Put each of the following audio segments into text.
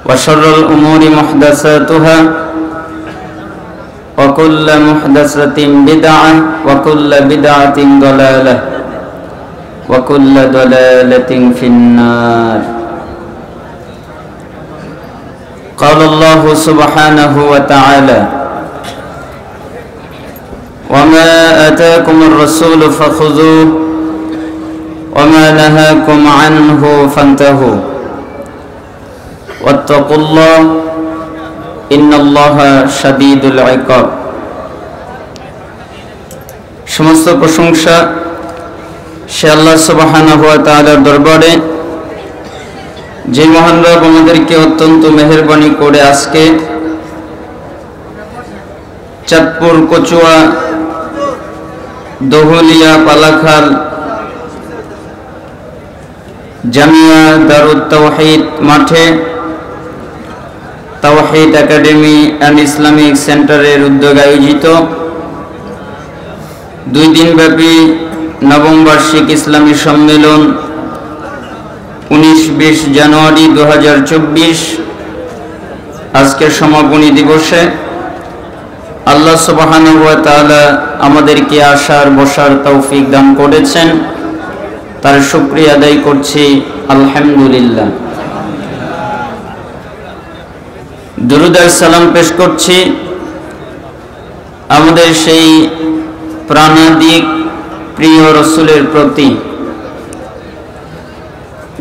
وشر الأمور محدثاتها وكل محدثة بدعة وكل بدعة ضلالة وكل ضلالة في النار. قال الله سبحانه وتعالى: وما آتاكم الرسول فخذوه وما نهاكم عنه فانتهوا واتقوا الله إن الله شديد العقاب. সমস্ত প্রশংসা সে আল্লাহ সুবহানাহু ওয়া তাআলার দরবারে, যে মহান রব আমাদেরকে অত্যন্ত মেহেরবানি করে আজকে চাঁদপুর কচুয়া দহুলিয়া পালাখাল জামিয়া দারুত তাওহীদ মাঠে তাওহীদ একাডেমি অ্যান্ড ইসলামিক সেন্টারের উদ্যোগে আয়োজিত 2 দিনব্যাপী নবম বার্ষিক ইসলামী সম্মেলন 19-20 জানুয়ারি 2024 আজকের সমাপনী দিবসে আল্লাহ সুবহানাহু ওয়া তাআলা আমাদেরকে আসার বসার তৌফিক দান করেছেন, তার শুকরিয়া আদায় করছি আলহামদুলিল্লাহ। দুরূদ আর সালাম পেশ করছি আমাদের সেই প্রাণাদিক প্রিয় রাসূলের প্রতি,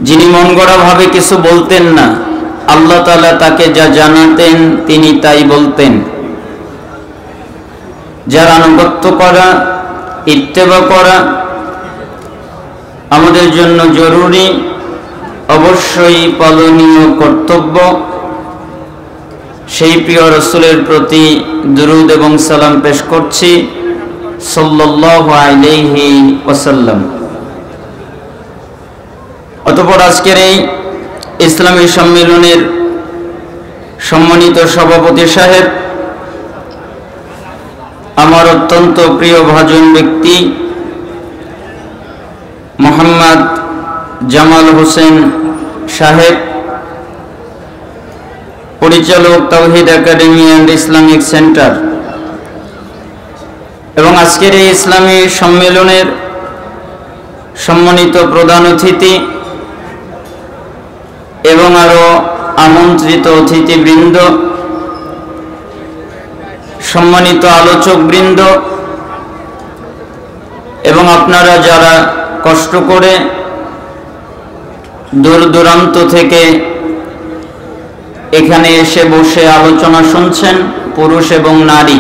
যিনি মন গড়া ভাবে কিছু বলতেন না। আল্লাহ তাআলা তাকে যা জানাতেন তিনি তাই বলতেন। যার আনুগত্য করা, ইত্তেবা করা আমাদের জন্য জরুরি, অবশ্যই পালনীয় কর্তব্য। সেই প্রিয় রাসূলের প্রতি দুরূদ এবং সালাম পেশ করছি সাল্লাল্লাহু আলাইহি ওয়াসাল্লাম। অতঃপর আজকের এই ইসলামী সম্মেলনের সম্মানিত সভাপতি সাহেব, আমার অত্যন্ত প্রিয় ভাজন ব্যক্তি মোহাম্মদ জামাল হোসেন সাহেব, পরিচালক তাওহীদ একাডেমি অ্যান্ড ইসলামিক সেন্টার, এবং আজকের এই ইসলামী সম্মেলনের সম্মানিত প্রধান অতিথি এবং আরো আমন্ত্রিত অতিথিবৃন্দ, সম্মানিত আলোচকবৃন্দ, এবং আপনারা যারা কষ্ট করে দূর দূরান্ত থেকে এখানে এসে বসে আলোচনা শুনছেন, পুরুষ এবং নারী,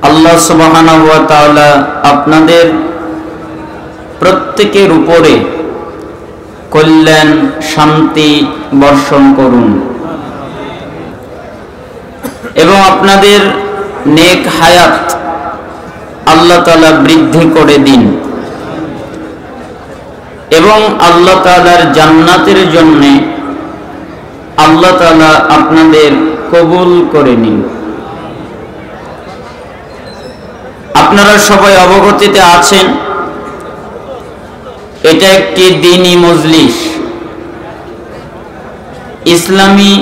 আল্লাহ সুবহানাহু ওয়া তাআলা আপনাদের প্রত্যেকের উপরে কল্যাণ শান্তি বর্ষণ করুন এবং আপনাদের নেক হায়াত আল্লাহ তাআলা বৃদ্ধি করে দিন এবং আল্লাহ তাআলার জান্নাতের জন্য আল্লাহ তাআলা আপনাদের কবুল করে নিন। আপনারা সবাই অবগতিতে আছেন, এটা একটি দ্বীনি মজলিস, ইসলামী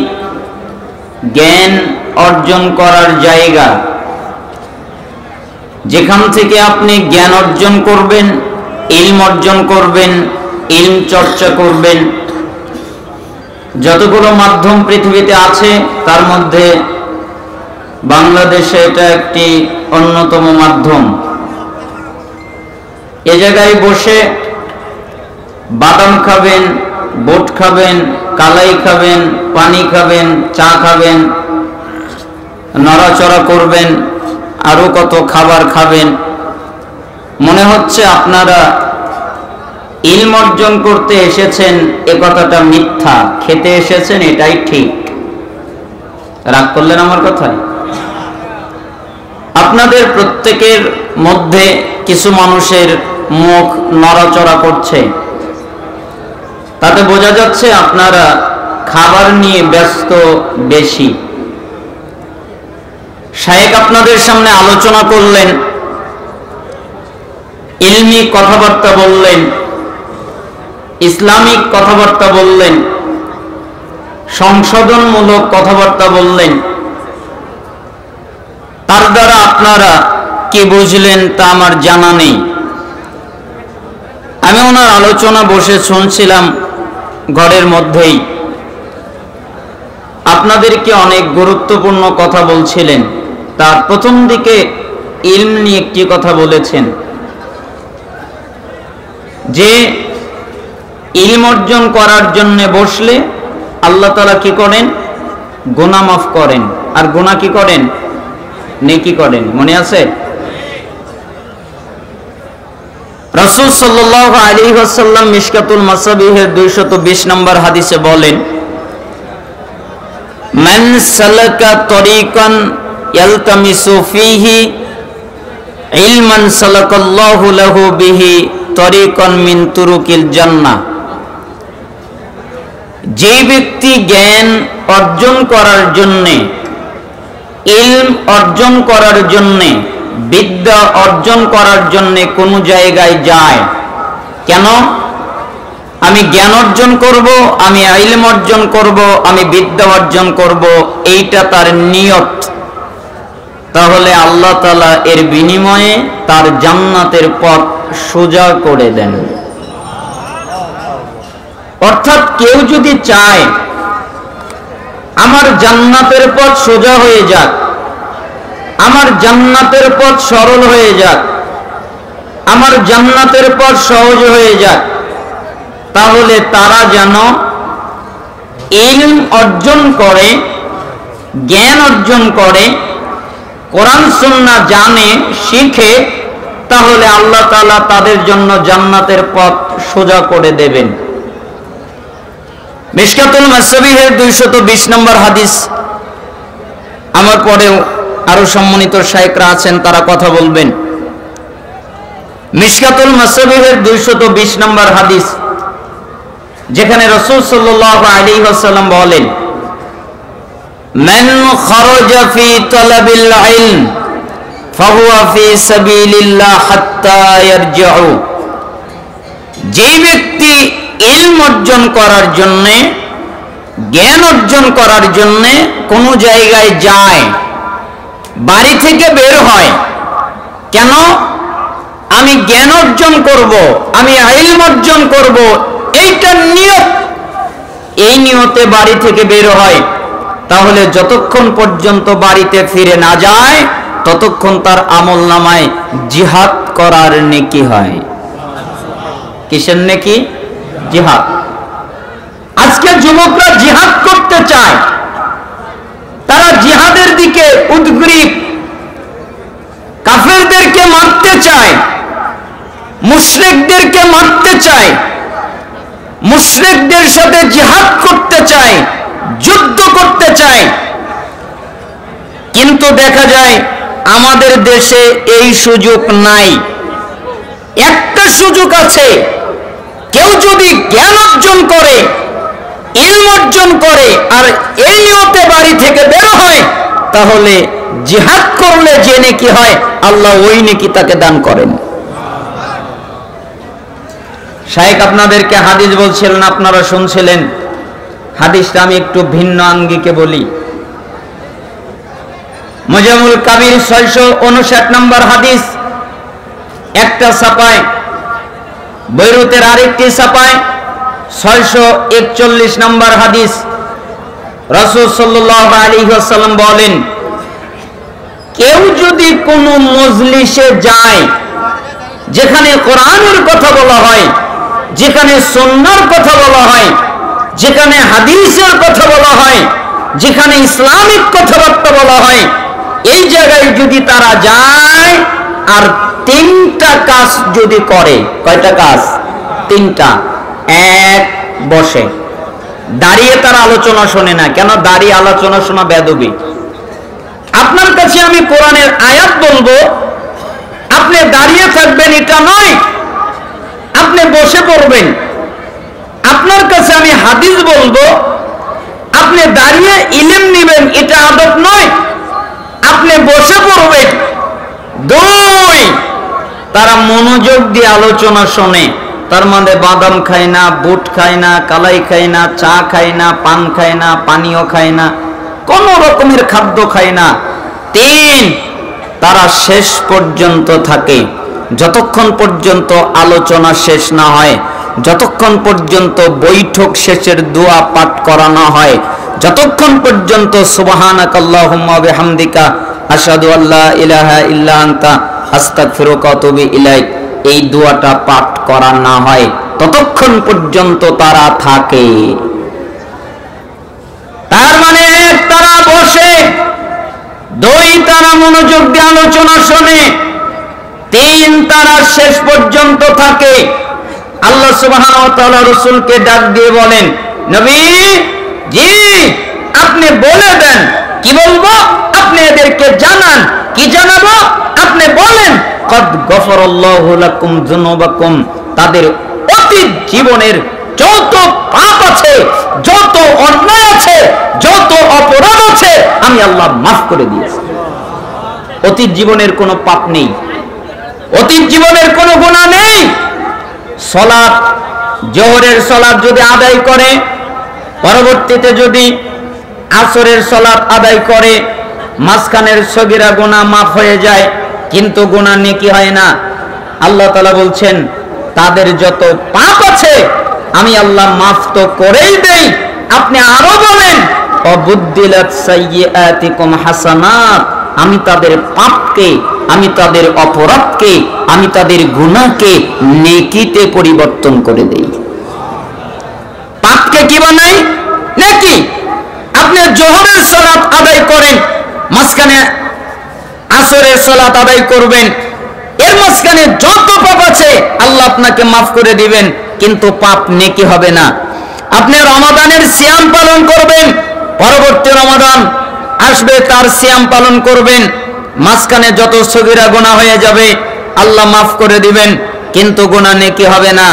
জ্ঞান অর্জন করার জায়গা, যেখান থেকে আপনি জ্ঞান অর্জন করবেন, ইলম অর্জন করবেন, ইলম চর্চা করবেন। যতগুলো মাধ্যম পৃথিবীতে আছে তার মধ্যে বাংলাদেশে এটা একটি অন্যতম মাধ্যম। এ জায়গায় বসে বাদাম খাবেন, বুট খাবেন, কালাই খাবেন, পানি খাবেন, চা খাবেন, নড়াচড়া করবেন, আরো কত খাবার খাবেন। মনে হচ্ছে আপনারা ইলম অর্জন করতে এসেছেন, এ কথাটা মিথ্যা। খেতে এসেছেন, এটাই ঠিক। রাগ করলেন আমার কথায়? আপনাদের প্রত্যেকের মধ্যে কিছু মানুষের মুখ নড়াচড়া করছে, তাতে বোঝা যাচ্ছে আপনারা খাবার নিয়ে ব্যস্ত বেশি। শায়েখ আপনাদের সামনে আলোচনা করলেন, ইলমি কথাবার্তা বললেন, ইসলামিক কথাবার্তা বললেন, সংশোধনমূলক কথাবার্তা বললেন, তার দ্বারা আপনারা কি বুঝলেন তা আমার জানা নেই। আমি ওনার আলোচনা বসে শুনছিলাম ঘরের মধ্যেই। আপনাদেরকে অনেক গুরুত্বপূর্ণ কথা বলছিলেন। তার প্রথম দিকে ইলম নিয়ে একটি কথা বলেছেন যে ইলম অর্জন করার জন্য বসলে আল্লাহ তাআলা কি করেন? গুনাহ মাফ করেন। আর গুনাহ কি করেন? নেকি করেন। মনে আছে? রাসূল সাল্লাল্লাহু আলাইহি ওয়াসাল্লাম মিশকাতুল মাসাবিহের 220 নম্বর হাদিসে বলেন, মান সালাকা তরিকান ইয়ালতামিসু ফীহি ইলমান সালাকাল্লাহু লাহু বিহি তরিকান মিন তুরুকিল জান্নাহ। যে ব্যক্তি জ্ঞান অর্জন করার জন্য, ইলম অর্জন করার জন্য, বিদ্যা অর্জন করার জন্য কোন জায়গায় যায়, কেন? আমি জ্ঞান অর্জন করব, আমি ইলম অর্জন করব, আমি বিদ্যা অর্জন করব, এইটা তার নিয়ত। তাহলে আল্লাহ তাআলা এর বিনিময়ে তার জান্নাতের পথ সোজা করে দেন। অর্থাৎ কেউ যদি চায় আমার জান্নাতের পথ সোজা হয়ে যাক, আমার জান্নাতের পথ সরল হয়ে যাক, আমার জান্নাতের পথ সহজ হয়ে যাক, তাহলে তারা যেন ইলম অর্জন করে, জ্ঞান অর্জন করে, কোরআন সুন্নাহ জানে, শিখে, তাহলে আল্লাহ তাআলা তাদের জন্য জান্নাতের পথ সোজা করে দেবেন। মিশকাতুল মাসাবিহের 220 নম্বর হাদিস। আমার পরেও আরো সম্মানিত শায়েখরা আছেন, তারা কথা বলবেন। মিশকাতুল মাসাবিহের 220 নম্বর হাদিস, যেখানে রাসূল সাল্লাল্লাহু আলাইহি ওয়াসাল্লাম বলেন, মান খারাজা ফি তালাবিল ইলম ফাহুয়া ফি সাবিলিল্লাহ হাত্তা ইয়ারজিউ। যে ব্যক্তি ইলম অর্জন করার জন্য, জ্ঞান অর্জন করার জন্য কোন জায়গায় যায়, বাড়ি থেকে বের হয়, কেন? আমি জ্ঞান অর্জন করব, আমি ইলম অর্জন করব, এইটা নিয়ত। এই নিয়তে বাড়ি থেকে বের হয়, তাহলে যতক্ষণ পর্যন্ত বাড়িতে ফিরে না যায় ততক্ষণ তার আমলনামায় জিহাদ করার নেকি হয়। কিসের নেকি? জিহাদ। আজকে যুবকরা জিহাদ করতে চায়, তারা জিহাদের দিকে উদ্গ্রীব, কাফেরদেরকে মারতে চায়, মুশরিকদেরকে মারতে চায়, মুশরিকদের সাথে জিহাদ করতে চায়, যুদ্ধ করতে চায়। কিন্তু দেখা যায় আমাদের দেশে এই সুযোগ নাই। একটা সুযোগ আছে, কেউ যদি জ্ঞান অর্জন করে, ইলম অর্জন করে, আর এই নিয়তে বাড়ি থেকে বের হয়, তাহলে জিহাদ করলে যে নেকি হয় আল্লাহ ওই নেকি তাকে দান করেন। শায়েখ আপনাদেরকে হাদিস বলছিলেন, আপনারা শুনছিলেন। হাদিসটা আমি একটু ভিন্ন আঙ্গিকে বলি। মুজামুল কাবির 659 নম্বর হাদিস, একটা ছাপায়, বৈরুতের আরেকটি ছাপায় 641 নম্বর হাদিস। রাসূল সাল্লাল্লাহু আলাইহি ওয়াসাল্লাম বলেন, কেউ যদি কোনো মজলিসে যায় যেখানে কোরআনের কথা বলা হয়, যেখানে সুন্নাহর কথা বলা হয়, যেখানে হাদিসের কথা বলা হয়, যেখানে ইসলামিক কথাবার্তা বলা হয়, এই জায়গায় যদি তারা যায় আর 3টা কাজ যদি করে, কয়টা কাজ? 3টা। এক, বসে, দাঁড়িয়ে তার আলোচনা শোনে না। কেন? দাঁড়িয়ে আলোচনা শোনা বেয়াদবি। আপনার কাছে আমি কোরআনের আয়াত বলবো, আপনি দাঁড়িয়ে থাকবেন, এটা নয়, আপনি বসে পড়বেন। আপনার কাছে আমি হাদিস বলবো, আপনি দাঁড়িয়ে ইলম নেবেন, এটা আদব নয়, আপনি বসে পড়বেন। 2, তারা মনোযোগ দিয়ে আলোচনা শোনে। তার মানে বাদাম খায় না, বুট খায় না, কালাই খায় না, চা খায় না, পান খায় না, পানীয় খায় না, কোন রকমের খাদ্য খায় না। 3, তারা শেষ পর্যন্ত থাকে, যতক্ষণ পর্যন্ত আলোচনা শেষ না হয়, যতক্ষণ পর্যন্ত বৈঠক শেষের দোয়া পাঠ করানো হয়, যতক্ষণ পর্যন্ত সুবহানাকাল্লাহুম্মা ওয়া বিহামদিকা আশহাদু আল্লা ইলাহা ইল্লা আনতা আস্তাগফিরুকা ওয়া আতুবু ইলাইক, এই দোয়াটা পাঠ করা না হয়, ততক্ষণ পর্যন্ত তারা থাকে। তার মানে তারা বসে, 2 তারা মনোযোগ দিয়ে আলোচনা শোনে, 3 তারা শেষ পর্যন্ত থাকে। আল্লাহ সুবহানাহু ওয়া তাআলা রাসূলকে ডাক দিয়ে বলেন, নবী জি আপনি বলে দেন, কি বলবো আপনি এদেরকে জানান, কি জানাবো আপনি বলেন, কদ গফরাল্লাহু লাকুম যুনুবাকুম, তাদের অতীত জীবনের যত পাপ আছে, যত অন্যায় আছে, যত অপরাধ আছে, আমি আল্লাহ মাফ করে দিয়েছি। অতীত জীবনের কোনো পাপ নেই, অতীত জীবনের কোনো গুনাহ নেই। সালাত, জোহরের সালাত যদি আদায় করে, পরবর্তীতে যদি আসরের সালাত আদায় করে, মাঝখানের সগীরা গুনাহ মাফ হয়ে যায়, কিন্তু গুনাহ নেকি হয় না। আল্লাহ তাআলা বলছেন তাদের যত পাপ আছে আমি আল্লাহ মাফ তো করেই দেই। আপনি আরো বলেন, অবুদ্দিলাত সাইয়্যাতিকুম হাসানাত, আমি তাদের পাপকে, আমি তাদের অপরাধকে, আমি তাদের গুনাহকে নেকিতে পরিবর্তন করে দেই। পাপকে কি বানাই? নেকি। আপনি জোহরের সালাত আদায় করেন, মাঝখানে আসরের সালাত আদায় করবেন, এর মাঝখানে যত পাপ আছে আল্লাহ আপনাকে মাফ করে দিবেন, কিন্তু পাপ নেকি হবে না। আপনি রমাদানের সিয়াম পালন করবেন, পরবর্তী রমাদান আসবে তার সিয়াম পালন করবেন, মাঝখানে যত সগীরা গুনাহ হয়ে যাবে আল্লাহ মাফ করে দিবেন, কিন্তু গুনাহ নেকি হবে না।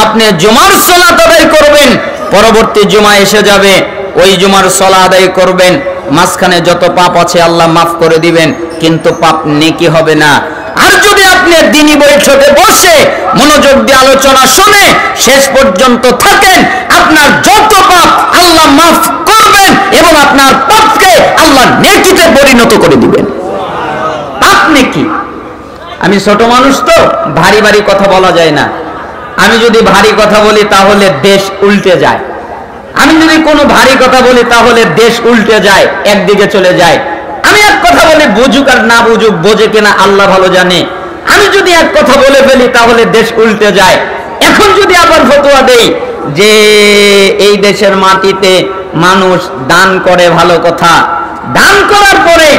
আপনি জুমার সালাত আদায় করবেন, পরবর্তী জুমা এসে যাবে, ওই জুমার সালাত আদায় করবেন, মাঝখানে যত পাপ আছে আল্লাহ মাফ করে দিবেন, কিন্তু পাপ নেকি হবে না। আর যদি আপনি দ্বীনি বৈঠকে বসে মনোযোগ দিয়ে আলোচনা শুনে শেষ পর্যন্ত থাকেন, আপনার যত পাপ আল্লাহ মাফ করবেন এবং আপনার পাপকে আল্লাহ নেকিতে পরিণত করে দিবেন। পাপ নেকি। আমি ছোট মানুষ তো, ভারী ভারী কথা বলা যায় না। আমি যদি ভারী কথা বলি তাহলে দেশ উল্টে যায়, আমি যদি কোনো ভারী কথা বলি তাহলে দেশ উল্টে যায়, একদিকে চলে যায়। আমি এক কথা বলি, বুঝুক আর না বুঝুক, বোঝে কিনা আল্লাহ ভালো জানে। আমি যদি এক কথা বলে ফেলি তাহলে দেশ উল্টে যায়। এখন যদি আবার ফতোয়া দেই যে এই দেশের মাটিতে মানুষ দান করে, ভালো কথা, দান করার পরে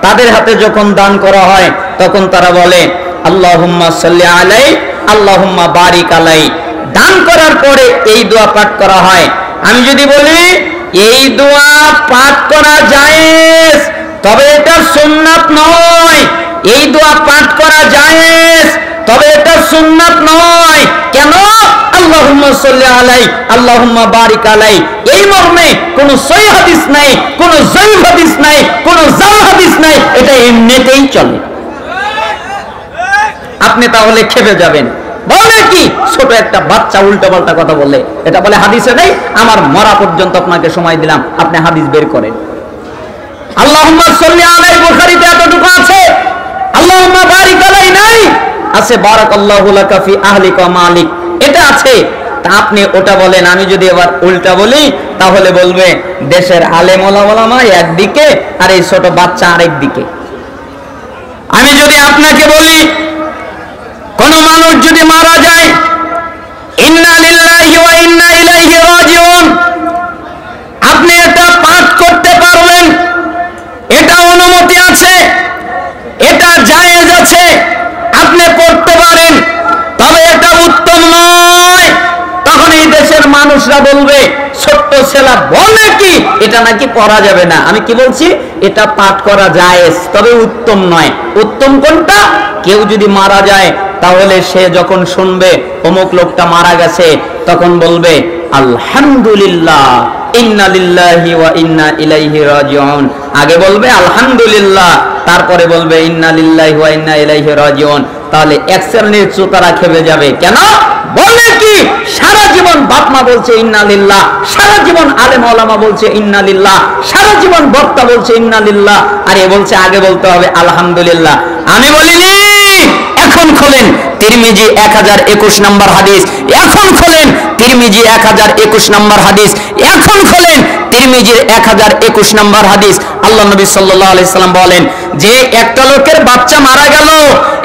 তাদের হাতে যখন দান করা হয় তখন তারা বলে আল্লাহুম্মা সাল্লি আলাই আল্লাহুম্মা বারিক আলাই, দান করার পরে এই দোয়া পাঠ করা হয়। আমি যদি বলি এই দোয়া পাঠ করা জায়েজ, তবে এটা সুন্নাত নয়। এই দোয়া পাঠ করা জায়েজ, তবে এটা সুন্নাত নয়। কেন? আল্লাহুম্মা সাল্লি আলাই আল্লাহুম্মা বারিক আলাই, এই মর্মে কোন সহিহ হাদিস নাই, কোন যঈফ হাদিস নাই, কোন জাল হাদিস নাই, এটা এমনিতেই চলে। আপনি তাহলে খেপে যাবেন, বলে কি ছোট একটা বাচ্চা উল্টো পাল্টা কথা বলে, এটা বলে হাদিসে নেই, আমার মরা পর্যন্ত আপনাকে সময় দিলাম, আপনি হাদিস বের করেন। আল্লাহুম্মা সাল্লি আলাই বুখারীতে এতটুকু আছে, আল্লাহুম্মা বারিক আলাই নাই, আছে বারাকাল্লাহু লাকা ফি আহলিকা ওয়া মালিক, এটা আছে। তা আপনি ওটা বলেন। আমি যদি এবার উল্টা বলি তাহলে বলবে দেশের আলেম ওলামা একদিকে আর এই ছোট বাচ্চা আরেক দিকে। আমি যদি আপনাকে বলি কোন মানুষ যদি মারা যায়, ইন্না লিল্লাহি ওয়া ইন্না ইলাইহি রাজিউন, আপনি এটা পাঠ করতে পারবেন, এটা অনুমতি আছে, এটা জায়েজ আছে, আপনি পড়তে পারেন, তবে এটা উত্তম নয়। তখন এই দেশের মানুষরা বলবে ছোট্ট ছেলে বলে কি এটা নাকি পড়া যাবে না। আমি কি বলছি? এটা পাঠ করা জায়েজ, তবে উত্তম নয়। উত্তম কোনটা? কেউ যদি মারা যায় তাহলে সে যখন শুনবে অমুক লোকটা মারা গেছে, তখন বলবে আলহামদুলিল্লাহ, ইন্না লিল্লাহি ওয়া ইন্না ইলাইহি রাজিউন। আগে বলবে আলহামদুলিল্লাহ, তারপরে বলবে ইন্না লিল্লাহি ওয়া ইন্না ইলাইহি রাজিউন। তাহলে এক শ্রেণীর চোতারা খেপে যাবে। কেন? বলে কি সারা জীবন বাপ মা বলছে ইন্না লিল্লাহ, সারা জীবন আলেম ওলামা বলছে ইন্না লিল্লাহ, সারা জীবন বক্তা বলছে ইন্না লিল্লাহ, আর এ বলছে আগে বলতে হবে আলহামদুলিল্লাহ। আমি বলিনি, এখন খোলেন তিরমিজি 1021 নম্বর হাদিস, এখন খোলেন তিরমিজি 1021 নম্বর হাদিস, এখন খোলেন তিরমিজির 1021 নম্বর হাদিস। আল্লাহ নবী সাল্লাল্লাহু আলাইহি সাল্লাম বলেন যে একটা লোকের বাচ্চা মারা গেল,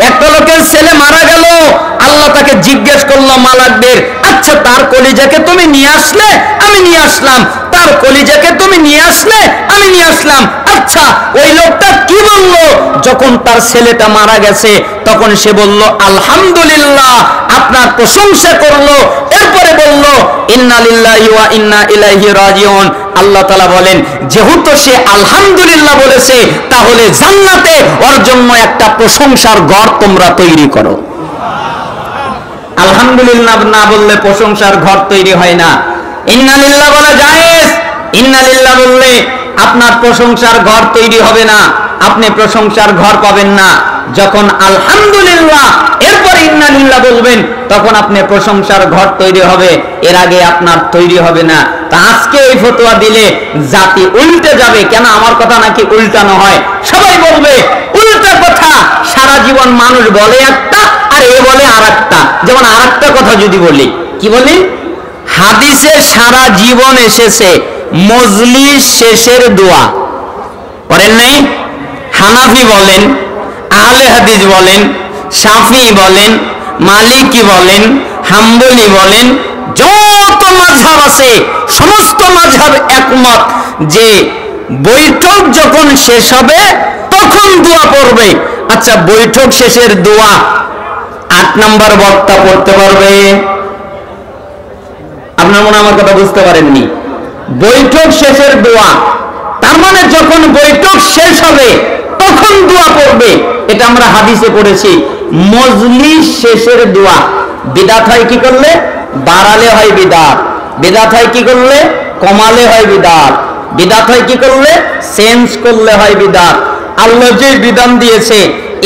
একটা লোকের ছেলে মারা গেল, আল্লাহ তাকে জিজ্ঞেস করলো মালাকদের, আচ্ছা তার কলিজাকে তুমি নিয়ে আসলে? আমি নিয়ে আসলাম। তার কলিজাকে তুমি নিয়ে আসলে? আমি নিয়ে আসলাম। আচ্ছা ওই লোকটা কি বলল যখন তার ছেলেটা মারা গেছে? তখন সে বলল আলহামদুলিল্লাহ, আপনার প্রশংসা করলো। এরপরে বলল ইন্না লিল্লাহি ওয়া ইন্না ইলাইহি রাজিউন। আল্লাহ তাআলা বলেন যেহেতু সে আলহামদুলিল্লাহ বলেছে, তাহলে জান্নাতে ওর জন্য একটা প্রশংসার ঘর তোমরা তৈরি করো। আলহামদুলিল্লাহ না বললে প্রশংসার ঘর তৈরি হয় না। ইন্না লিল্লাহ বলা জায়েজ, ইন্না লিল্লাহ বললে আপনার প্রশংসার ঘর তৈরি হবে না, আপনি প্রশংসার ঘর পাবেন না। যখন আলহামদুলিল্লাহ এরপর ইন্না লিল্লাহ বলবেন, তখন আপনি প্রশংসার ঘর তৈরি হবে, এর আগে আপনার তৈরি হবে না। তা আজকে এই ফতোয়া দিলে জাতি উল্টে যাবে। কেন আমার কথা নাকি উল্টানো হয়? সবাই বলবে উল্টা কথা। সারা জীবন মানুষ বলে একটা আর এ বলে আরেকটা। যেমন আরেকটা কথা যদি বলি, কি বলি? হাদিসে সারা জীবন এসেছে মজলিস শেষের দোয়া করেন নাই? হানাফি বলেন, আহলে হাদিস বলেন, শাফি বলেন, মালিকি বলেন, হাম্বলি বলেন, যত মাযহাব আছে সমস্ত মাযহাব একমত যে বৈঠক যখন শেষ হবে তখন দোয়া পড়বে। আচ্ছা বৈঠক শেষের দোয়া 8 নম্বর বক্তা পড়তে পারবে? আপনার মনে আমার কথা বুঝতে পারেননি। বৈঠক শেষের দোয়া, তার মানে যখন বৈঠক শেষ হবে তখন দোয়া পড়বে। এটা আমরা হাদিসে পড়েছি। মজলিস শেষের দোয়া বিদআত হয় কি করলে? বাড়ালে হয় বিদআত। বিদআত হয় কি করলে? কমালে হয় বিদআত। বিদআত হয় কি করলে? চেঞ্জ করলে হয় বিদআত। আল্লাহ যে বিধান দিয়েছে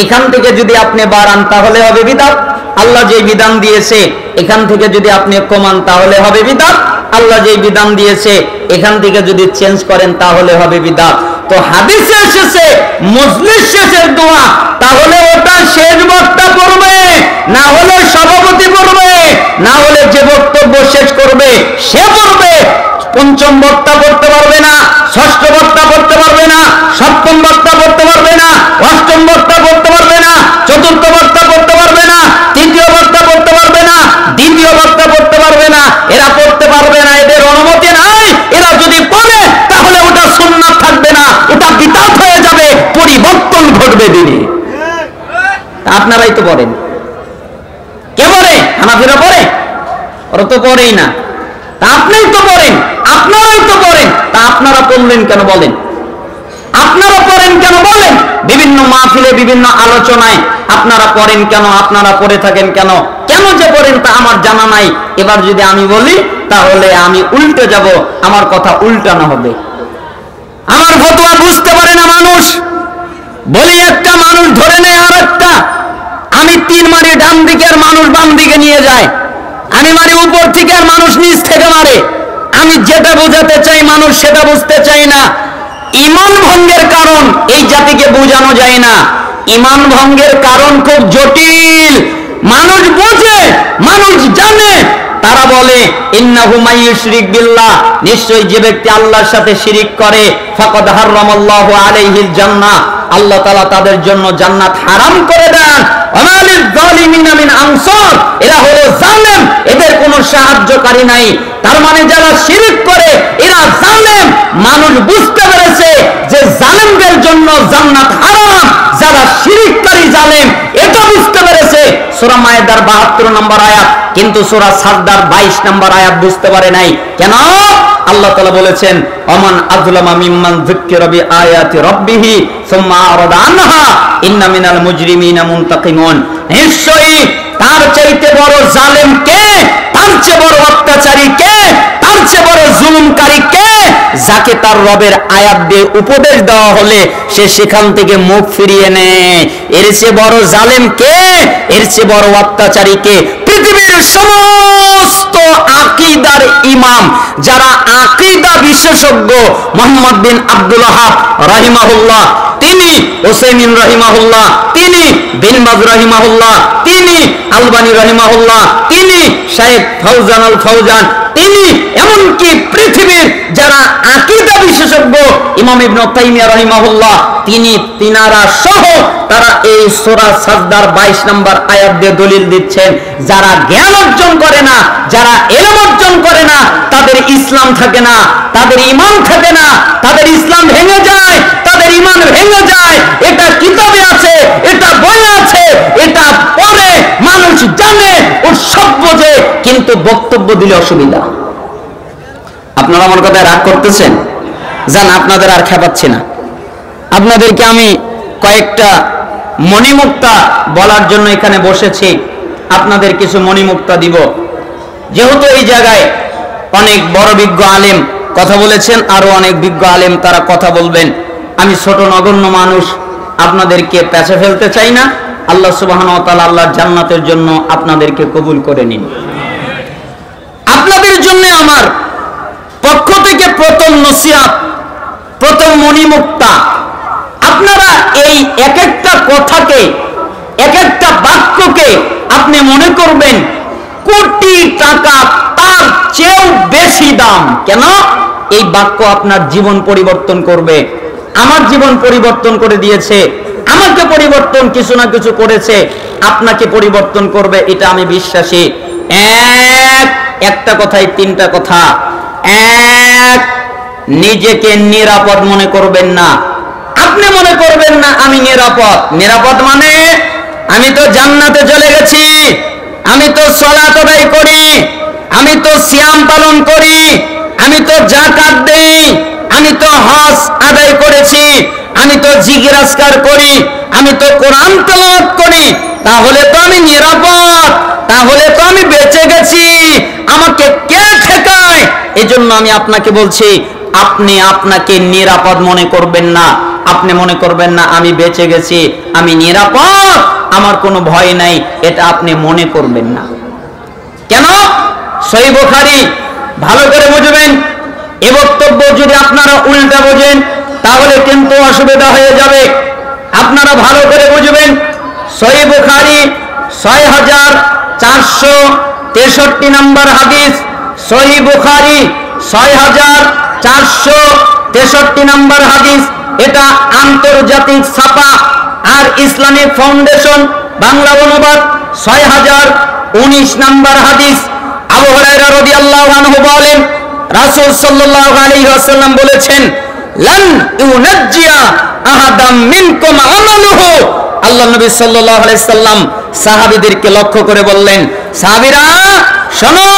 এখান থেকে যদি আপনি বাড়ান তাহলে হবে বিদআত। আল্লাহ যে বিধান দিয়েছে এখান থেকে যদি আপনি কমান তাহলে হবে বিদআত। আল্লাহ যে বিধান দিয়েছে এখান থেকে যদি চেঞ্জ করেন তাহলে হবে বিদআত। তো হাদিসে এসেছে মজলিস শেষের দোয়া, তাহলে ওটা শেষ বক্তা পড়বে, না হলে সভাপতি পড়বে, না হলে যে বক্তব্য শেষ করবে সে পড়বে। পঞ্চম বক্তা পড়তে পারবে না, ষষ্ঠ বক্তা পড়তে পারবে না, সপ্তম বক্তা পড়তে পারবে না, অষ্টম বক্তা পড়তে পারবে না, চতুর্থ বক্তা পড়তে পারবে না, তৃতীয় বক্তা পড়তে পারবে না, দ্বিতীয় বক্তা পড়তে পারবে না। এরা পড়তে পারবে না, এদের অনুমতি নাই। এরা যদি পড়ে তাহলে ওটা সুন্নাত থাকবে না, ওটা বিদআত হয়ে যাবে, পরিবর্তন ঘটবে দিনে। আপনারাই তো পড়েন। কে পড়ে? হানাফিরা পড়ে? ওরা তো পড়েই না। তা আপনিই তো পড়েন, আপনারাই তো পড়েন। তা আপনারা পড়লেন কেন বলেন? আপনারা পড়েন কেন বলেন? বিভিন্ন মাহফিলে বিভিন্ন আলোচনায় আপনারা পড়েন কেন? আপনারা পড়ে থাকেন কেন? কেন যে পড়েন তা আমার জানা নাই। এবার যদি আমি বলি তাহলে আমি উল্টে যাব, আমার কথা উল্টানো হবে। আমার ফতোয়া বুঝতে পারে না মানুষ। বলি একটা মানুষ ধরে নেয় আর একটা, আমি 3 মারি ডান দিকে আর মানুষ বাম দিকে নিয়ে যায়, আমি মারি উপর থেকে আর মানুষ নিচ থেকে মারে। আমি যেটা বোঝাতে চাই মানুষ সেটা বুঝতে চাই না। ঈমান ভঙ্গের কারণ এই জাতিকে বোঝানো যায় না। ঈমান ভঙ্গের কারণ খুব জটিল। মানুষ বোঝে, মানুষ জানে। তারা বলে ইন্নাহু মাইয়ুশরিক বিল্লাহ, নিশ্চয়ই যে ব্যক্তি আল্লাহর সাথে শিরিক করে ফাকাদ হারামাল্লাহু আলাইহিল জান্নাহ, আল্লাহ তাআলা তাদের জন্য জান্নাত হারাম করে দেন। ওয়া লিল যালিমিনা মিন আনসার, এরা হলো জালেম, এদের কোনো সাহায্যকারী নাই। তার মানে যারা শিরিক করে এরা জালেম। মানুষ বুঝতে পেরেছে যে জালেমদের জন্য জান্নাত হারাম, যারা শিরিককারী জালেম এটা বুঝতে পেরেছে। সূরা মায়েদার 72 নম্বর আয়াত, কিন্তু সূরা সাজদার 22 নম্বর আয়াত বুঝতে পারে নাই। কেন? আল্লাহ তাআলা বলেছেন ওমান আযলামা মিম্মান যুক্কিরা বিআয়াতি রাব্বিহি সুম্মা আরাদা আনহা ইন্না মিনাল মুজরিমিনা মুনতাকিমুন। নিশ্চয়ই তার চাইতে বড় জালেম কে? তার চেয়ে বড় অত্যাচারী কে? তার চেয়ে বড় জুলুমকারী কে? যাকে তার রবের আয়াত দিয়ে উপদেশ দেওয়া হলে সে সেখান থেকে মুখ ফিরিয়ে নেয়। এর চেয়ে বড় জালেম কে? এর চেয়ে বড় অত্যাচারী কে? পৃথিবীর সমস্ত আকীদার ইমাম, যারা আকীদা বিশেষজ্ঞ, মুহাম্মদ বিন আব্দুল ওয়াহাব রাহিমাহুল্লাহ, তিনি উসাইমিন রাহিমাহুল্লাহ, তিনি বিন বাজ রাহিমাহুল্লাহ, তিনি আলবানী রাহিমাহুল্লাহ, তিনি শাইখ ফাউজান আল ফাউজান, তিনি এমনকি পৃথিবীর যারা আকীদা বিশেষজ্ঞ, ইমাম ইবনে তাইমিয়া রাহিমাহুল্লাহ, তিনারা সহ তারা এই সূরা সাজদার 22 নম্বর আয়াত দিয়ে দলিল দিচ্ছেন, যারা জ্ঞান অর্জন করে না, যারা ইলম অর্জন করে না, তাদের ইসলাম থাকে না, তাদের ঈমান থাকে না, তাদের ইসলাম ভেঙে যায়, তাদের ঈমান ভেঙে যায়। এটা কিতাবে আছে, এটা বইয়ে আছে, এটা পড়ে মানুষ জানে, ও সব বোঝে, কিন্তু বক্তব্য দিলে অসুবিধা। আপনারা আমার কথায় রাগ করতেছেন? জান, আপনাদের আর খেপাচ্ছি না। আপনাদেরকে আমি কয়েকটা মণিমুক্তা বলার জন্য এখানে বসেছি, আপনাদের কিছু মণিমুক্তা দিব। যেহেতু এই জায়গায় অনেক বড় বিজ্ঞ আলেম কথা বলেছেন, আরো অনেক বিজ্ঞ আলেম তারা কথা বলবেন, আমি ছোট নগণ্য মানুষ, আপনাদেরকে পেঁচে ফেলতে চাই না। আল্লাহ সুবহানাহু ওয়া তাআলা আল্লাহর জান্নাতের জন্য আপনাদেরকে কবুল করে নিন। আপনাদের জন্য আমার পক্ষ থেকে প্রথম নসিহত, প্রথম মণিমুক্তা, আপনারা এই এক একটা কথাকে, এক একটা বাক্যকে আপনি মনে করবেন কোটি টাকা তার চেয়েও বেশি দাম। কেন? এই বাক্য আপনার জীবন পরিবর্তন করবে। আমার জীবন পরিবর্তন করে দিয়েছে, আমাকে পরিবর্তন কিছু না কিছু করেছে, আপনাকে পরিবর্তন করবে, এটা আমি বিশ্বাসী। একটা কথায় তিনটা কথা। এক, নিজেকে নিরাপদ মনে করবেন না। আপনি মনে করবেন না আমি নিরাপদ। নিরাপদ মানে আমি তো জান্নাতে চলে গেছি, আমি তো সালাত আদায় করি, আমি তো সিয়াম পালন করি, আমি তো যাকাত দেই, আমি তো হজ আদায় করেছি, আমি তো জিকির আজকার করি, আমি তো কোরআন তেলাওয়াত করি, তাহলে তো আমি নিরাপদ, তাহলে তো আমি বেঁচে গেছি, আমাকে কে ঠেকায়? এজন্য আমি আপনাকে বলছি, আপনি আপনাকে নিরাপদ মনে করবেন না। আপনি মনে করবেন না আমি বেঁচে গেছি, আমি নিরাপদ, আমার কোনো ভয় নাই, এটা আপনি মনে করবেন না। কেন? সহিহ বুখারী ভালো করে বুঝবেন। এই বক্তব্য যদি আপনারা উল্টা বোঝেন তাহলে কিন্তু অসুবিধা হয়ে যাবে। আপনারা ভালো করে বুঝবেন। সহিহ বুখারী 6463 নম্বর হাদিস, সহিহ বুখারী 6463 নম্বর হাদিস। এটা আন্তর্জাতিক ছাপা, আর ইসলামিক ফাউন্ডেশন বাংলা অনুবাদ 6019 নম্বর হাদিস। আবু হুরায়রা রাদিয়াল্লাহু আনহু বলেন, রাসূল সাল্লাল্লাহু আলাইহি ওয়াসাল্লাম বলেছেন, লান ইউনাজ্জিয়া আহাদাম মিনকুম আমালুহু। আল্লাহ নবী সাল্লাল্লাহু আলাইহি সাল্লাম সাহাবীদেরকে লক্ষ্য করে বললেন, সাহাবীরা শোনো,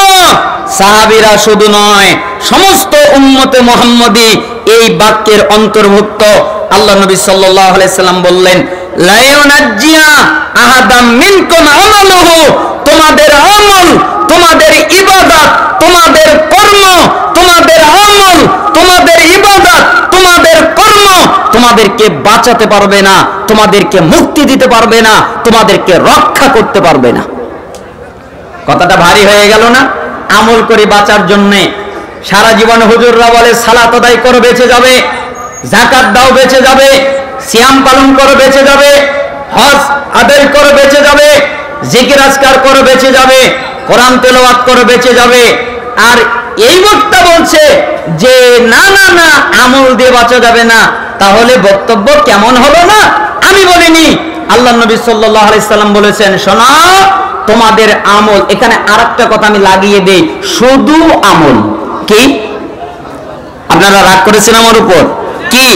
সাহাবীরা শুধু নয়, সমস্ত উম্মতে মুহাম্মদী এই বাক্যের অন্তর্ভুক্ত। আল্লাহ নবী সাল্লাল্লাহু আলাইহি সাল্লাম বললেন, লা ইউনাজ্জিয়া আহাদাম মিনকুম আমালুহু। তোমাদের আমল, তোমাদের ইবাদত, তোমাদের কর্ম, তোমাদের আমল, তোমাদের ইবাদত, তোমাদের কর্ম তোমাদেরকে বাঁচাতে পারবে না, তোমাদেরকে মুক্তি দিতে পারবে না, তোমাদেরকে রক্ষা করতে পারবে না। কথাটা ভারী হয়ে গেল না? আমল করে বাঁচার জন্য সারা জীবন হুজুররা বলে সালাত আদায় করো বেঁচে যাবে, যাকাত দাও বেঁচে যাবে, সিয়াম পালন করো বেঁচে যাবে, হজ আদায় করো বেঁচে যাবে, জিকির আজকার করো বেঁচে যাবে, কোরআন তেলাওয়াত করো বেঁচে যাবে। আর এই বক্তা বলছে যে না না না, আমল দিয়ে বাঁচা যাবে না। তাহলে বক্তব্য কেমন হলো না? আমি বলিনি, আল্লাহ নবী সাল্লাল্লাহু আলাইহি সাল্লাম বলেছেন, শোনো, তোমাদের আমল। এখানে আরেকটা কথা আমি লাগিয়ে দেই, শুধু আমল। কি আপনারা রাগ করেছেন আমার উপর? কি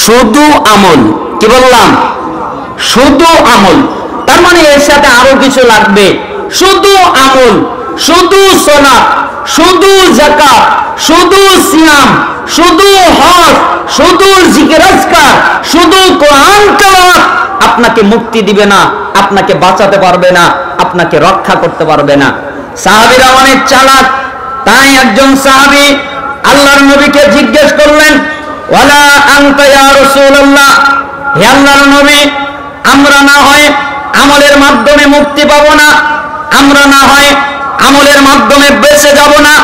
শুধু আমল? কি বললাম? শুধু আমল। তার মানে এর সাথে আরো কিছু লাগবে। শুধু আমল, শুধু সালাত, শুধু যাকাত, শুধু সিয়াম, শুধু হজ, শুধু জিকির আজকার, শুধু কোরআন তেলাওয়াত আপনাকে মুক্তি দিবে না, আপনাকে বাঁচাতে পারবে না, আপনাকে রক্ষা করতে পারবে না। সাহাবীরা অনেক চালাক। তাই একজন সাহাবী আল্লাহর নবীকে জিজ্ঞেস করলেন, ওয়ালা আনতা ইয়া রাসূলুল্লাহ, হে আল্লাহর নবী, আমরা না হয় আমলের মাধ্যমে মুক্তি পাবো না, আমরা না হয় আমলের মাধ্যমে বেঁচে যাব না,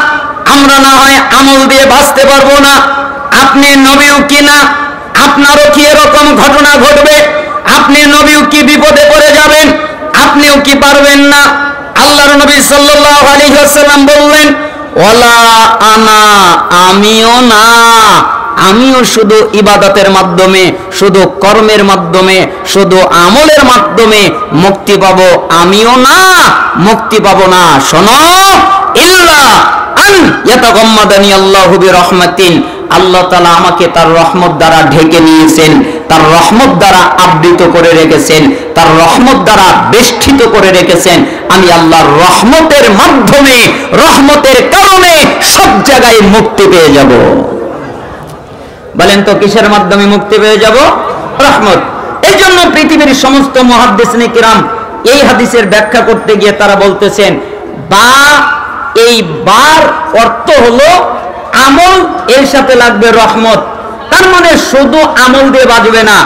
আমরা না হয় আমল দিয়ে বাঁচতে পারবো না। আপনি নবীও কি না? আপনারও কি এরকম ঘটনা ঘটবে? আপনি নবীও কি বিপদে পড়ে যাবেন? আপনিও কি পারবেন না? আল্লাহর নবী সাল্লাল্লাহু আলাইহি ওয়াসাল্লাম বললেন, ওয়ালা আনা, আমিও না, আমিও শুধু ইবাদতের মাধ্যমে, শুধু কর্মের মাধ্যমে, শুধু আমলের মাধ্যমে মুক্তি পাবো, আমিও না, মুক্তি পাবো না। শোনো, ইল্লা আন ইয়াতাগাম্মাদানি আল্লাহু বিরহমাতিন, আল্লাহ তাআলা আমাকে তার রহমত দ্বারা ঢেকে নিয়েছেন, তার রহমত দ্বারা আবৃত করে রেখেছেন, তার রহমত দ্বারা বেষ্টিত করে রেখেছেন। আমি আল্লাহর রহমতের মাধ্যমে, রহমতের কারণে সব জায়গায় মুক্তি পেয়ে যাব। বলেন তো কিসের মাধ্যমে মুক্তি পেয়ে যাব? রহমত। এই জন্য পৃথিবীর সমস্ত মুহাদ্দিসিনে কিরাম এই হাদিসের ব্যাখ্যা করতে গিয়ে তারা বলতেছেন, বা এই বার অর্থ হলো আমল, এর সাথে লাগবে রহমত। তার মানে শুধু আমল দিয়ে বাঁচবে না,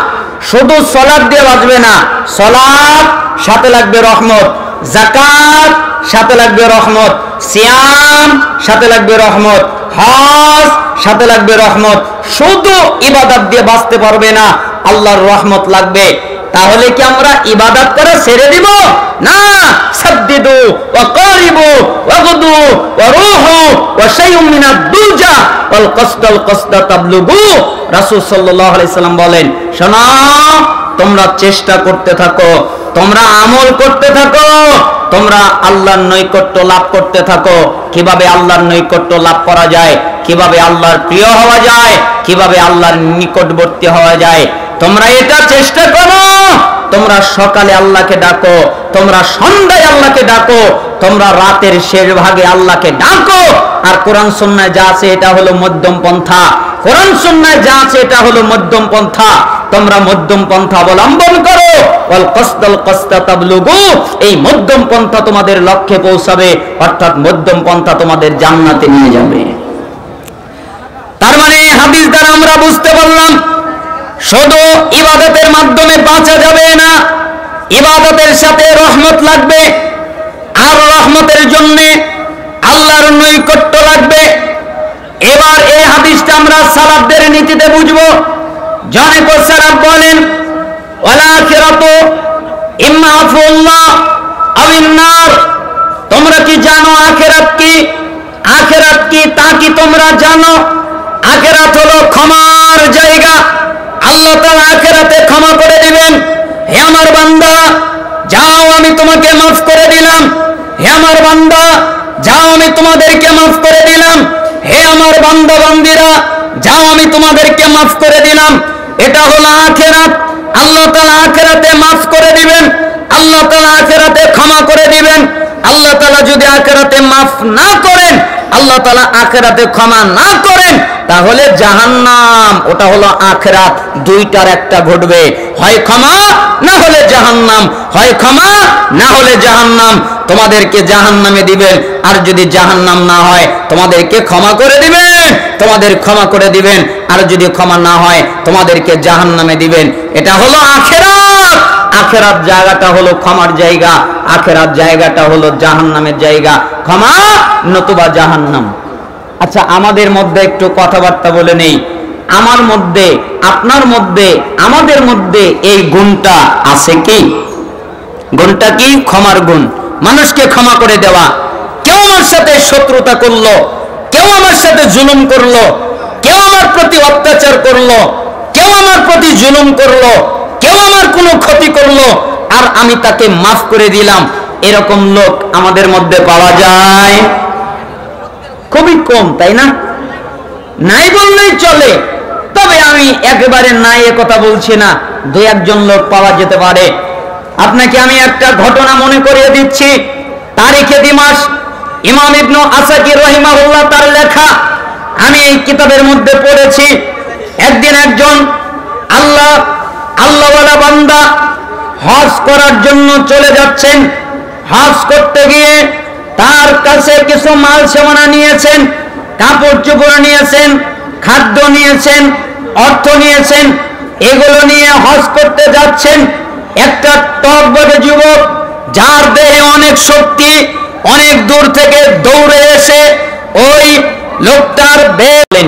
শুধু সালাত দিয়ে বাঁচবে না, সালাত সাথে লাগবে রহমত, যাকাত সাথে লাগবে রহমত, সিয়াম সাথে লাগবে রহমত, হজ সাথে লাগবে রহমত। শুধু ইবাদত দিয়ে বাঁচতে পারবে না, আল্লাহর রহমত লাগবে। তাহলে কি আমরা ইবাদত করে ছেড়ে দিব? না, সাদ্দিদু ওয়া কারিবু ওয়া গুদু ওয়া রুহু ওয়া শাইউম মিনাদ দুজা ওয়াল কসদাল কসদা তাবলুগু। রাসূল সাল্লাল্লাহু আলাইহি সাল্লাম বলেন, শোনো, তোমরা চেষ্টা করতে থাকো, তোমরা আমল করতে থাকো, তোমরা আল্লাহর নৈকট্য লাভ করতে থাকো। কিভাবে আল্লাহর নৈকট্য লাভ করা যায়, কিভাবে আল্লাহর প্রিয় হওয়া যায়, কিভাবে আল্লাহর নিকটবর্তী হওয়া যায়, তোমরা এটা চেষ্টা করো। তোমরা সকালে আল্লাহকে ডাকো, তোমরা সন্ধ্যায় আল্লাহকে ডাকো, তোমরা রাতের শেষ ভাগে আল্লাহকে ডাকো। আর কোরআন সুন্নাহয় যা আছে এটা হলো মধ্যম পন্থা, কোরআন সুন্নাহয় যা আছে এটা হলো মধ্যম পন্থা। তোমরা মধ্যম পন্থা অবলম্বন করো, ওয়াল কসদাল কসদা তাবলুগু, এই মধ্যম পন্থা তোমাদের লক্ষ্যে পৌঁছাবে, অর্থাৎ মধ্যম পন্থা তোমাদের জান্নাতে নিয়ে যাবে। তার মানে এই হাদিস দ্বারা আমরা বুঝতে পারলাম, শুধু ইবাদতের মাধ্যমে বাঁচা যাবে না, ইবাদতের সাথে রহমত লাগবে, আর রহমতের জন্য আল্লাহর নৈকট্য লাগবে। এবার এই হাদিসটা আমরা সালাফদের নীতিতে বুঝবো। জনক সালাফ বলেন, ওয়ালা আখিরাতু ইম্মা আফুল্লাহ আওয়ান নার। তোমরা কি জানো আখিরাত কি? আখিরাত কি তা কি তোমরা জানো? আখিরাত হলো ক্ষমার জায়গা। আল্লাহ তাআলা আখিরাতে ক্ষমা করে দিবেন, হে আমার বান্দা যাও আমি তোমাকে মাফ করে দিলাম, হে আমার বান্দা যাও আমি তোমাদেরকে মাফ করে দিলাম, হে আমার বান্দা বান্দীরা যাও আমি তোমাদেরকে মাফ করে দিলাম। এটা হলো আখিরাত। আল্লাহ তাআলা আখিরাতে মাফ করে দিবেন, আল্লাহ তাআলা আখিরাতে ক্ষমা করে দিবেন। আল্লাহ তাআলা যদি আখিরাতে মাফ না করেন, আল্লাহ তাআলা আখিরাতে ক্ষমা না করেন, তাহলে জাহান্নাম। ওটা হলো আখিরাত। দুইটার একটা ঘটবে, হয় ক্ষমা না হলে জাহান্নাম, হয় ক্ষমা না হলে জাহান্নাম। তোমাদেরকে জাহান্নামে দিবেন, আর যদি জাহান্নাম না হয় তোমাদেরকে ক্ষমা করে দিবেন, তোমাদের ক্ষমা করে দিবেন। আর যদি ক্ষমা না হয় তোমাদেরকে জাহান্নামে দিবেন। এটা হলো আখিরাত। আখিরাত জায়গাটা হলো ক্ষমার জায়গা, আখিরাত জায়গাটা হলো জাহান্নামের জায়গা। ক্ষমা নতুবা জাহান্নাম। আচ্ছা, আমাদের মধ্যে একটু কথাবার্তা বলে নেই। আমার মধ্যে, আপনার মধ্যে, আমাদের মধ্যে এই গুণটা আছে কি? গুণটা কি? ক্ষমার গুণ। মানুষকে ক্ষমা করে দেওয়া। কেউ আমার সাথে শত্রুতা করলো, কেউ আমার সাথে জুলুম করলো, কেউ আমার প্রতি অত্যাচার করলো, কেউ আমার প্রতি জুলুম করলো, কেউ আমার কোনো ক্ষতি করলো, আর আমি তাকে মাফ করে দিলাম। এরকম লোক আমাদের মধ্যে পাওয়া যায় খুবই কম, তাই না? নাই বললেই চলে। তবে আমি একেবারে নাই এ কথা বলছি না, দুই একজন লোক পাওয়া যেতে পারে। আপনাকে আমি একটা ঘটনা মনে করিয়ে দিচ্ছি। তারিখে দিমাশ, ইমাম ইবনে আসাকির রাহিমাহুল্লাহ তার লেখা, আমি এই কিতাবের মধ্যে পড়েছি। একদিন একজন আল্লাহওয়ালা বান্দা হজ করার জন্য চলে যাচ্ছেন। হজ করতে গিয়ে তার কাছে কিছু মাল সামানা নিয়েছেন, কাপড় চোপড় নিয়েছেন, খাদ্য নিয়েছেন, অর্থ নিয়েছেন। এগুলো নিয়ে হজ করতে যাচ্ছেন। একটা টকবগে যুবক যার দেহে অনেক শক্তি, অনেক দূর থেকে দৌড়ে এসে ওই লোকটার বেলেন।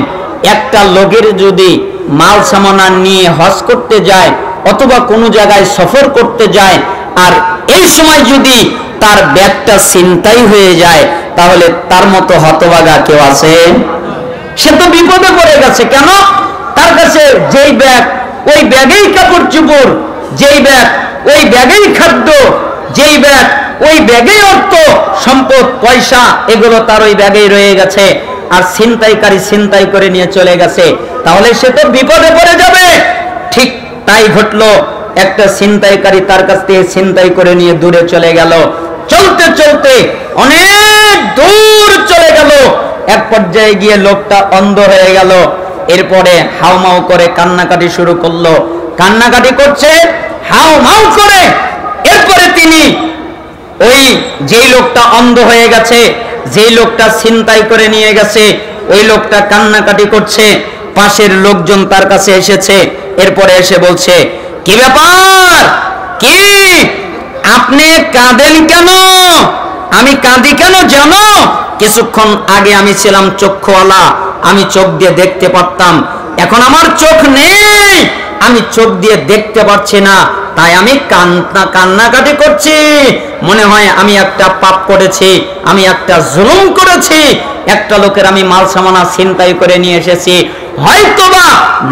একটা লোকের যদি মাল সামানা নিয়ে হজ করতে যায় অথবা কোনো জায়গায় সফর করতে যায়, আর এই সময় যদি তার ব্যাগটা ছিনতাই হয়ে যায়, তাহলে তার মতো হতভাগা কেউ আছে? সে তো বিপদে পড়ে গেছে। কেন? তার কাছে যেই ব্যাগ, ওই ব্যাগেই কাপড় চোপড়, যেই ব্যাগ ওই ব্যাগেই খাদ্য, যেই ব্যাগ ওই ব্যাগেই অর্থ সম্পদ পয়সা, এগুলো তার ওই ব্যাগেই রয়ে গেছে, আর ছিনতাইকারী ছিনতাই করে নিয়ে চলে গেছে, তাহলে সে তো বিপদে পড়ে যাবে। ঠিক তাই ঘটলো, একটা ছিনতাইকারী তার কাছ থেকে ছিনতাই করে নিয়ে দূরে চলে গেল। চলতে চলতে অনেক দূর চলে গেল, এক পর্যায়ে গিয়ে লোকটা অন্ধ হয়ে গেল। এরপরে হাউমাউ করে কান্নাকাটি শুরু করলো, কান্নাকাটি করছে হাউমাউ করে। এরপরে তিনি ওই যেই লোকটা অন্ধ হয়ে গেছে, যেই লোকটা ছিনতাই করে নিয়ে গেছে, ওই লোকটা কান্নাকাটি করছে, পাশের লোকজন তার কাছে এসেছে। এরপরে এসে বলছে, কি ব্যাপার, কি আপনি কাঁদেন কেন? আমি কাঁদি কেন জানো? কিছুক্ষণ আগে আমি ছিলাম চক্ষুওয়ালা, আমি চোখ দিয়ে দেখতে পারতাম, এখন আমার চোখ নেই, আমি চোখ দিয়ে দেখতে পাচ্ছি না, তাই আমি কান্নাকাটি করছি। মনে হয় আমি একটা পাপ করেছি, আমি একটা জুলুম করেছি, একটা লোকের আমি মাল সামানা ছিনতাই করে নিয়ে এসেছি, হয়তোবা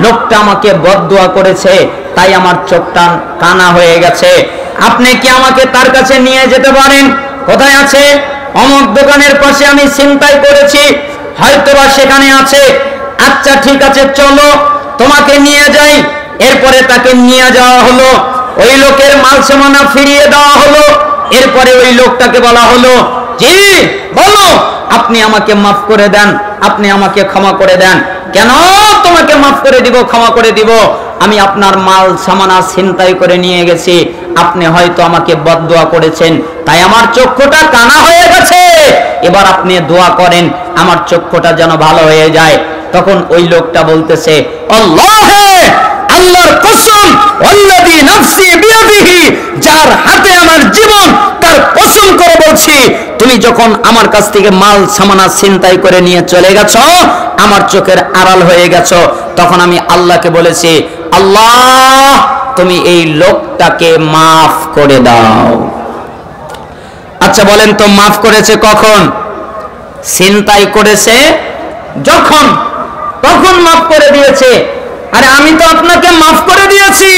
লোকটা আমাকে বদদুয়া করেছে, তাই আমার চোখটা কানা হয়ে গেছে। আপনি কি আমাকে তার কাছে নিয়ে যেতে পারেন? কোথায় আছে? অমুক দোকানের পাশে আমি ছিনতাই করেছি, হয়তোবা সেখানে আছে। আচ্ছা ঠিক আছে, চলো তোমাকে নিয়ে যাই। এরপরে তাকে নিয়ে যাওয়া হলো, ওই লোকের মাল সামানা ফিরিয়ে দেওয়া হলো। এরপরে ওই লোকটাকে বলা হলো, জি বলো, আপনি আমাকে মাফ করে দেন, আপনি আমাকে ক্ষমা করে দেন। কেন তোমাকে মাফ করে দিব, ক্ষমা করে দিব? আমি আপনার মাল সামানা ছিনতাই করে নিয়ে গেছি, আপনি হয়তো আমাকে বদদুয়া করেছেন, তাই আমার চক্ষুটা কানা হয়ে গেছে, এবার আপনি দোয়া করেন আমার চক্ষুটা যেন ভালো হয়ে যায়। তখন ওই লোকটা বলতেছে, আল্লাহে, আল্লাহর কসম, ওয়াল্লাযী নাফসি বিয়াদিহি, যার হাতে আমার জীবন, তার কসম করে বলছি, তুমি যখন আমার কাছ থেকে মাল সামানা ছিনতাই করে নিয়ে চলে গেছো, আমার চোখের আড়াল হয়ে গেছো, তখন আমি আল্লাহকে বলেছি, আল্লাহ তুমি এই লোকটাকে মাফ করে দাও। আচ্ছা বলেন তো, মাফ করেছে কখন? ছিনতাই করেছে যখন, তখন মাফ করে দিয়েছে। আরে আমি তো আপনাকে মাফ করে দিয়েছি।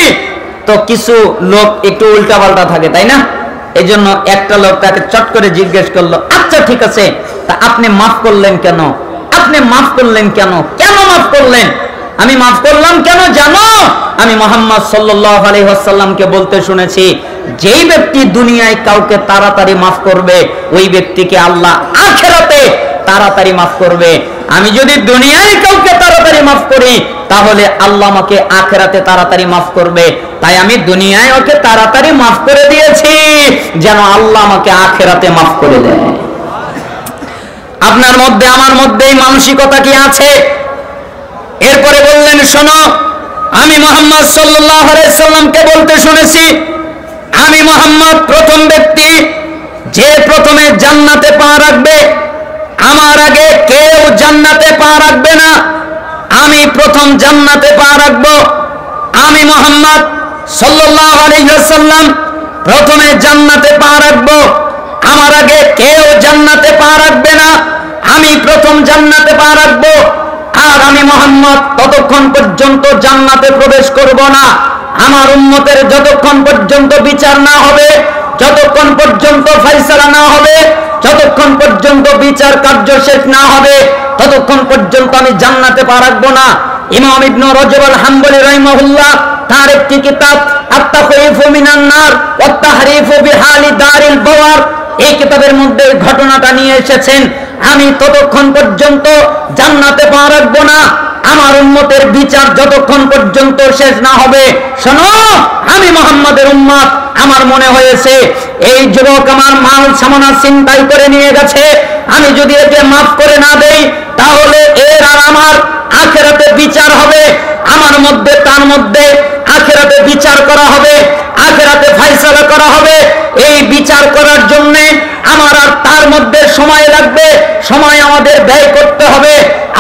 তো কিছু লোক একটু উল্টাপাল্টা থাকে, তাই না? এই জন্য একটা লোক তাকে চট করে জিজ্ঞেস করলো, আচ্ছা ঠিক আছে, তা আপনি মাফ করলেন কেন? আপনি মাফ করলেন কেন? কেন মাফ করলেন? আমি মাফ করলাম কেন জানো? আমি মুহাম্মদ সাল্লাল্লাহু আলাইহি ওয়াসাল্লামকে বলতে শুনেছি, যেই ব্যক্তি দুনিয়ায় কাউকে তাড়াতাড়ি মাফ করবে, ওই ব্যক্তিকে আল্লাহ আখিরাতে তাড়াতাড়ি মাফ করবে। আমি যদি দুনিয়ায় কাউকে তাড়াতাড়ি মাফ করি, তাহলে আল্লাহ আমাকে আখিরাতে তাড়াতাড়ি মাফ করবে। তাই আমি দুনিয়ায় ওকে তাড়াতাড়ি মাফ করে দিয়েছি, যেন আল্লাহ আমাকে আখিরাতে মাফ করে দেয়। আপনার মধ্যে আমার মধ্যে এই মানসিকতা কি আছে? এরপরে বললেন, শোনো, আমি মুহাম্মদ সাল্লাল্লাহু আলাইহি সাল্লামকে বলতে শুনেছি, আমি মুহাম্মদ প্রথম ব্যক্তি যে প্রথমে জান্নাতে পা রাখবে, আমার আগে কেউ জান্নাতে পা রাখবে না, আমি প্রথম জান্নাতে পা রাখবো। আমি মুহাম্মদ সাল্লাল্লাহু আলাইহি ওয়াসাল্লাম প্রথমে জান্নাতে পা রাখবো, আমার আগে কেউ জান্নাতে পা রাখবে না, আমি প্রথম জান্নাতে পা রাখবো। আর আমি মুহাম্মদ ততক্ষণ পর্যন্ত জান্নাতে প্রবেশ করব না, আমার উম্মতের যতক্ষণ পর্যন্ত বিচার না হবে, যতক্ষণ পর্যন্ত ফয়সালা না হবে, যতক্ষণ পর্যন্ত বিচার কার্য শেষ না হবে, ততক্ষণ পর্যন্ত আমি জান্নাতে পা রাখবো না। ইমাম ইবনে রজব আল হাম্বলী রাহিমাহুল্লাহ তার একটি কিতাব আত-তাখয়িফু মিনান নার ওয়া তাহরিফু বিহালি দারিল বাওয়ার, এই কিতাবের মধ্যে ঘটনাটা নিয়ে এসেছেন, আমি ততক্ষণ পর্যন্ত জান্নাতে পা রাখবো না, আমার উম্মতের বিচার যতক্ষণ পর্যন্ত শেষ না হবে। শোনো, আমি মুহাম্মাদের উম্মত, আমার মনে হয়েছে এই যুবক আমার মাল সামানা ছিনতাই করে নিয়ে গেছে, আমি যদি একে মাফ করে না দেই, তাহলে এর আর আমার আখিরাতে বিচার হবে, আমার মধ্যে তার মধ্যে আখিরাতে বিচার করা হবে। আখিরাতে ফয়সালা করা হবে। এই বিচার করার জন্য আমার আর তার মধ্যে সময় লাগবে, সময় আমাদের ব্যয় করতে হবে।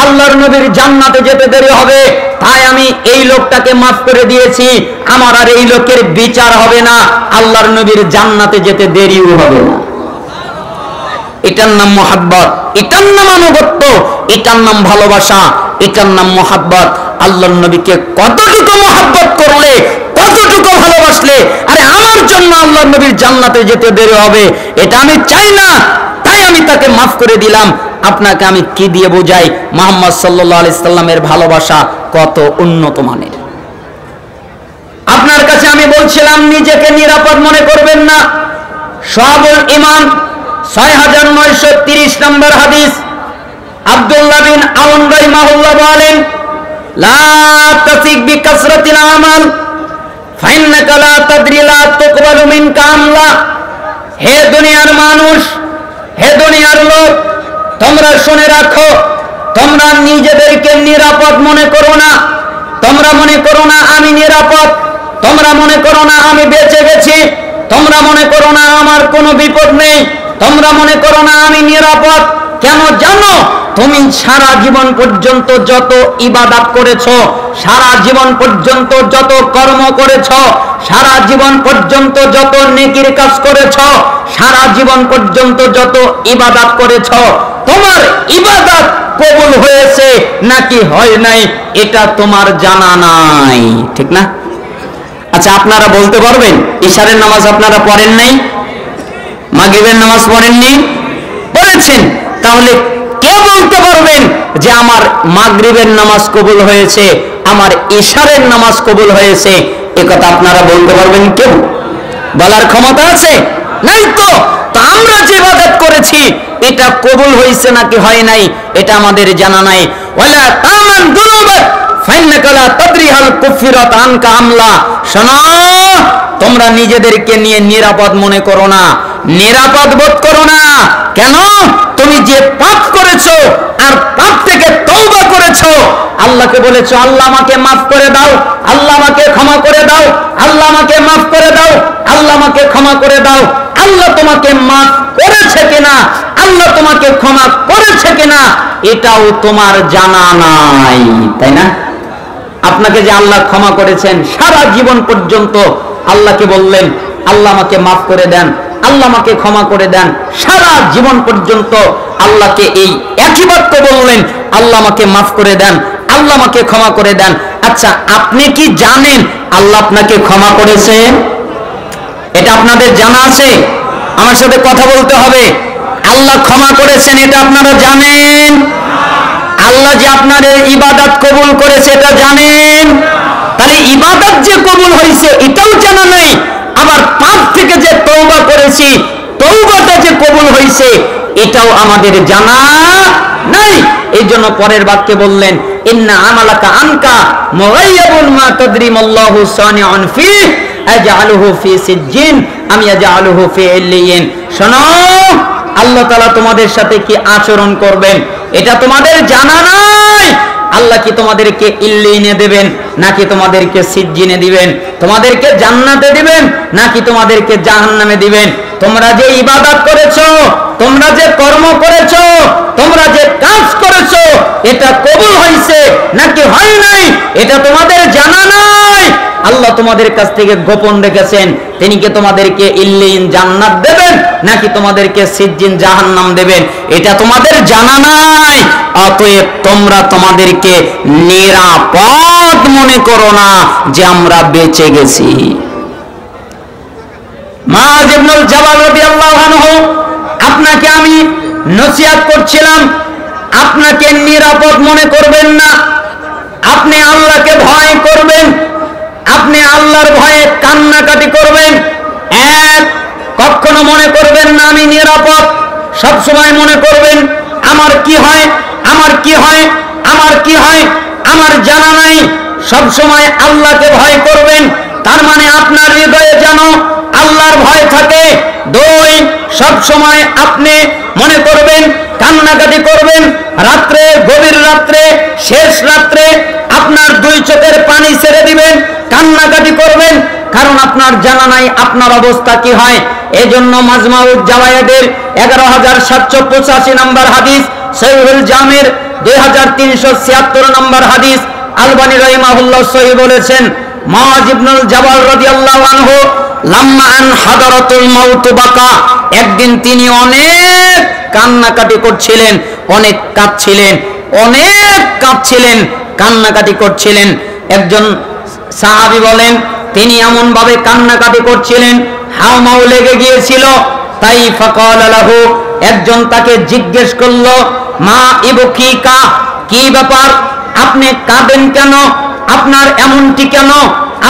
আল্লাহর নবীর জান্নাতে যেতে দেরি হবে, তাই আমি এই লোকটাকে মাফ করে দিয়েছি, আমার আর এই লোকের বিচার হবে না, আল্লাহর নবীর জান্নাতে যেতে দেরিও হবে না। এটার নাম মুহাব্বত, এটার নাম আনুগত্য, এটার নাম ভালোবাসা, এটার নাম মুহাব্বত। আল্লাহর নবীকে কতটুকু মুহাব্বত করলে, কতটুকু ভালোবাসলে, আরে আমার জন্য আল্লাহর নবীর জান্নাতে যেতে দেরি হবে এটা আমি চাই না, তাই আমি তাকে মাফ করে দিলাম। আপনাকে আমি কি দিয়ে বোঝাই মুহাম্মদ সাল্লাল্লাহু আলাইহি সাল্লামের ভালোবাসা কত উন্নত মানের। আপনার কাছে আমি বলছিলাম নিজেকে নিরাপদ মনে করবেন না। শাহাবুল ইমান 6930 নম্বর হাদিস, আব্দুল্লাহ বিন আউন রাহিমাহুল্লাহ বলেন, লা তাসিক বিকাসরাতিল আমাল ফাইন্নাকা লা তাদরি লা তুকবালু মিনকা আমলা। হে দুনিয়ার মানুষ, হে দুনিয়ার লোক, তোমরা শুনে রাখো, তোমরা নিজেদেরকে নিরাপদ মনে করো না। তোমরা মনে করো না আমি নিরাপদ, তোমরা মনে করো না আমি বেঁচে গেছি, তোমরা মনে করো না আমার কোনো বিপদ নেই, তোমরা মনে করো না আমি নিরাপদ। কেন জানো? তুমি সারা জীবন পর্যন্ত যত ইবাদত করেছো, সারা জীবন পর্যন্ত যত কর্ম করেছো, সারা জীবন পর্যন্ত যত নেকির কাজ করেছো, সারা জীবন পর্যন্ত যত ইবাদত করেছো, তোমার ইবাদত কবুল হয়েছে নাকি হয় নাই এটা তোমার জানা নাই, ঠিক না? আচ্ছা, আপনারা বলতে পারবেন ইশারের নামাজ আপনারা পড়েন নাই, মাগরিবের নামাজ পড়েননি? পড়েছেন। তাহলে কে বলতে পারবেন যে আমার মাগরিবের নামাজ কবুল হয়েছে, আমার ইশারের নামাজ কবুল হয়েছে? একথা আপনারা বলতে পারবেন? কেউ বলার ক্ষমতা আছে? নাই তো। তো আমরা যে ইবাদত করেছি এটা কবুল হয়েছে নাকি হয় নাই এটা আমাদের জানা নাই। ওয়ালা তামান দুনুবাত ফাইন্নাকা লা তাদরি হাল কুফিরাত আনকা আমলা। শোনো, তোমরা নিজেদেরকে নিয়ে নিরাপদ মনে করো না, নিরাপদ বোধ করো না। কেন? তুমি যে পাপ করেছো আর পাপ থেকে তওবা করেছো, আল্লাহকে বলেছো আল্লাহ আমাকে মাফ করে দাও, আল্লাহ আমাকে ক্ষমা করে দাও, আল্লাহ আমাকে মাফ করে দাও, আল্লাহ আমাকে ক্ষমা করে দাও। আল্লাহ তোমাকে মাফ করেছে কিনা, আল্লাহ তোমাকে ক্ষমা করেছে কিনা এটাও তোমার জানা নাই, তাই না? আপনাকে যে আল্লাহ ক্ষমা করেছেন, সারা জীবন পর্যন্ত আল্লাহকে বললেন আল্লাহ আমাকে মাফ করে দেন, আল্লাহ আমাকে ক্ষমা করে দেন, সারা জীবন পর্যন্ত আল্লাহকে এই একই বাক্য বললেন আল্লাহ আমাকে মাফ করে দেন, আল্লাহ আমাকে ক্ষমা করে দেন। আচ্ছা, আপনি কি জানেন আল্লাহ আপনাকে ক্ষমা করেছেন? এটা আপনাদের জানা আছে? আমার সাথে কথা বলতে হবে। আল্লাহ ক্ষমা করেছেন এটা আপনারা জানেন? আল্লাহ যে আপনার ইবাদত কবুল করেছে এটা জানেন? তাহলে ইবাদত যে কবুল হয়েছে এটাও জানা নাই, আবার পাপ থেকে যে তওবা করেছি তওবাটা যে কবুল হয়েছে এটাও আমাদের জানা নাই। এই জন্য পরের বাক্যে বললেন ইন্না আমালাকা আনকা মুগাইয়াবুন মা তাদরি মাল্লাহু সানিউন ফি আজআলুহু ফি সিজ্জিন আম ইয়াজআলুহু ফি ইল্লিয়িন। শোনো, আল্লাহ তাআলা তোমাদের সাথে কি আচরণ করবেন এটা তোমাদের জানা নাই। আল্লাহ কি তোমাদেরকে ইল্লিয়িনে দিবেন নাকি তোমাদেরকে সিজ্জিনে দিবেন, তোমাদেরকে জান্নাতে দিবেন নাকি তোমাদেরকে জাহান্নামে দিবেন? তোমরা যে ইবাদত করেছো, তোমরা যে কর্ম করেছো, তোমরা যে কাজ করেছো এটা কবুল হয়েছে নাকি হয় নাই এটা তোমাদের জানা নাই। আল্লাহ তোমাদের কাছ থেকে গোপন রেখেছেন, তিনি কি তোমাদেরকে ইল্লিয়িন জান্নাত দেবেন নাকি তোমাদেরকে সিজ্জিন জাহান্নাম দেবেন এটা তোমাদের জানা নাই। অতএব তোমরা তোমাদেরকে নিরাপদ মনে করো না যে আমরা বেঁচে গেছি। মুআয ইবনুল জাবাল রাদিয়াল্লাহু আনহু, আপনাকে আমি নসিহত করছিলাম, আপনাকে নিরাপদ মনে করবেন না, আপনি আল্লাহকে ভয় করবেন, আপনি আল্লাহর ভয়ে কান্নাকাটি করবেন। এক, কখনো মনে করবেন না আমি নিরাপদ, সব সময় মনে করবেন আমার কি হয়, আমার কি হয়, আমার কি হয়, আমার জানা নাই। সব সময় আল্লাহকে ভয় করবেন, তার মানে আপনার হৃদয়ে যেন আল্লাহর ভয় থাকে। দুই, সব সময় আপনি মনে করবেন, কান্নাকাটি করবেন, রাত্রে, গভীর রাত্রে, শেষ রাত্রে আপনার দুই চোখের পানি ছেড়ে দিবেন, কান্নাকাটি করবেন, কারণ আপনার জানা নাই আপনার অবস্থা কি হয়। এজন্য মাজমাউজ জাওয়ায়েদের 11785 নম্বর হাদিস, সহিহুল জামির 2376 নম্বর হাদিস, আলবানী রাহিমাহুল্লাহ সহিহ বলেছেন, মুআয ইবনুল জাবাল রাদিয়াল্লাহু আনহু লাম্মা আন হাদারাতুল মাউত বাকা, একদিন তিনি অনেক কান্নাকাটি করছিলেন, অনেক কাঁদছিলেন, কান্নাকাটি করছিলেন। একজন সাহাবী বলেন তিনি এমন ভাবে কান্নাকাটি করছিলেন হাওমাও লেগে গিয়েছিল। তাই ফাকালা লাহু, একজন তাকে জিজ্ঞেস করলো, মা ইবকিকা, কি ব্যাপার, আপনি কাঁদেন কেন, আপনার এমনটি কেন,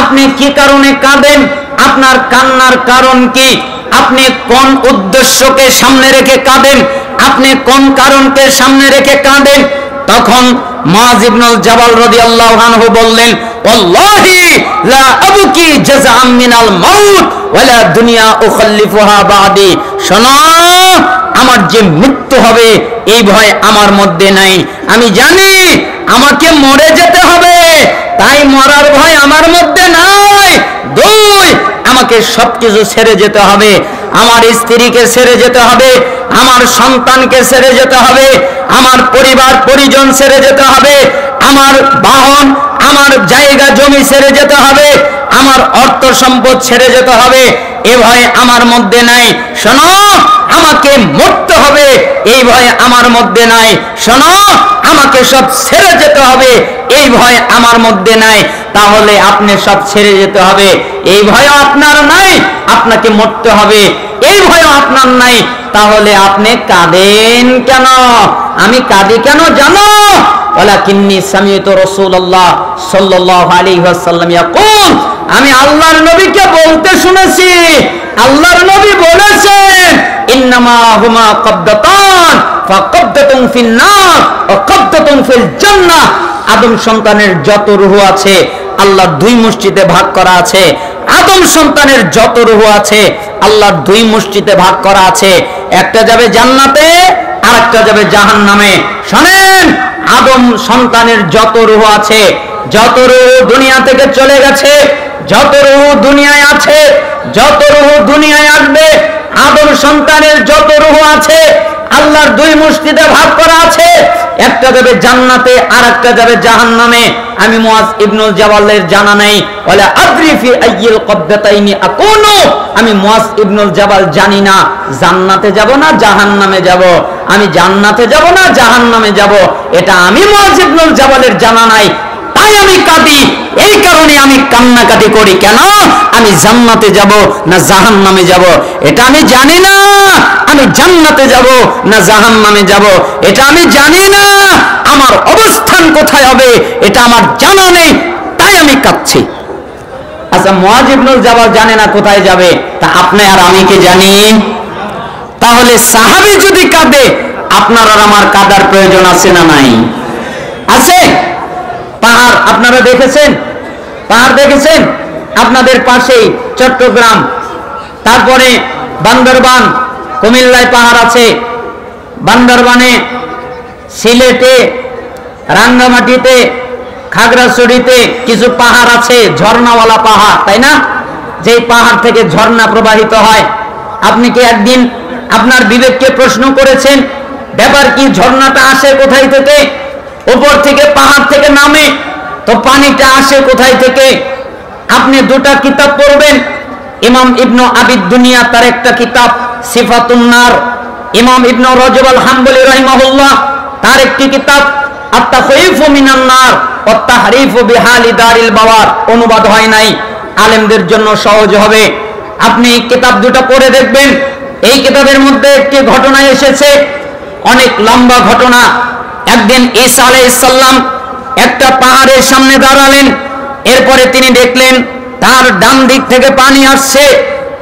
আপনি কি কারণে কাঁদেন, আপনার কান্নার কারণ কি, আপনি কোন উদ্দেশ্যকে সামনে রেখে কাঁদেন, আপনি কোন কারণকে সামনে রেখে কাঁদেন। তখন মুআয ইবনুল জাবাল রাদিয়াল্লাহু আনহু বললেন, ওয়াল্লাহি লা আবকি জাযাআম মিনাল মাউত ওয়ালা দুনিয়া উখাল্লিফুহা বাদি, শোনো, আমার যে মৃত্যু হবে এই ভয় আমার মধ্যে নাই। আমি জানি আমাকে মরে যেতে হবে, তাই মরার ভয় আমার মধ্যে নাই। দুই, আমাকে সবকিছু ছেড়ে যেতে হবে, আমার স্ত্রীকে ছেড়ে যেতে হবে, আমার সন্তানকে ছেড়ে যেতে হবে, আমার পরিবার পরিজন ছেড়ে যেতে হবে, আমার বাহন, আমার জায়গা জমি ছেড়ে যেতে হবে, আমার অর্থ সম্পদ ছেড়ে যেতে হবে, এ ভয় আমার মধ্যে নাই। শোনো, আমাকে মরতে হবে এই ভয় আমার মধ্যে নাই। শোনো, আমাকে সব ছেড়ে যেতে হবে এই ভয় আমার মধ্যে নাই। তাহলে আপনি সব ছেড়ে যেতে হবে এই ভয় আপনার নাই, আপনাকে মরতে হবে এই ভয় আপনার নাই, তাহলে আপনি কাঁদেন কেন? আমি কাঁদি কেন জানো? ওয়ালাকিন্নী সামিউতু রাসূলুল্লাহ সাল্লাল্লাহু আলাইহি ওয়াসাল্লাম ইয়াকুল, আমি আল্লাহর নবীকে বলতে শুনেছি, আল্লাহর নবী বলেছেন, ইন্নামা হুমা কবদাতান ফাকবদাতুন ফিন নার ওয়া কবদাতুন ফিল জান্নাহ। আদম সন্তানের যত রূহ আছে আল্লাহর দুই মুষ্টিতে ভাগ করা আছে। আদম সন্তানের যত রূহ আছে আল্লাহর দুই মুষ্টিতে ভাগ করা আছে। একটা যাবে জান্নাতে আর একটা যাবে জাহান্নামে। শুনেন, আদম সন্তানের যত রূহ আছে, যত রূহ দুনিয়া থেকে চলে গেছে, যত রূহ দুনিয়ায় আছে, যত রূহ দুনিয়ায় আসবে, আদম সন্তানের যত রূহ আছে আল্লাহর দুই মুষ্টিতে ভাগ করা আছে। একটা যাবে জান্নাতে আর একটা যাবে জাহান্নামে। আমি মুআয ইবনুল জাবালের জানা নাই, ওয়ালা আদরি ফি আইয়িল কবদাতাইনি আকুনু, আমি মুআয ইবনুল জাবাল জানি না জান্নাতে যাব না জাহান্নামে যাব, আমি জান্নাতে যাব না জাহান্নামে যাব, এটা আমি মুআয ইবনুল জাবালের জানা নাই। তাই আমি কাঁদি, এই কারণে আমি কান্নাকাটি করি। কেন? আমি জান্নাতে যাব না জাহান্নামে যাব এটা আমি জানি না, আমি জান্নাতে যাব না জাহান্নামে যাব এটা আমি জানি না, আমার অবস্থান কোথায় হবে এটা আমার জানা নেই, তাই আমি কাঁদছি। আচ্ছা, মুআয ইবনুল জাবাল জানে না কোথায় যাবে, তা আপনি আর আমি কি জানি? তাহলে সাহাবী যদি কাঁদে, আপনার আর আমার কাঁদার প্রয়োজন আছে না নাই? আছে। পাহাড় আপনারা দেখেছেন, পাহাড় দেখেছেন আপনাদের পাশেই চট্টগ্রাম, তারপরে বান্দরবান, কুমিল্লায় পাহাড় আছে, বান্দরবানে, সিলেটে, রাঙ্গামাটিতে, খাগড়াছড়িতে কিছু পাহাড় আছে, ঝর্ণাওয়ালা পাহাড়, তাই না? যেই পাহাড় থেকে ঝর্ণা প্রবাহিত হয়। আপনি কি একদিন আপনার বিবেককে প্রশ্ন করেছেন, ব্যাপার কি, ঝর্ণাটা আসে কোথায় থেকে? উপর থেকে, পাহাড় থেকে নামে, তো পানিটা আসে কোথায় থেকে? আপনি দুটা কিতাব পড়বেন, ইমাম ইবনু আবিদ দুনিয়া তার একটা কিতাব সিফাতুন নার, ইমাম ইবনু রজব আল হাম্বলি রাহিমাহুল্লাহ তার একটি কিতাব আত-তাখয়িফু মিনান নার ওয়া তাহরিফু বিহালি দারিল বাওয়ার, অনুবাদ হয় নাই, আলেমদের জন্য সহজ হবে। আপনি এই কিতাব দুটো পড়ে দেখবেন। এই কিতাবের মধ্যে একটি ঘটনা এসেছে, অনেক লম্বা ঘটনা। একদিন ঈসা আলাইহিস সালাম একটা পাহাড়ের সামনে দাঁড়ালেন, এরপরে তিনি দেখলেন তার ডান দিক থেকে পানি আসছে,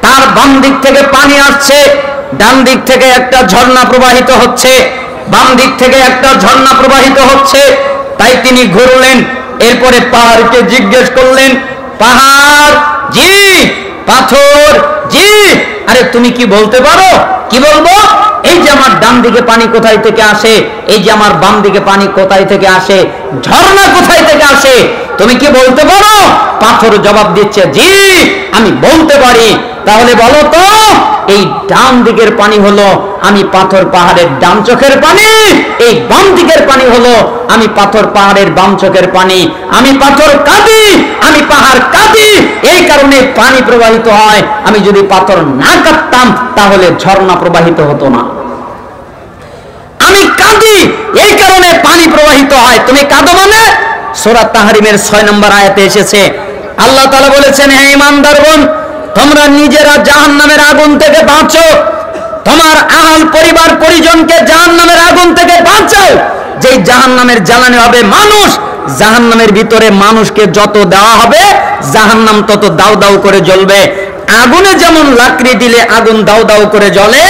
তার বাম দিক থেকে পানি আসছে, ডান দিক থেকে একটা ঝর্ণা প্রবাহিত হচ্ছে, বাম দিক থেকে একটা ঝর্ণা প্রবাহিত হচ্ছে। তাই তিনি ঘুরলেন, এরপরে পাহাড়কে জিজ্ঞেস করলেন, পাহাড় জি, পাথর জি, আরে তুমি কি বলতে পারো? কি বলবো? এই যে আমার ডান দিকে পানি কোথায় থেকে আসে, এই যে আমার বাম দিকে পানি কোথায় থেকে আসে, ঝর্ণা কোথায় থেকে আসে, তুমি কি বলতে পারো? পাথর জবাব দিচ্ছে, জি আমি বলতে পারি। তাহলে বলো তো, এই ডান দিকের পানি হলো আমি পাথর পাহাড়ের ডান চোখের পানি, এই বাম দিকের পানি হলো আমি পাথর পাহাড়ের বাম চোখের পানি। আমি পাথর কাঁদি, আমি পাহাড় কাঁদি, এই কারণে পানি প্রবাহিত হয়। আমি যদি পাথর না কাঁদতাম তাহলে ঝর্ণা প্রবাহিত হতো না। আমি কাঁদি, এই কারণে পানি প্রবাহিত হয়। তুমি কাঁদো মানে? সূরা তাহরিমের 6 নম্বর আয়াতে এসেছে, আল্লাহ তাআলা বলেছেন, হে ঈমানদারগণ, তোমরা নিজেরা জাহান্নামের আগুন থেকে বাঁচো, তোমার আহল পরিবার পরিজনকে জাহান্নামের আগুন থেকে বাঁচাও। যেই জাহান্নামের জ্বালানি হবে মানুষ, জাহান্নামের ভিতরে মানুষকে যত দেওয়া হবে জাহান্নাম তত দাউ দাউ করে জ্বলবে। আগুনে যেমন লাকড়ি দিলে আগুন দাউ দাউ করে জ্বলে,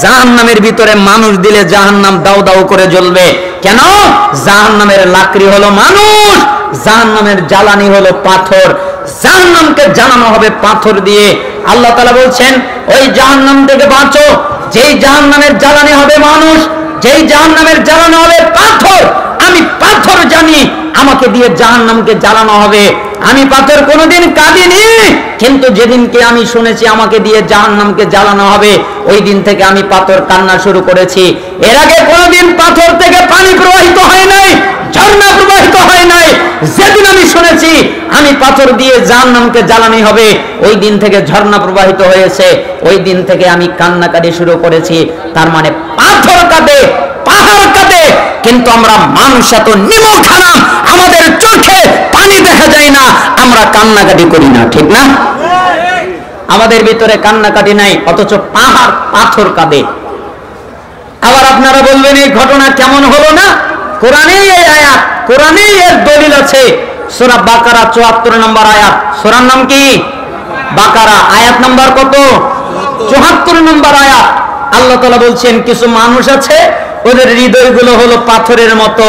জাহান্নামের ভিতরে মানুষ দিলে জাহান্নাম দাউ দাউ করে জ্বলবে। কেন? জাহান্নামের লাকড়ি হলো মানুষ, জাহান্নামের জ্বালানি হলো পাথর। জাহান্নামকে জ্বালানো হবে পাথর দিয়ে। আল্লাহ তাআলা বলছেন, ওই জাহান্নাম থেকে বাঁচো যেই জাহান্নামের জ্বালানি হবে মানুষ, যেই জাহান্নামের জ্বালানো হবে পাথর। আমি পাথর জানি আমাকে দিয়ে জাহান্নামকে জ্বালানো হবে। আমি পাথর কোনোদিন কাঁদিনি, কিন্তু যেদিনকে আমি শুনেছি আমাকে দিয়ে জাহান্নামকে জ্বালানো হবে, ওই দিন থেকে আমি পাথর কান্না শুরু করেছি। এর আগে কোনোদিন পাথর থেকে পানি প্রবাহিত হয় নাই, ঝর্ণা প্রবাহিত হয় নাই। যেদিন আমি শুনেছি আমি পাথর দিয়ে জাহান্নামকে জ্বালানি হবে, ওই দিন থেকে ঝর্ণা প্রবাহিত হয়েছে, ওই দিন থেকে আমি কান্নাকাটি শুরু করেছি। তার মানে পাথর কাঁদে, পাহাড় কাঁদে, কিন্তু আমরা মানুষ এত নিমক হারাম, আমাদের চোখে পানি দেখা যায় না, আমরা কান্নাকাটি করি না, ঠিক না? আমাদের ভিতরে কান্নাকাটি নাই, অথচ পাহাড় পাথর কাঁদে। আবার আপনারা বলবেন, এই ঘটনা কেমন হলো না? কোরআনেই এই আয়াত, কোরআনেই এর দলিল আছে। সূরা বাকারা 74 নম্বর আয়াত। সূরার নাম কি? বাকারা। আয়াত নাম্বার কত? 74 নম্বর আয়াত। আল্লাহ তাআলা বলছেন, কিছু মানুষ আছে ওদের হৃদয়গুলো হলো পাথরের মতো।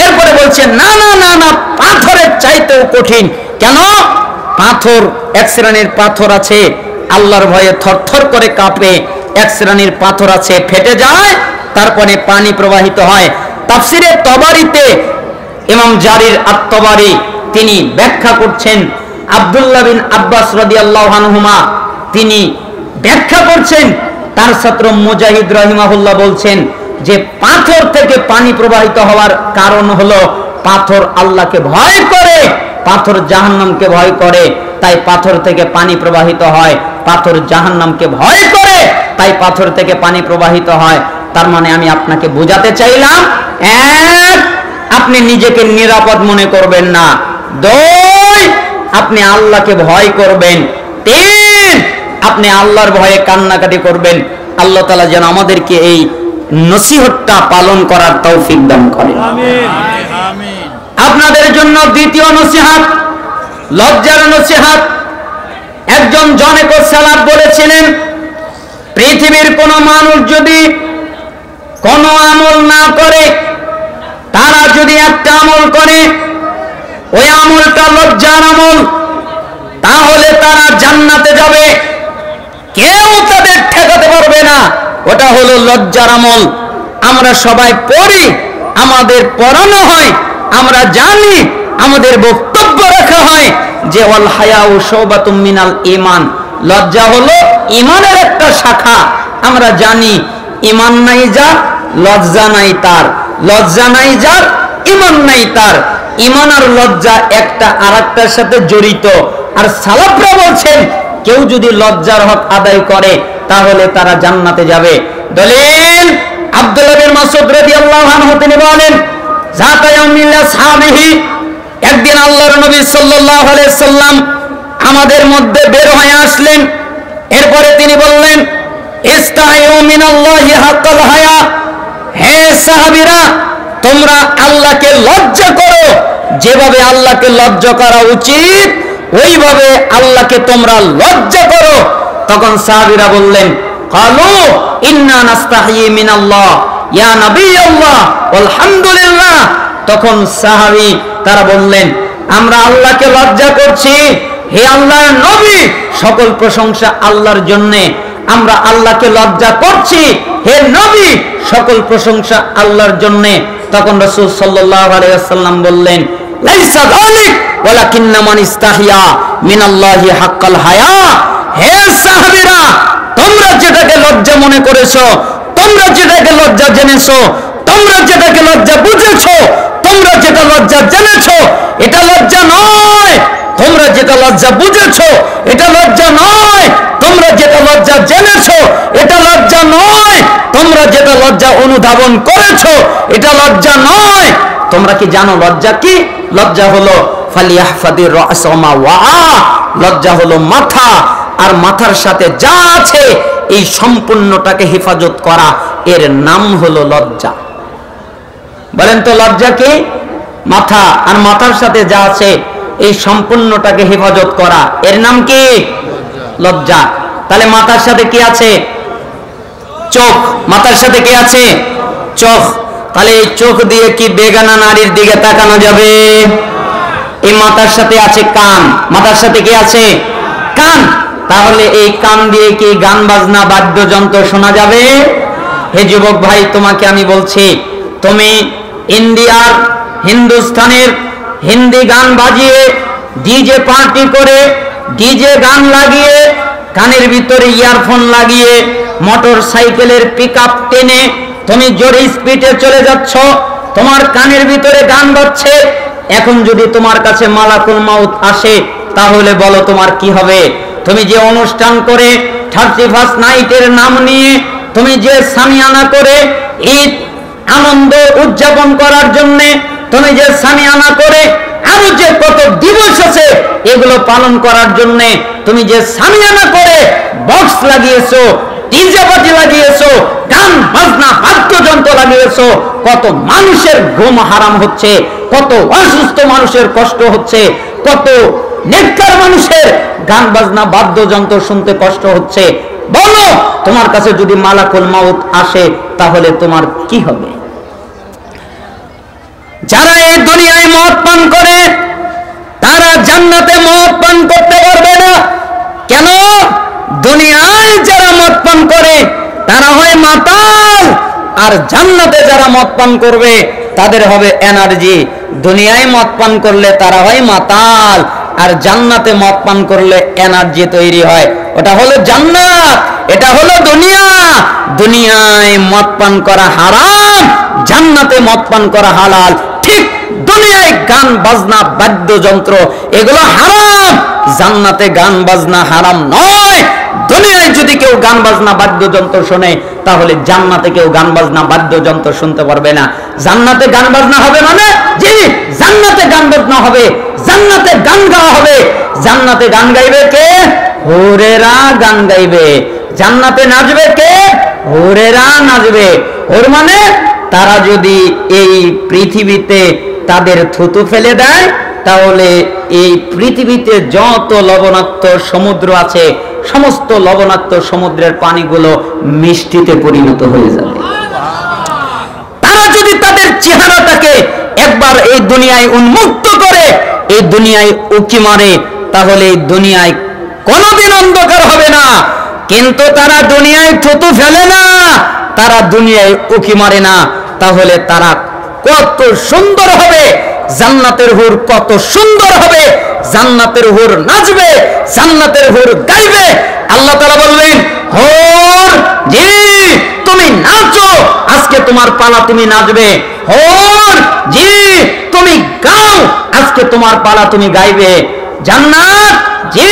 এরপরে বলছেন, না না না না, পাথরের চাইতেও কঠিন। কেন? পাথর, এক শ্রেণীর পাথর আছে আল্লাহর ভয়ে থরথর করে কাঁপে, এক শ্রেণীর পাথর আছে ফেটে যায়, তারপরে পানি প্রবাহিত হয়। তাফসিরে তবারিতে ইমাম জারির আত-তবারি তিনি ব্যাখ্যা করছেন, আব্দুল্লাহ বিন আব্বাস রাদিয়াল্লাহু আনহুমা তিনি ব্যাখ্যা করছেন, তার ছাত্র মুজাহিদ রাহিমাহুল্লাহ বলছেন যে পাথর থেকে পানি প্রবাহিত হওয়ার কারণ হলো পাথর আল্লাহকে ভয় করে, পাথর জাহান্নামকে ভয় করে, তাই পাথর থেকে পানি প্রবাহিত হয়। পাথর জাহান্নামকে ভয় করে, তাই পাথর থেকে পানি প্রবাহিত হয়। তার মানে আমি আপনাকে বোঝাতে চাইলাম, এক, আপনি নিজেকে নিরাপদ মনে করবেন না। দুই, আপনি আল্লাহকে ভয় করবেন। তিন, আপনি আল্লাহর ভয়ে কান্নাকাটি করবেন। আল্লাহ তাআলা যেন আমাদেরকে এই নসিহতটা পালন করার তৌফিক দান করেন। আমিন। আপনাদের জন্য দ্বিতীয় নসিহত, লজ্জার নসিহত। একজন জনৈক সালাফ বলেছিলেন, পৃথিবীর কোন মানুষ যদি কোন আমল না করে, তারা যদি একটা আমল করে, ওই আমলটা লজ্জার আমল, তাহলে তারা জান্নাতে যাবে, কেউ তাদের ঠেকাতে পারবে না। ওটা হলো লজ্জার আমল। আমরা সবাই পড়ি, আমাদের পড়ানো হয়, আমরা জানি, আমাদের বক্তব্য রাখা হয় যে ওয়াল হায়াউ শুবাতুম মিনাল ঈমান, লজ্জা হলো ঈমানের একটা শাখা। আমরা জানি ঈমান নাই যার, লজ্জা নাই তার, লজ্জা নাই যার, ঈমান নাই তার। ঈমান আর লজ্জা একটা আরেকটার সাথে জড়িত। আর সালাফরা বলছেন, কেউ যদি লজ্জার হক আদায় করে তাহলে তারা জান্নাতে যাবে। দলিল, আব্দুল্লাহ বিন মাসউদ রাদিয়াল্লাহু আনহু তিনি বলেন, যাতা ইয়াউমিল আসহাবিহি, একদিন আল্লাহর নবী সাল্লাল্লাহু আলাইহি সাল্লাম আমাদের মধ্যে বের হয়ে আসলেন। এরপরে তিনি বললেন, ইস্তাইউ মিনাল্লাহি হাক্কাল হায়া, হে সাহাবীরা, তোমরা আল্লাহকে লজ্জা করো, যেভাবে আল্লাহকে লজ্জা করা উচিত ওইভাবে আল্লাহকে তোমরা লজ্জা করো। তখন সাহাবীরা বললেন, ক্বালু ইন্না নাস্তাহি মিনাল্লাহ ইয়া নবিয়াল্লাহ আলহামদুলিল্লাহ। তখন সাহাবী তারা বললেন, আমরা আল্লাহকে লজ্জা করছি, হে আল্লাহর নবী, সকল প্রশংসা আল্লাহর জন্য। আমরা আল্লাহকে লজ্জা করছি, হে নবী, সকল প্রশংসা আল্লাহর জন্য। তখন রাসূল সাল্লাল্লাহু আলাইহি ওয়াসাল্লাম বললেন, লাইসা যালিক, ওয়ালাকিন্না মান ইস্তাহিয়া মিনাল্লাহি হাক্কাল হায়া। হে সাহাবীরা, তোমরা যেটাকে লজ্জা মনে করেছো, তোমরা যেটাকে লজ্জা জেনেছো, তোমরা যেটাকে লজ্জা বুঝেছো, তোমরা যেটা লজ্জা জেনেছো, এটা লজ্জা নয়। তোমরা যেটা লজ্জা বুঝেছো এটা লজ্জা নয়। তোমরা যেটা লজ্জা জেনেছো এটা লজ্জা নয়। তোমরা যেটা লজ্জা অনুধাবন করেছো এটা লজ্জা নয়। তোমরা কি জানো লজ্জা কি? লজ্জা হলো ফালিয়াহফাদির রাস ওয়া মা ওয়া, লজ্জা হলো মাথা আর মাথার সাথে যা আছে এই সম্পূর্ণটাকে হেফাজত করা, এর নাম হলো লজ্জা। বলেন তো লজ্জা কি? মাথা আর মাথার সাথে যা আছে এই সম্পূর্ণটাকে হেফাজত করা, এর নাম কি? লজ্জা। তাহলে মাথার সাথে কি আছে? চোখ। মাথার সাথে কি আছে? চোখ। তাহলে এই চোখ দিয়ে কি বেগানা নারীর দিকে তাকানো যাবে? এই মাথার সাথে আছে কান। মাথার সাথে কি আছে? কান। তাহলে এই কান দিয়ে কি গান বাজনা বাদ্যযন্ত্র শোনা যাবে? হে যুবক ভাই, তোমাকে আমি বলছি, তুমি ইন্ডিয়ার হিন্দুস্তানের হিন্দি গান বাজিয়ে, ডিজে পার্টি করে, ডিজে গান লাগিয়ে, কানের ভিতরে ইয়ারফোন লাগিয়ে, মোটর সাইকেলের পিকআপ টেনে তুমি জোরে স্পিডে চলে যাচ্ছ, তোমার কানের ভিতরে গান বাজছে। এখন যদি তোমার কাছে মালাকুল মাউত আসে, তাহলে বলো তোমার কি হবে? তুমি যে অনুষ্ঠান করে 31st নাইটের নাম নিয়ে তুমি যে সামিয়ানা করে ঈদ আনন্দ উদযাপন করার জন্য তুমি যে সামিয়ানা করে আরো যে কত দিবস আছে এগুলো পালন করার জন্য তুমি যে সামিয়ানা করে বক্স লাগিয়েছো, ডিজে পার্টি লাগিয়েছো, গান বাজনা বাদ্যযন্ত্র লাগিয়েছো, কত মানুষের ঘুম হারাম হচ্ছে, কত অসুস্থ মানুষের কষ্ট হচ্ছে, কত নেককার মানুষের গান বাজনা বাদ্যযন্ত্র শুনতে কষ্ট হচ্ছে। বলো, তোমার কাছে যদি মালাকুল মাউত আসে তাহলে তোমার কি হবে? যারা এই দুনিয়ায় মদ পান করে তারা জান্নাতে মদ পান করতে পারবে না। কেন? দুনিয়ায় যারা মদ পান করে তারা হয় মাতাল, আর জান্নাতে যারা মদ পান করবে তাদের হবে এনার্জি। দুনিয়ায় মদ পান করলে তারা হয় মাতাল, আর জান্নাতে মদ পান করলে এনার্জি তৈরি হয়। ওটা হলো জান্নাত, এটা হলো দুনিয়া। দুনিয়ায় মদ পান করা হারাম, জান্নাতে মদ পান করা হালাল। ঠিক দুনিয়ায় গান বাজনা বাদ্যযন্ত্র এগুলো হারাম, জান্নাতে গান বাজনা হারাম নয়। দুনিয়ায় যদি কেউ গান বাজনা বাদ্যযন্ত্র শোনে তাহলে জান্নাতে কেউ গান বাজনা বাদ্যযন্ত্র শুনতে পারবে না। জান্নাতে গান বাজনা হবে মানে জি, জান্নাতে গান বাজনা হবে, জান্নাতে গান গাওয়া হবে। জান্নাতে গান গাইবে কে? হুরেরা গান গাইবে। জান্নাতে নাচবে কে? হুরেরা নাচবে। ওর মানে তারা যদি এই পৃথিবীতে তাদের থুতু ফেলে দেয় তাহলে এই পৃথিবীতে যত লবণাক্ত সমুদ্র আছে সমস্ত লবণাক্ত সমুদ্রের পানিগুলো মিষ্টিতে পরিণত হয়ে যাবে। তারা যদি তাদের চেহারাটাকে একবার এই দুনিয়ায় উন্মুক্ত করে, এই দুনিয়ায় উকি মারে, তাহলে এই দুনিয়ায় কোনোদিন অন্ধকার হবে না। কিন্তু তারা দুনিয়ায় থুতু ফেলে না, তারা দুনিয়ায় উকি মারে না, তাহলে তারা কত সুন্দর হবে। জান্নাতের হুর কত সুন্দর হবে, জান্নাতের হুর নাচবে, জান্নাতের হুর গাইবে। আল্লাহ তাআলা বললেন, হুর জি তুমি নাচো, আজকে তোমার পালা, তুমি নাচবে। হুর জি তুমি গাও, আজকে তোমার পালা, তুমি গাইবে। জান্নাত জি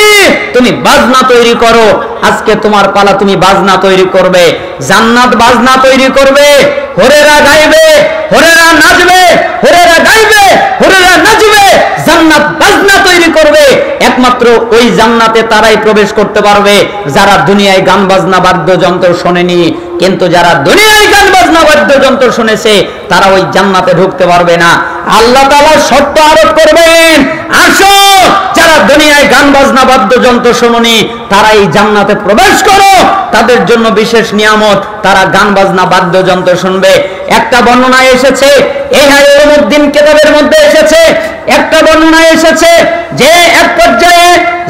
তুমি বাজনা তৈরি করো, আজকে তোমার পালা, তুমি বাজনা তৈরি করবে। জান্নাত বাজনা তৈরি করবে, হুরেরা গাইবে, হুরেরা নাচবে, হুরেরা গাইবে, হুরেরা নাচবে। জান্নাত বাজনা তৈরি করবে। একমাত্র ওই জান্নাতে তারাই প্রবেশ করতে পারবে যারা দুনিয়ায় গান বাজনা বাদ্যযন্ত্র শোনেনি। কিন্তু যারা দুনিয়ায় গান বাজনা বাদ্যযন্ত্র শুনেছে তারা ওই জান্নাতে ঢুকতে পারবে না। আল্লাহ তাআলা শর্ত আরোপ করবেন, আসো যারা দুনিয়ায় গান বাজনা বাদ্যযন্ত্র শোনেনি তারা এই জান্নাতে প্রবেশ করো। তাদের জন্য বিশেষ নিয়ামত, তারা গান বাজনা বাদ্যযন্ত্র শুনবে। একটা বর্ণনা এসেছে, এই উলুমুদ্দিন কিতাবের মধ্যে এসেছে, একটা বর্ণনা এসেছে যে এক পর্যায়ে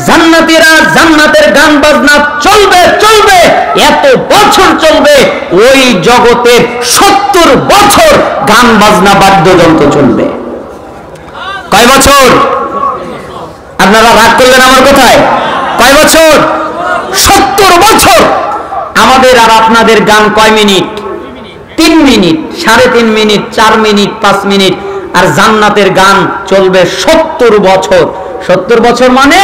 জান্নাতীরা জান্নাতের গান বাজনা চলবে চলবে, এত বছর চলবে, ওই জগতের 70 বছর গান বাজনা বাদ্যযন্ত্র চলবে। কয় বছর? আপনারা রাগ করলেন আমার কথায়? কয় বছর? 70 বছর। আমাদের আর আপনাদের গান কয় minute? 3 minute, 3.5 minute, 4 minute, 5 minute. আর জান্নাতের গান চলবে 70 বছর। 70 বছর মানে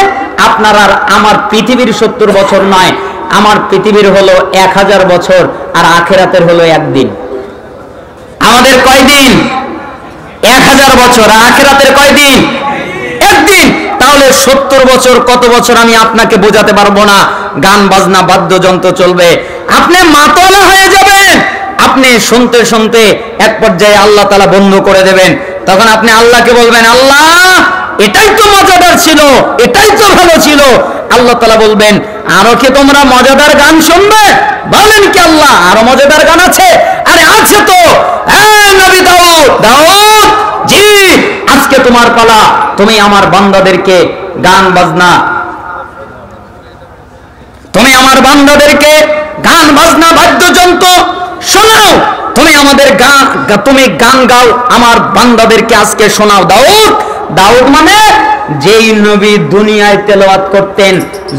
আপনার আর আমার পৃথিবীর 70 বছর নয়, আমার পৃথিবীর হলো 1000 বছর, আর আখিরাতের হলো একদিন। আমাদের কয় দিন? 1000 বছর। আর আখিরাতের কয় দিন? একদিন। তাহলে 70 বছর কত বছর আমি আপনাকে বোঝাতে পারবো না। গান বাজনা বাদ্যযন্ত্র চলবে, আপনি মাতোয়ালা হয়ে যাবেন। আপনি শুনতে শুনতে এক পর্যায়ে আল্লাহ তাআলা বন্ধ করে দেবেন। তখন আপনি আল্লাহকে বলবেন, আল্লাহ এটাই তো মজাদার ছিল, এটাই তো ভালো ছিল। আল্লাহ তাআলা বলবেন, আরো কি তোমরা মজাদার গান শুনবে? বলেন কি আল্লাহ আরো মজাদার গান আছে? আরে আছে তো। নবী দাউদ, দাউদ জি আজকে তোমার পালা, তুমি আমার বান্দাদেরকে গান বাজনা, তুমি আমার বান্দাদেরকে গান বাজনা বাদ্যযন্ত্র শোনাও, তুমি আমাদের তুমি গান গাও, আমার বান্দাদেরকে আজকে শোনাও। দাউদ, দাউদ মানে যেই নবী দুনিয়ায় তেলাওয়াত করতেন,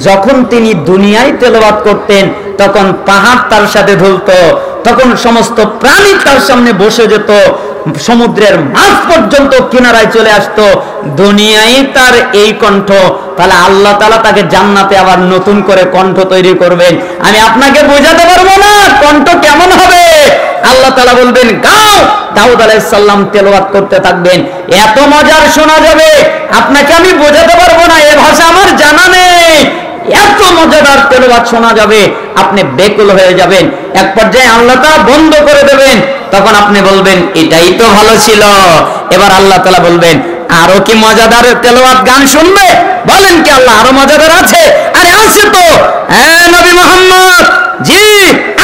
যখন তিনি দুনিয়ায় তেলাওয়াত করতেন তখন পাহাড় তার সাথে ধুলতো, তখন সমস্ত প্রাণী তার সামনে বসে যেত, সমুদ্রের মাঝ পর্যন্ত কিনারায় চলে আসতো। দুনিয়ায় তার এই কণ্ঠ, তাহলে আল্লাহ তাআলা তাকে জান্নাতে আবার নতুন করে কণ্ঠ তৈরি করবেন। আমি আপনাকে বোঝাতে পারবো না কণ্ঠ কেমন হবে। আল্লাহ তাআলা বলবেন গাও, দাউদ আলাইহিস সালাম তেলাওয়াত করতে থাকবেন, এত মজার শোনা যাবে আপনাকে আমি বোঝাতে পারবো না, এই ভাষা আমার জানা নেই। এত মজাদার তেলাওয়াত শোনা যাবে, আপনি বেকুল হয়ে যাবেন। এক পর্যায়ে আল্লাহ তাআলা বন্ধ করে দেবেন, তখন আপনি বলবেন এটাই তো ভালো ছিল। এবার আল্লাহ তাআলা বলবেন, আরো কি মজাদার তেলাওয়াত গান শুনবে? বলেন কি আল্লাহ আরো মজাদার আছে? আরে আছে তো। হ্যাঁ নবী মুহাম্মদ জি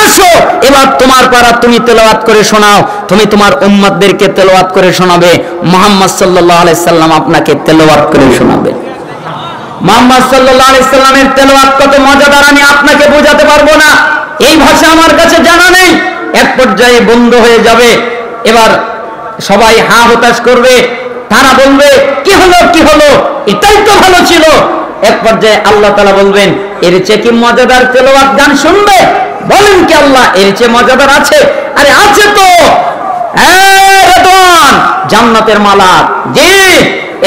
আসো, এবার তোমার পারা তুমি তেলাওয়াত করে শোনাও, তুমি তোমার উম্মতদেরকে তেলাওয়াত করে শোনাবে। মুহাম্মদ সাল্লাল্লাহু আলাইহি সাল্লাম আপনাকে তেলাওয়াত করে শোনাবে। মুহাম্মদ সাল্লাল্লাহু আলাইহি সাল্লামের তেলাওয়াত কত মজাদার আমি আপনাকে বোঝাতে পারবো না, এই ভাষা আমার কাছে জানা নেই। এক পর্যায়ে বন্ধ হয়ে যাবে, এবার সবাই হা হতাশ করবে, তারা বলবে কি হলো কি হলো, এটাই তো ভালো ছিল। এক পর্যায়ে আল্লাহ তাআলা বলবেন এর চেয়ে কি মজাদার তেলাওয়াত গান শুনবে? বলেন কি আল্লাহ এর চেয়ে মজাদার আছে? আরে আছে তো। রেদওয়ান জান্নাতের মালাক জি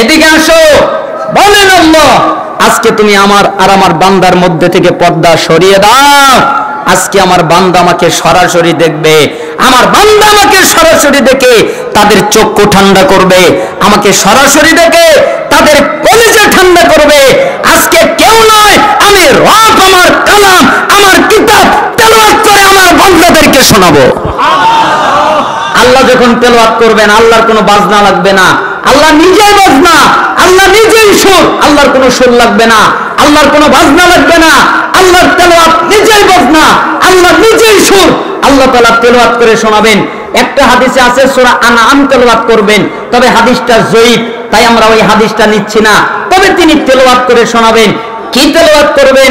এদিকে আসো। বলেন আল্লাহ আজকে তুমি আমার আর আমার বান্দার মধ্যে থেকে পর্দা সরিয়ে দাও, আজকে আমার বান্দা আমাকে সরাসরি দেখবে, আমার বান্দা আমাকে সরাসরি দেখে তাদের চক্ষু ঠান্ডা করবে, আমাকে সরাসরি দেখে তাদের কলিজা ঠান্ডা করবে। আজকে কেউ নয়, আমি রব আমার কালাম আমার কিতাব তেলাওয়াত করে আমার বান্দাদেরকে শোনাবো। আল্লাহ যখন তেলাওয়াত করবেন আল্লাহর কোনো বাজনা লাগবে না, আল্লাহ নিজেই বাজনা, আল্লাহ নিজেই সুর, আল্লাহর কোনো সুর লাগবে না, আল্লাহর কোনো বাজনা লাগবে না, আল্লাহর তেলাওয়াত নিজেই বাজনা, আল্লাহ নিজেই সুর। আল্লাহ তাআলা তেলাওয়াত করে শোনাবেন। একটা হাদিসে আছে সূরা আনআম তেলাওয়াত করবেন, তবে হাদিসটা যঈফ, তাই আমরা ওই হাদিসটা নিচ্ছি না। তবে তিনি তেলাওয়াত করে শোনাবেন। কি তেলাওয়াত করবেন?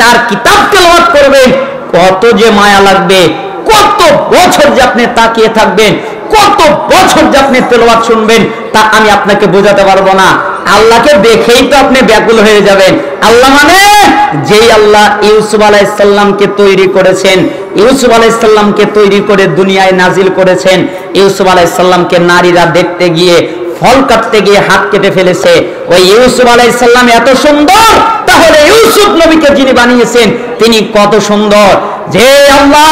তার কিতাব তেলাওয়াত করবেন। কত যে মায়া লাগবে, কত বছর যে আপনি তাকিয়ে থাকবেন, কত বছর যে আপনি তেলাওয়াত শুনবেন, তা আমি আপনাকে বোঝাতে পারবো না। আল্লাহকে দেখেই তো আপনি ব্যাকুল হয়ে যাবেন। আল্লাহ মানে যেই আল্লাহ ইউসুফ আলাইহিস সালামকে তৈরি করেছেন, ইউসুফ আলাইহিস সালামকে তৈরি করে দুনিয়ায় নাজিল করেছেন। ইউসুফ আলাইহিস সালামকে নারীরা দেখতে গিয়ে ফল কাটতে গিয়ে হাত কেটে ফেলেছে। ওই ইউসুফ আলাইহিস সালাম এত সুন্দর, তাহলে ইউসুফ নবীকে যিনি বানিয়েছেন তিনি কত সুন্দর। যে আল্লাহ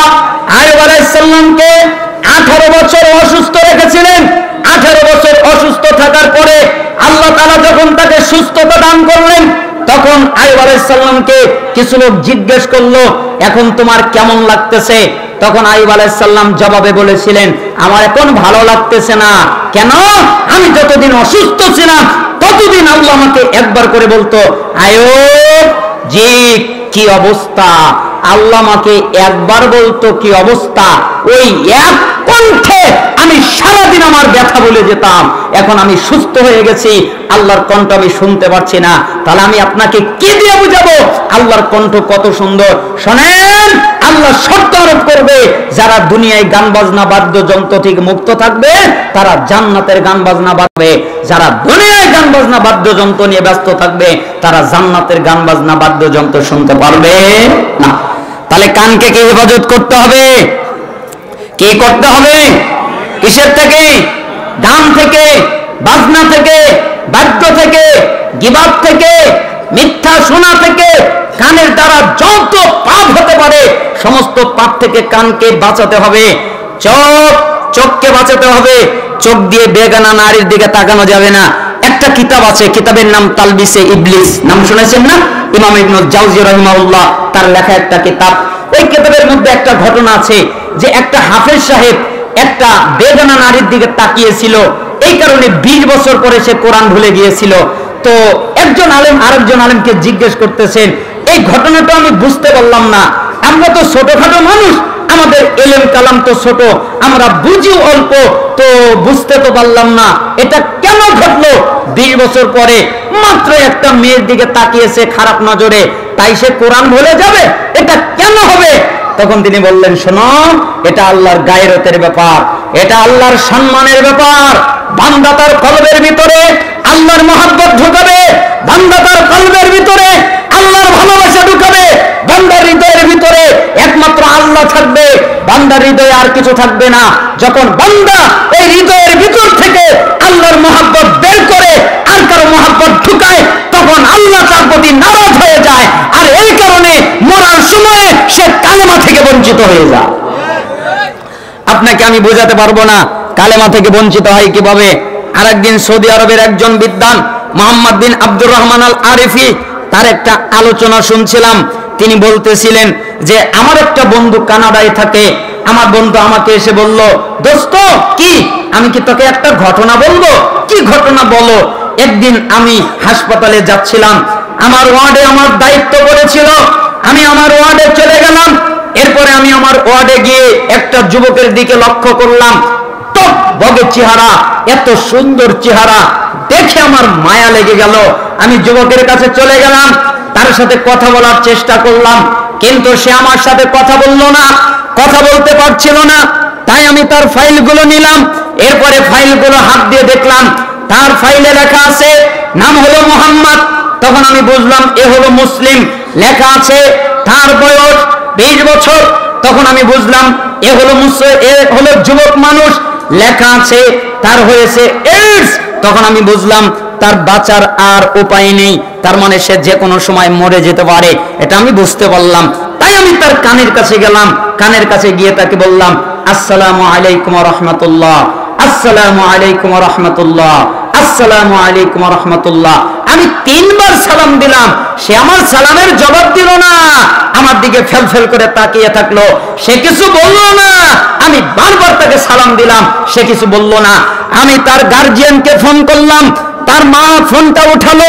আইয়ুব আলাইহিস সালামকে 18 বছর অসুস্থ রেখেছিলেন, 18 বছর অসুস্থ থাকার পরে আল্লাহ তাআলা যখন তাকে সুস্থতা দান করলেন, তখন আইয়ুব আলাইহিস সালামকে কিছু লোক জিজ্ঞেস করলো এখন তোমার কেমন লাগতেছে? তখন আইয়ুব আলাইহিস সালাম জবাবে বলেছিলেন আমার এখন ভালো লাগতেছে না। কেন? আমি যতদিন অসুস্থ ছিলাম ততদিন আল্লাহ আমাকে একবার করে বলতো আইয়ুব জি কি অবস্থা, আল্লাহ আমাকে একবার বলতো কি অবস্থা, ওই এক কণ্ঠে আমি সারাদিন আমার ব্যথা বলে যেতাম। এখন আমি সুস্থ হয়ে গেছি, আল্লাহর কণ্ঠ আমি শুনতে পাচ্ছি না। তাহলে আমি আপনাকে কি দিয়ে বুঝাবো আল্লাহর কণ্ঠ কত সুন্দর? শোনেন, আল্লাহ শর্ত আরোপ করবে, যারা দুনিয়ায় গান বাজনা বাদ্যযন্ত্র থেকে মুক্ত থাকবে তারা জান্নাতের গান বাজনা বাজবে, যারা দুনিয়ায় গান বাজনা বাদ্যযন্ত্র নিয়ে ব্যস্ত থাকবে তারা জান্নাতের গান বাজনা বাদ্যযন্ত্র শুনতে পারবে না। তাহলে কানকে কি হেফাজত করতে হবে? কি করতে হবে? কিসের থেকে? গান থেকে, বাজনা থেকে, বাদ্য থেকে, গীবাত থেকে, মিথ্যা শোনা থেকে, কানের দ্বারা যত পাপ হতে পারে সমস্ত পাপ থেকে কানকে বাঁচাতে হবে। চোখকে বাঁচাতে হবে, চোখ দিয়ে বেগানা নারীর দিকে তাকানো যাবে না। একটা কিতাব আছে, কিতাবের নাম তালবিসে ইবলিস, নাম শুনেছেন না? ইমাম ইবনে জাওজি রাহিমাহুল্লাহ তার লেখা একটা কিতাব। ওই কিতাবের মধ্যে একটা ঘটনা আছে যে একটা হাফেজ সাহেব একটা বেগানা নারীর দিকে তাকিয়েছিল, এই কারণে 20 বছর পরে সে কোরআন ভুলে গিয়েছিল। তো একজন আলেম আরেকজন আলেমকে জিজ্ঞেস করতেছেন, এই ঘটনাটা আমি বুঝতে পারলাম না, আমরা তো ছোটখাটো মানুষ, আমাদের এলেম কালাম তো ছোট, আমরা বুঝি অল্প, তো বুঝতে তো পারলাম না এটা কেন ঘটলো। 20 বছর পরে মাত্র একটা মেয়ের দিকে তাকিয়েছে খারাপ নজরে, তাই সে কোরআন ভুলে যাবে? এটা কেন হবে? তখন তিনি বললেন, শোনো, এটা আল্লাহর গায়রতের ব্যাপার, এটা আল্লাহর সম্মানের ব্যাপার। বান্দা তার কলবের ভিতরে আল্লাহর মহব্বত ঢুকাবে, বান্দা তার কলবের ভিতরে আল্লাহর ভালোবাসা ঢুকাবে, বান্দার হৃদয়ের ভিতরে একমাত্র আল্লাহ থাকবে, বান্দার হৃদয়ে আর কিছু থাকবে না। যখন বান্দা এই হৃদয়ের ভিতর থেকে আল্লাহর মহব্বত বের করে আর কারো মহব্বত ঢুকায়, তখন আল্লাহ তার প্রতি নারাজ হয়ে যায়, আর এই কারণে মরার সময়ে সে কালেমা থেকে বঞ্চিত হয়ে যায়। আপনাকে আমি বোঝাতে পারবো না কালেমা থেকে বঞ্চিত হয় কিভাবে। আরেকদিন সৌদি আরবের একজন বিদ্বান মোহাম্মদ বিন আব্দুর রহমান আল আরিফি, তার একটা আলোচনা শুনছিলাম। তিনি বলতেছিলেন যে আমার একটা বন্ধু কানাডায় থাকে, আমার বন্ধু আমাকে এসে বলল, দোস্ত কি, আমি কি তোকে একটা ঘটনা বলবো? কি ঘটনা বলো? একদিন আমি হাসপাতালে যাচ্ছিলাম, আমার ওয়ার্ডে আমার দায়িত্ব পড়েছিল, আমি আমার ওয়ার্ডে চলে গেলাম। এরপরে আমি আমার ওয়ার্ডে গিয়ে একটা যুবকের দিকে লক্ষ্য করলাম, টক বগে চেহারা, এত সুন্দর চেহারা দেখে আমার মায়া লেগে গেল। আমি যুবকের কাছে চলে গেলাম, তার সাথে কথা বলার চেষ্টা করলাম, কিন্তু সে আমার সাথে কথা বলল না, কথা বলতে পারছিল না। তাই আমি তার ফাইলগুলো নিলাম, এরপরে ফাইলগুলো হাত দিয়ে দেখলাম, তার ফাইলে লেখা আছে নাম হলো মোহাম্মদ। তখন আমি বুঝলাম এ হলো মুসলিম, লেখা আছে তার বয়স 20 বছর। তখন আমি বুঝলাম এ হলো যুবক মানুষ, লেখা আছে তার হয়েছে এইডস। তখন আমি বুঝলাম তার বাঁচার আর উপায় নেই, তার মানে সে যে কোনো সময় মরে যেতে পারে, এটা আমি বুঝতে পারলাম। তাই আমি তার কানের কাছে গেলাম, কানের কাছে গিয়ে তাকে বললাম, আসসালামু আলাইকুম ওয়া রাহমাতুল্লাহ, আসসালামু আলাইকুম ওয়া রাহমাতুল্লাহ, আসসালামু আলাইকুম ওয়া রাহমাতুল্লাহ। আমি 3 বার সালাম দিলাম, সে আমার সালামের জবাব দিল না, আমার দিকে ফেল করে তাকিয়ে থাকলো, সে কিছু বললো না। আমি বারবার তাকে সালাম দিলাম, সে কিছু বললো না। আমি তার গার্জিয়ানকে ফোন করলাম, তার মা ফোনটা উঠালো,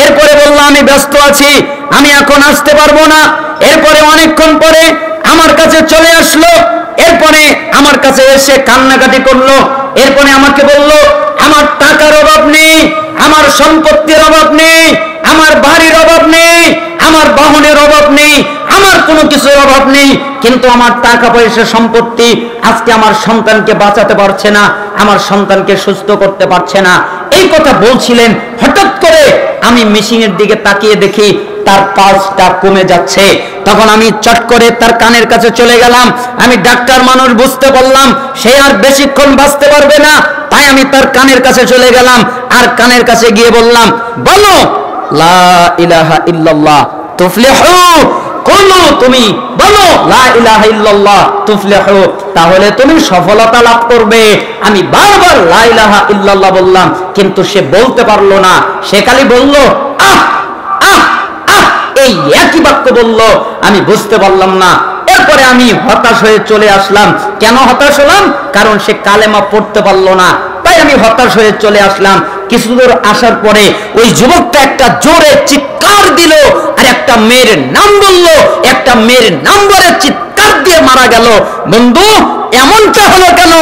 এরপরে বললো আমি ব্যস্ত আছি, আমি এখন আসতে পারবো না। এরপরে অনেকক্ষণ পরে আমার কাছে চলে আসলো, এরপরে আমার কাছে এসে কান্নাকাটি করলো। এরপরে আমাকে বলল, আমার টাকার অভাব নেই, আমার সম্পত্তির অভাব নেই, আমার বাড়ির অভাব নেই, আমার বাহনের অভাব নেই, আমার কোনো কিছুর অভাব নেই, কিন্তু আমার টাকা পয়সা সম্পত্তি আজকে আমার সন্তানকে বাঁচাতে পারছে না, আমার সন্তানকে সুস্থ করতে পারছে না। এই কথা বলছিলেন, হঠাৎ করে আমি মেশিনের দিকে তাকিয়ে দেখি তার পালসটা কমে যাচ্ছে। তখন আমি চট করে তার কানের কাছে চলে গেলাম, আমি ডাক্তার মানুষ, বুঝতে পারলাম সে আর বেশিক্ষণ বাঁচতে পারবে না। তাই আমি তার কানের কাছে চলে গেলাম, আর কানের কাছে গিয়ে বললাম, বলো লা ইলাহা ইল্লাল্লাহ তুফলিহু, বলো তুমি, বলো লা ইলাহা ইল্লাল্লাহ তুফলিহু, তাহলে তুমি সফলতা লাভ করবে। আমি বারবার লা ইলাহা ইল্লাল্লাহ বললাম, কিন্তু সে বলতে পারলো না, সে খালি বলল আহ আহ আহ, এই একই বাক্য বলল। আমি বুঝতে পারলাম না। এরপরে আমি হতাশ হয়ে চলে আসলাম। কেন হতাশ হলাম? কারণ সে কালেমা পড়তে পারলো না, তাই আমি হতাশ হয়ে চলে আসলাম। কিছু দূর আসার পরে ওই যুবকটা একটা জোরে চিৎকার দিল, আর একটা মেয়ের নাম বলল, একটা মেয়ের নাম বলে চিৎকার দিয়ে মারা গেল। বন্ধু, এমনটা হলো কেন?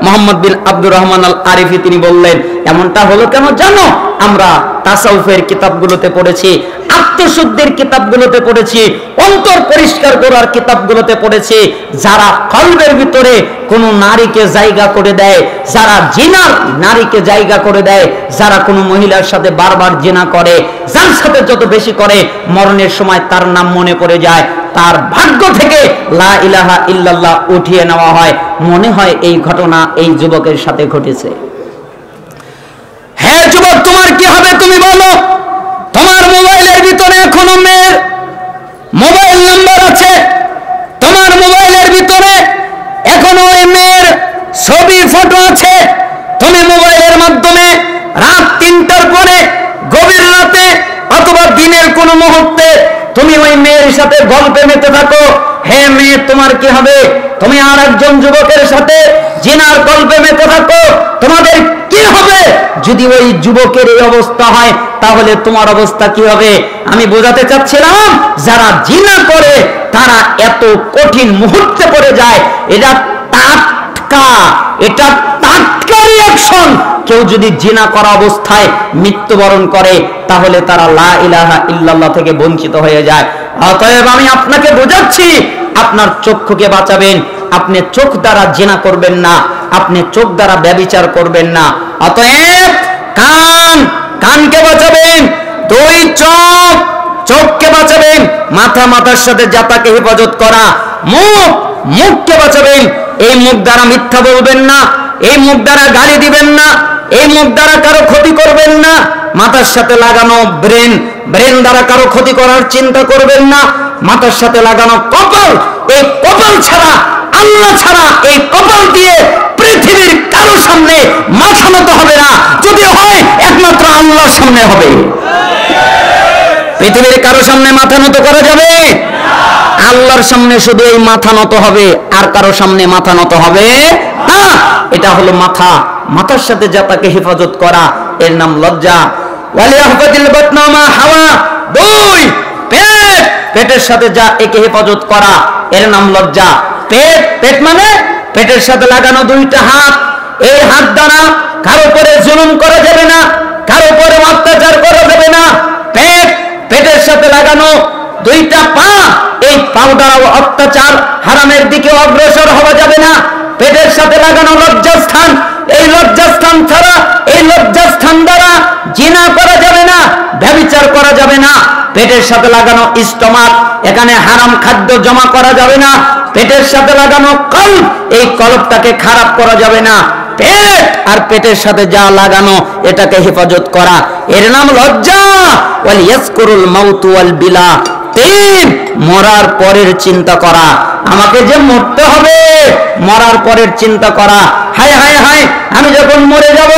মোহাম্মদ বিন আব্দুর রহমান আল আরিফি তিনি বললেন, এমনটা হলো কেন জানো? আমরা তাসাউফের কিতাবগুলোতে পড়েছি, আত্মশুদ্ধির কিতাবগুলোতে পড়েছি, অন্তর পরিষ্কার করার কিতাবগুলোতে পড়েছি, যারা কলবের ভিতরে কোনো নারীকে জায়গা করে দেয়, যারা জিনার নারীকে জায়গা করে দেয়, যারা কোনো মহিলার সাথে বারবার জিনা করে, যার সাথে যত বেশি করে মরণের সময় তার নাম মনে পড়ে যায়, তার ভাগ্য থেকে লা ইলাহা ইল্লাল্লাহ উঠিয়ে নেওয়া হয়। মনে হয় এই ঘটনা এই যুবকের সাথে ঘটেছে। হ্যাঁ যুবক, তোমার কি হবে তুমি বলো? তোমার মোবাইলের ভিতরে এখনো মেয়ের মোবাইল নাম্বার আছে, তোমার মোবাইলের ভিতরে এখনো ওই মেয়ের ছবি ফটো আছে। তুমি মোবাইলের মাধ্যমে রাত 3টার পরে, গভীর রাতে অথবা দিনের কোন মুহূর্তে তুমি ওই মেয়ের সাথে গল্পে মেতে থাকো। হে মেয়ে, তোমার কি হবে? তুমি আর একজন যুবকের সাথে জিনার গল্পে মেতে থাকো, তোমাদের কি হবে? যদি ওই যুবকের এই অবস্থা হয় তাহলে তোমার অবস্থা কি হবে? আমি বোঝাতে চাচ্ছিলাম, যারা জিনা করে তারা এত কঠিন মুহূর্তে পড়ে যায়। এটা টাটকা রিঅ্যাকশন। কেউ যদি জিনা করা অবস্থায় মৃত্যুবরণ করে তাহলে তারা লা ইলাহা ইল্লাল্লাহ থেকে বঞ্চিত হয়ে যায়। অতএব আমি আপনাকে বোঝাচ্ছি, আপনার চক্ষুকে বাঁচাবেন। আপনি চোখ দ্বারা জিনা করবেন না, আপনি চোখ দ্বারা ব্যভিচার করবেন না। অতএব কানকে বাঁচাবেন, দুই চোখকে বাঁচাবেন, মাথার সাথে জাতাকে হেফাজত করা, মুখকে বাঁচাবেন। এই মুখ দ্বারা মিথ্যা বলবেন না, এই মুখ দ্বারা গালি দিবেন না, এই মুখ দ্বারা কারো ক্ষতি করবেন না। মাথার সাথে লাগানো ব্রেন দ্বারা কারো ক্ষতি করার চিন্তা করবেন না। মাথার সাথে লাগানো কপাল, এই কপাল ছাড়া, আল্লাহ ছাড়া, এই কপাল দিয়ে পৃথিবীর কারো সামনে মাথা নত হবে না। যদি হয় একমাত্র আল্লাহর সামনে হবে। পৃথিবীর কারো সামনে মাথা নত করা যাবে? আল্লাহর সামনে শুধু এই মাথা নত হবে, আর কারো সামনে মাথা নত হবে না। এটা হলো মাথার সাথে জাতাকে হেফাজত করা, এর নাম লজ্জা। ওয়ালিয়াহফাজিল বাতনা মা হাওয়া, দুই পেটের সাথে যা একে হেফাজত করা, এর নাম লজ্জা। পেট মানে পেটের সাথে লাগানো দুইটা হাত, এই হাত দ্বারা কারো উপরে জুলুম করা যাবে না, কারো উপরে অত্যাচার করা যাবে না। পেটের সাথে লাগানো দুইটা পা, এই পাও দ্বারা অত্যাচার হারামের দিকে অগ্রসর হওয়া যাবে না। পেটের সাথে লাগানো লজ্জাস্থান, এই লজ্জাস্থান ছাড়া, এই লজ্জাস্থান দ্বারা জিনা করা যাবে না, ব্যভিচার করা যাবে না। পেটের সাথে লাগানো স্টমাক, এখানে হারাম খাদ্য জমা করা যাবে না। পেটের সাথে লাগানো কলব, এই কলবটাকে খারাপ করা যাবে না। পেট আর পেটের সাথে যা লাগানো এটাকে হেফাজত করা, এর নাম লজ্জা। ওয়াল ইয়াসকুরুল মাউত ওয়াল বিলা, মরার পরের চিন্তা করা। আমাকে যে মরতে হবে, মরার পরের চিন্তা করা। হায় হায় হায়, আমি যখন মরে যাব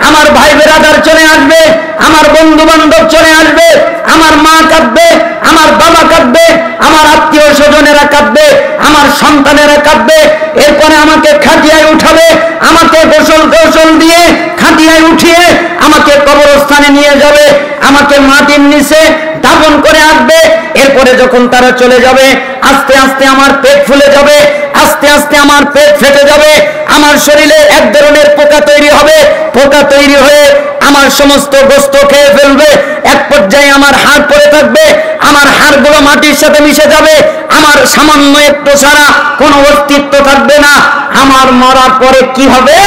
আমার ভাই বেরাদার চলে আসবে, আমার বন্ধু বান্ধব চলে আসবে, আমার মা কাঁদবে, আমার বাবা কাঁদবে, আমার আত্মীয় স্বজনেরা কাঁদবে, আমার সন্তানেরা কাঁদবে। এরপরে আমাকে খাটিয়ায় উঠাবে, আমাকে গোসল দিয়ে খাটিয়ায় উঠিয়ে আমাকে কবরস্থানে নিয়ে যাবে, আমাকে মাটির নিচে দাফন করে আসবে। এরপরে যখন তারা চলে যাবে, আস্তে আস্তে আমার পেট ফুলে যাবে, আস্তে আস্তে আমার পেট ফেটে যাবে, আমার শরীরে এক ধরনের পোকা তৈরি হবে, পোকা তৈরি হয়ে আমার সমস্ত গোস্ত খেয়ে ফেলবে। এক পর্যায়ে আমার হাড় পড়ে থাকবে, আমার হাড়গুলো মাটির সাথে মিশে যাবে, আমার সামান্য একটু ছাড়া কোনো অস্তিত্ব থাকবে না। আমার মরার পরে কি হবে,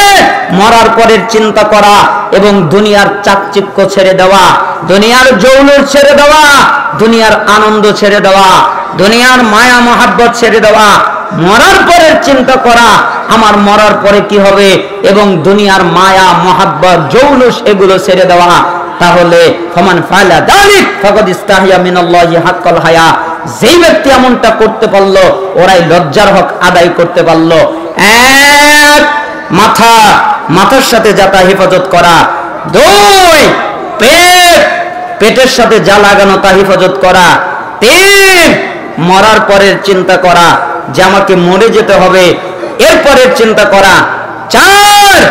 মরার পরের চিন্তা করা এবং দুনিয়ার চাকচিক্য ছেড়ে দেওয়া, দুনিয়ার জৌলুস ছেড়ে দেওয়া, দুনিয়ার আনন্দ ছেড়ে দেওয়া, দুনিয়ার মায়া মহাব্বত ছেড়ে দেওয়া, মরার পরের চিন্তা করা, আমার মরার পরে কি হবে, এবং দুনিয়ার মায়া মহাব্বত জৌলুস এগুলো ছেড়ে দেওয়া। তাহলে ফামান ফাআলা যালিক ফাকাদ ইস্তাহিয়া মিনাল্লাহি হাক্কাল হায়া। যেই ব্যক্তি এমনটা করতে পারলো, ওরাই লজ্জার হক আদায় করতে পারলো। এক, মাথার সাথে যাতা হেফাজত করা। দুই, পেটের সাথে যা লাগানো তা হেফাজত করা। তিন, মরার পরের চিন্তা করা, যে আমাকে মরে যেতে হবে, এরপরের চিন্তা করা। চার,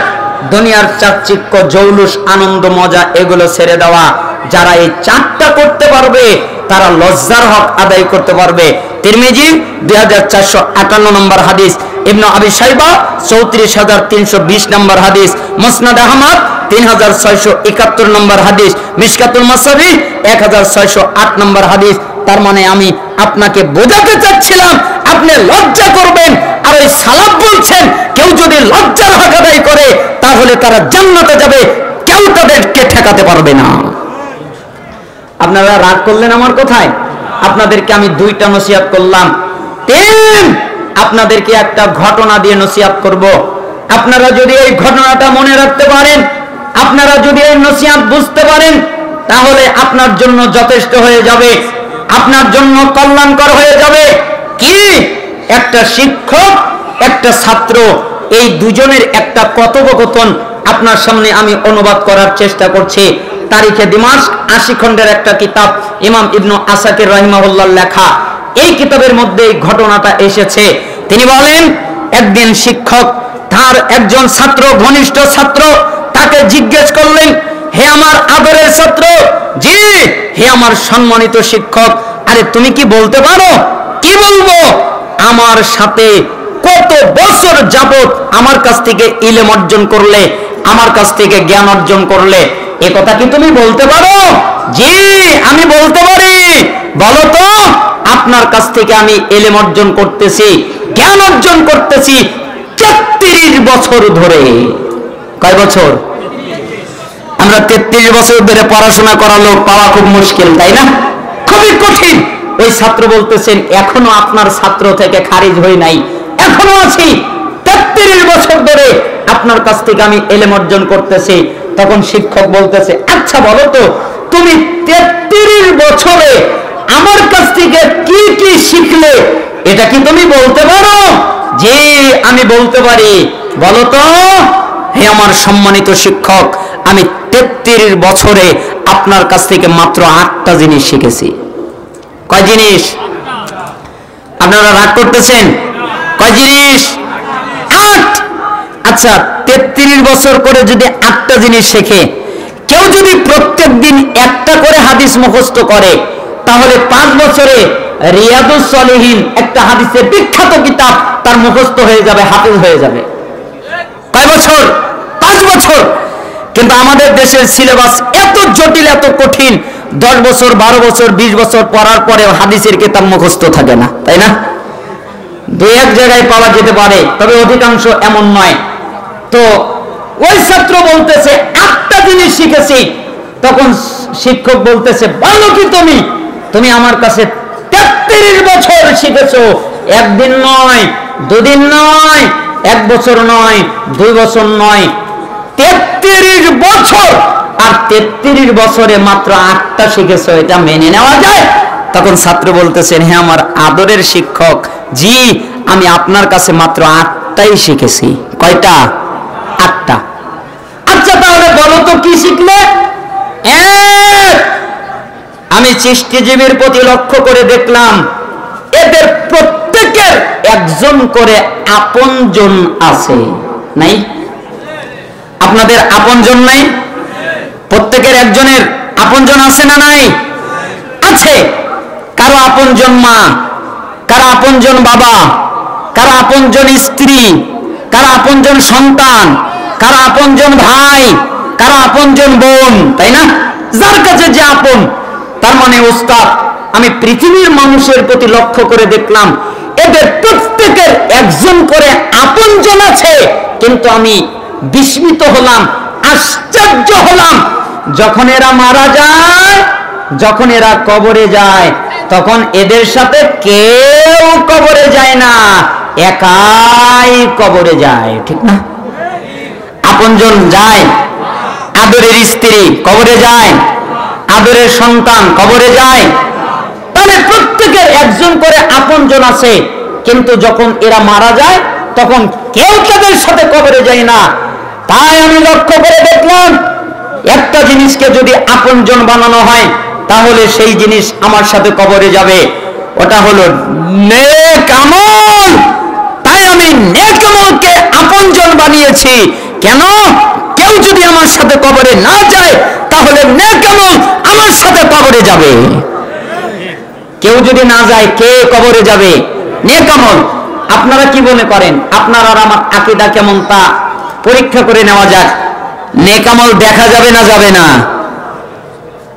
দুনিয়ার চাকচিক্য জৌলুস আনন্দ মজা এগুলো ছেড়ে দেওয়া। যারা এই চারটা করতে পারবে তারা লজ্জার হক আদায় করতে পারবে। তিরমিজি 2458 নম্বর হাদিস, ইবনে আবি শাইবা 34320 নম্বর হাদিস, মুসনাদ আহমদ 3671 নম্বর হাদিস, মিশকাতুল মাসাবি 1608 নম্বর হাদিস। তার মানে আমি আপনাকে বোঝাতে চাচ্ছিলাম আপনি লজ্জা করবেন। আর ওই সালাফ বলছেন কেউ যদি লজ্জার হক আদায় করে তাহলে তারা জান্নাতে যাবে, কেউ তাদেরকে ঠেকাতে পারবে না। আপনারা রাগ করলেন আমার কথায়? আপনাদেরকে আমি 2টা নসিহত করলাম। 3 আপনাদেরকে একটা ঘটনা দিয়ে নসিহত করব। আপনারা যদি এই ঘটনাটা মনে রাখতে পারেন, আপনারা যদি এই নসিহত বুঝতে পারেন, তাহলে আপনার জন্য যথেষ্ট হয়ে যাবে, আপনার জন্য কল্যাণকর হয়ে যাবে। কি? একটা শিক্ষক, একটা ছাত্র, এই দুজনের একটা কথোপকথন আপনার সামনে আমি অনুবাদ করার চেষ্টা করছি। তারিখে দিমাশক 80 খণ্ডের একটা কিতাব, ইমাম ইবনু আসাকির রাহিমাহুল্লাহ লেখা। এই কিতাবের মধ্যে এই ঘটনাটা এসেছে। তিনি বলেন, একদিন শিক্ষক তার একজন ছাত্র, ঘনিষ্ঠ ছাত্র, তাকে জিজ্ঞেস করলেন, হে আমার আদরের ছাত্র, জি হে আমার সম্মানিত শিক্ষক, আরে তুমি কি বলতে পারো? কি বলবো? আমার সাথে কত বছর যাবত আমার কাছ থেকে ইলম অর্জন করলে, আমার কাছ থেকে জ্ঞান অর্জন করলে, এ কথা কি তুমি বলতে পারো? জি আমি বলতে পারি। বলো তো, আপনার কাছ থেকে আমি ইলম অর্জন করতেছি, জ্ঞান অর্জন করতেছি 33 বছর ধরে। কয় বছর? আমরা 33 বছর ধরে পড়াশোনা করা লোক পাওয়া খুব মুশকিল, তাই না? খুবই কঠিন। ওই ছাত্র বলতেছেন, এখনো আপনার ছাত্র থেকে খারিজ হই নাই, এখনো আছি, 33 বছর ধরে আপনার কাছ থেকে আমি ইলম অর্জন করতেছি। তখন শিক্ষক বলতেছে, আচ্ছা বলো তো, তুমি 33 বছরে আমার কাছ থেকে কি কি শিখলে, এটা কি তুমি বলতে পারো? জি আমি বলতে পারি। বলো তো। হে আমার সম্মানিত শিক্ষক, আমি 33 বছরে আপনার কাছ থেকে মাত্র 8টা জিনিস শিখেছি। কয় জিনিস? আপনারা রাগ করতেছেন? কয় জিনিস? 8। আচ্ছা, 33 বছর করে যদি 8টা জিনিস শেখে, কেউ যদি প্রত্যেক দিন একটা করে হাদিস মুখস্থ করে, তাহলে 5 বছরে রিয়াদুস সলিহিন, একটা হাদিসের বিখ্যাত কিতাব, তার মুখস্থ হয়ে যাবে, হাফেজ হয়ে যাবে। কয় বছর? 5 বছর। কিন্তু আমাদের দেশের সিলেবাস এত জটিল, এত কঠিন, 10 বছর, 12 বছর, 20 বছর পড়ার পরেও হাদিসের কিতাব মুখস্থ থাকে না, তাই না? 2-1 জায়গায় পাওয়া যেতে পারে, তবে অধিকাংশ এমন নয়। তো ওই ছাত্র বলতেছে 8টা জিনিস শিখেছি। তখন শিক্ষক বলতেছে, বলো কি তুমি? তুমি আমার কাছে 33 বছর শিখেছো, একদিন নয়, 2 দিন নয়, 1 বছর নয়, 2 বছর নয়, 33 বছর। আর 33 বছরে মাত্র 8টা শিখেছো, এটা মেনে নেওয়া যায়? তখন ছাত্র বলতেছেন, হ্যাঁ আমার আদরের শিক্ষক, জি আমি আপনার কাছে মাত্র 8টাই শিখেছি। কয়টা? 8টা। আচ্ছা তাহলে বলো তো কি শিখলে? আমি সৃষ্টিজীবীর প্রতি লক্ষ্য করে দেখলাম, এদের প্রত্যেকের একজন করে আপনজন আছে, নাই? আপনাদের আপনজন নাই? প্রত্যেকের একজনের আপনজন আছে না নাই? আছে। কারো আপনজন মা, কারো আপনজন বাবা, কারো আপনজন স্ত্রী, কারো আপনজন সন্তান, কারো আপনজন ভাই, কারো আপনজন বোন, তাই না? যার কাছে যে আপন। তার মানে ওস্তাদ, আমি পৃথিবীর মানুষের প্রতি লক্ষ্য করে দেখলাম, এদের প্রত্যেকের একজন করে আপনজন আছে। কিন্তু আমি বিস্মিত হলাম, আশ্চর্য হলাম, যখন এরা মারা যায়, যখন এরা কবরে যায়, তখন এদের সাথে কেউ কবরে যায় না, একাই কবরে যায়, ঠিক না? আপনজন যায়, আদরের স্ত্রী কবরে যায়, আদরের সন্তান কবরে যায়। তাহলে প্রত্যেকের একজন করে আপনজন আছে, কিন্তু যখন এরা মারা যায় তখন কেউ তাদের সাথে কবরে যায় না। তাই আমি লক্ষ্য করে দেখলাম, একটা জিনিসকে যদি আপনজন বানানো হয়, তাহলে সেই জিনিস আমার সাথে কবরে যাবে, ওটা হলো নেক আমল। তাই আমি নেক আমলকে আপনজন বানিয়েছি। কেন? কেউ যদি আমার সাথে কবরে না যায়, তাহলে নেক আমল আমার সাথে কবরে যাবে। কেউ যদি না যায়, কে কবরে যাবে? নেক আমল। আপনারা কি মনে করেন, আপনার আর আমার আকীদা কেমন তা পরীক্ষা করে নেওয়া যাক। নেক আমল দেখা যাবে না যাবে না?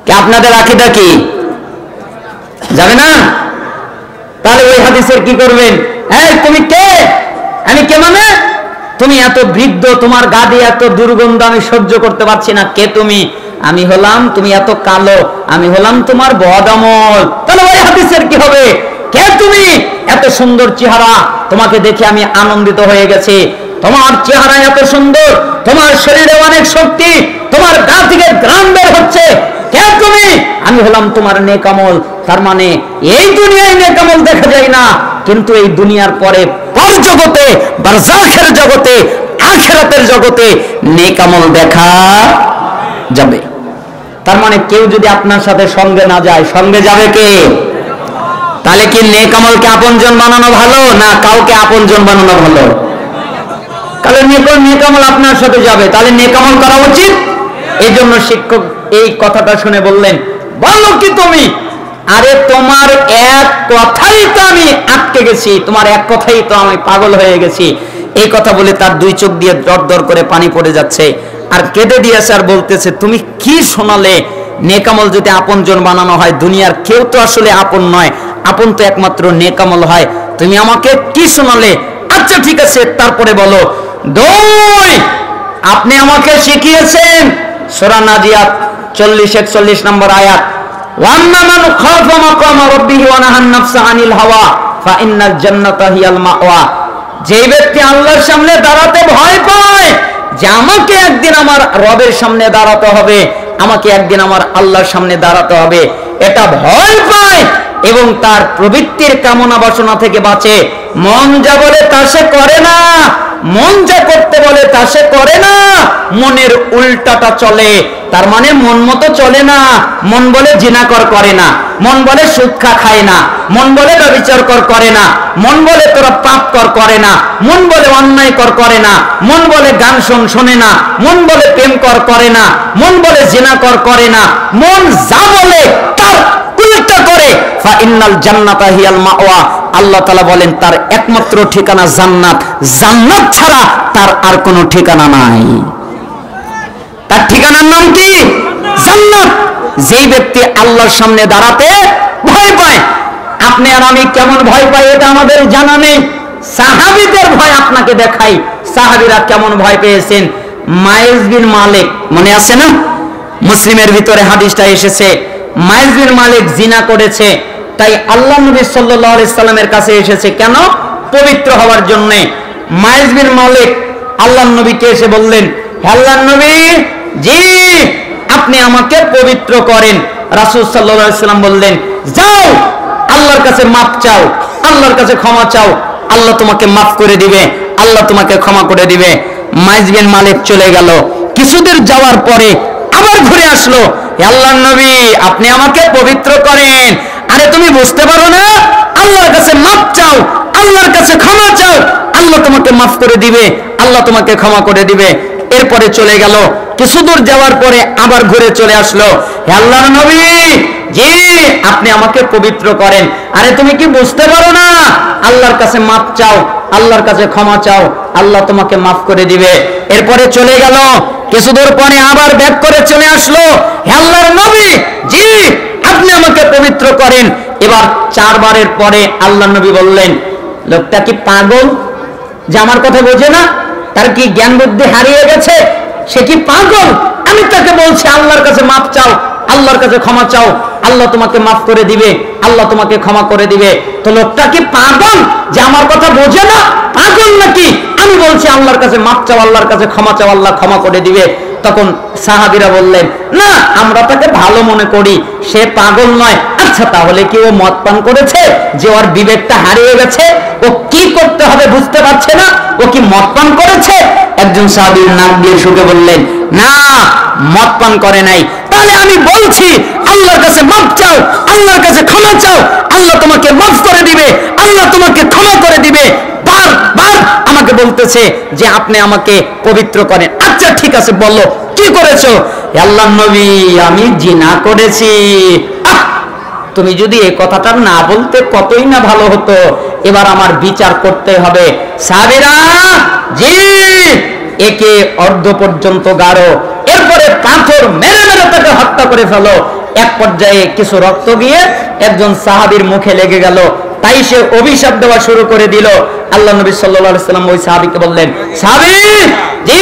কি আপনাদের আকীদা কি? যাবে না? তাহলে ওই হাদিসের কি করবেন? এই তুমি কে? আমি কে মানে? তুমি এত বৃদ্ধ, তোমার গা দিয়ে এত দুর্গন্ধ আমি সহ্য করতে পারছি না। কে তুমি? আমি হলাম, তুমি এত কালো, আমি হলাম তোমার বদআমল। তাহলে ওই হাদিসের কি হবে? কে তুমি? এত সুন্দর চেহারা, তোমাকে দেখে আমি আনন্দিত হয়ে গেছি। তোমার চেহারা এত সুন্দর, তোমার শরীরে অনেক শক্তি, তোমার গা থেকে ঘ্রাণ বের হচ্ছে। কে তুমি? আমি হলাম তোমার নেক আমল। তার মানে এই দুনিয়ায় নেক আমল দেখা যায় না, কিন্তু এই দুনিয়ার পরে পরজগতে, বারজাখের জগতে, আখিরাতের জগতে নেক আমল দেখা যাবে। তার মানে কেউ যদি আপনার সাথে সঙ্গে না যায়, সঙ্গে যাবে কে? তাহলে কি নেক আমলকে আপনজন বানানো ভালো না কাউকে আপনজন বানানো ভালো? তাহলে নেক আমল আপনার সাথে যাবে, তাহলে নেক আমল করা উচিত। এই জন্য শিক্ষক এই কথাটা শুনে বললেন, বলো কি তুমি? আরে তোমার এক কথাই তো আমি আটকে গেছি, তোমার এক কথাই তো আমি পাগল হয়ে গেছি। এই কথা বলে তার দুই চোখ দিয়ে দর দর করে পানি পড়ে যাচ্ছে, আর কেঁদে দিয়েছে, আর বলতেছে, তুমি কি শোনালে? নেক আমল যদি আপনজন বানানো হয়, দুনিয়ার কেউ তো আসলে আপন নয়, আপন তো একমাত্র নেক আমল হয়। তুমি আমাকে কি শোনালে? আচ্ছা ঠিক আছে, তারপরে বলো। দুই, আপনি আমাকে শিখিয়েছেন সূরা নাজিয়াত 40-41 নম্বর আয়াত, ওয়াম্মা মান খাফা মাকামা রাব্বিহি ওয়া নাহান নাফসা আনিল হাওয়া ফাইন্নাল জান্নাতা হিয়াল মাওয়া। যে ব্যক্তি আল্লাহর সামনে দাঁড়াতে ভয় পায়, যে আমাকে একদিন আমার রবের সামনে দাঁড়াতে হবে, আমাকে একদিন আমার আল্লাহর সামনে দাঁড়াতে হবে, এটা ভয় পায় এবং তার প্রবৃত্তির কামনা বাসনা থেকে বাঁচে, মন যা বলে তা সে করে না, মন যা করতে বলে তা সে করে না, মনের উল্টাটা চলে। তার মানে মন মতো চলে না। মন বলে জিনা করে না, মন বলে সুদ খায় না, মন বলে ব্যভিচার করে না, মন বলে তোরা পাপ করে না, মন বলে অন্যায় করে না, মন বলে গান শোনে না, মন বলে প্রেম করে না, মন বলে জিনা করে না, মন যা বলে তার উল্টা করে। ফাইন্নাল জান্নাতা হিয়াল মাওয়া, আল্লাহ তাআলা বলেন তার একমাত্র ঠিকানা জান্নাত, জান্নাত ছাড়া তার আর কোনো ঠিকানা নাই। তার ঠিকানার নাম কি? জান্নাত। যেই ব্যক্তি আল্লাহর সামনে দাঁড়াতে ভয় পায়, আপনি আর আমি কেমন ভয় পাই এটা আমাদের জানা নেই। সাহাবীদের ভয় আপনাকে দেখাই, সাহাবীরা কেমন ভয় পেয়েছেন। মাইজ বিন মালিক, মনে আছে না? মুসলিমের ভিতরে হাদিসটা এসেছে। মাইজ বিন মালিক জিনা করেছে, তাই আল্লাহ নবী সাল্লাল্লাহু আলাইহি সাল্লামের কাছে এসেছে, কেন? পবিত্র হওয়ার জন্য। মাইজ বিন মালিক আল্লাহর নবীকে এসে বললেন, আল্লাহর নবী জি আপনি আমাকে পবিত্র করেন। রাসূল সাল্লাল্লাহু আলাইহি সাল্লাম বললেন, যাও আল্লাহর কাছে মাফ চাও, আল্লাহর কাছে ক্ষমা চাও, আল্লাহ তোমাকে মাফ করে দিবে, আল্লাহ তোমাকে ক্ষমা করে দিবে। মাইজ বিন মালিক চলে গেল। কিছুদিন যাওয়ার পরে আবার ঘুরে আসলো, আল্লাহর নবী আপনি আমাকে পবিত্র করেন। আরে তুমি বুঝতে পারো না? আল্লাহর কাছে মাফ চাও, আল্লাহর কাছে ক্ষমা চাও, আল্লাহ তোমাকে মাফ করে দিবে, আল্লাহ তোমাকে ক্ষমা করে দিবে। এরপরে চলে গেল। কিছু দূর যাওয়ার পরে আবার ঘুরে চলে আসলো, আল্লাহর নবী জি আপনি আমাকে পবিত্র করেন। আরে তুমি কি বুঝতে পারো না? আল্লাহর কাছে মাফ চাও, আল্লাহর কাছে ক্ষমা চাও, আল্লাহ তোমাকে মাফ করে দিবে। এরপরে চলে গেল। কিছু দূর পরে আবার ব্যাক করে চলে আসলো, আল্লাহর নবী জি আপনি আমাকে পবিত্র করেন। এবার 4 বারের পরে আল্লাহর নবী বললেন, লোকটা কি পাগল যে আমার কথা বোঝে না? তার কি জ্ঞান বুদ্ধি হারিয়ে গেছে? সে কি পাগল? আমি তাকে বলছি আল্লাহর কাছে মাফ চাও, আল্লাহর কাছে ক্ষমা চাও, আল্লাহ তোমাকে মাফ করে দিবে, আল্লাহ তোমাকে ক্ষমা করে দিবে। তো লোকটা কি পাগল যে আমার কথা বোঝে না? পাগল নাকি? আমি বলছি আল্লাহর কাছে মাফ চাও, আল্লাহর কাছে ক্ষমা চাও, আল্লাহ ক্ষমা করে দিবে। তখন সাহাবীরা বললেন, না আমরা তাকে ভালো মনে করি, সে পাগল নয়। আচ্ছা তাহলে কি ও মদ পান করেছে যে ওর বিবেকটা হারিয়ে গেছে? ও কি করতে হবে বুঝতে পারছে না? ও কি মদ পান করেছে? একজন সাহাবী নাক দিয়ে শুকে বললেন, না মদ পান করে নাই। তাহলে আমি বলছি আল্লাহর কাছে মাফ চাও, আল্লাহর কাছে ক্ষমা চাও, আল্লাহ তোমাকে মাফ করে দিবে, আল্লাহ তোমাকে ক্ষমা করে দিবে। বারবার আমাকে বলতেছে যে আপনি আমাকে পবিত্র করেন। আচ্ছা ঠিক আছে বলো কি করেছো? আল্লাহর নবী আমি জিনা করেছি। তুমি যদি এই কথাটা না বলতে কতই না ভালো হতো। এবার আমার বিচার করতে হবে। সাহাবীরা জি একে অর্ধ পর্যন্ত গাড়ো, এরপরে পাথর মেরে মেরে তাকে হত্যা করে ফেলো। এক পর্যায়ে কিছু রক্ত গিয়ে একজন সাহাবীর মুখে লেগে গেল, তাই সে অভিশাপ দেওয়া শুরু করে দিল। আল্লাহ নবী সাল্লাল্লাহু আলাইহি ওয়াসাল্লাম ওই সাহাবীকে বললেন, সাহাবী জি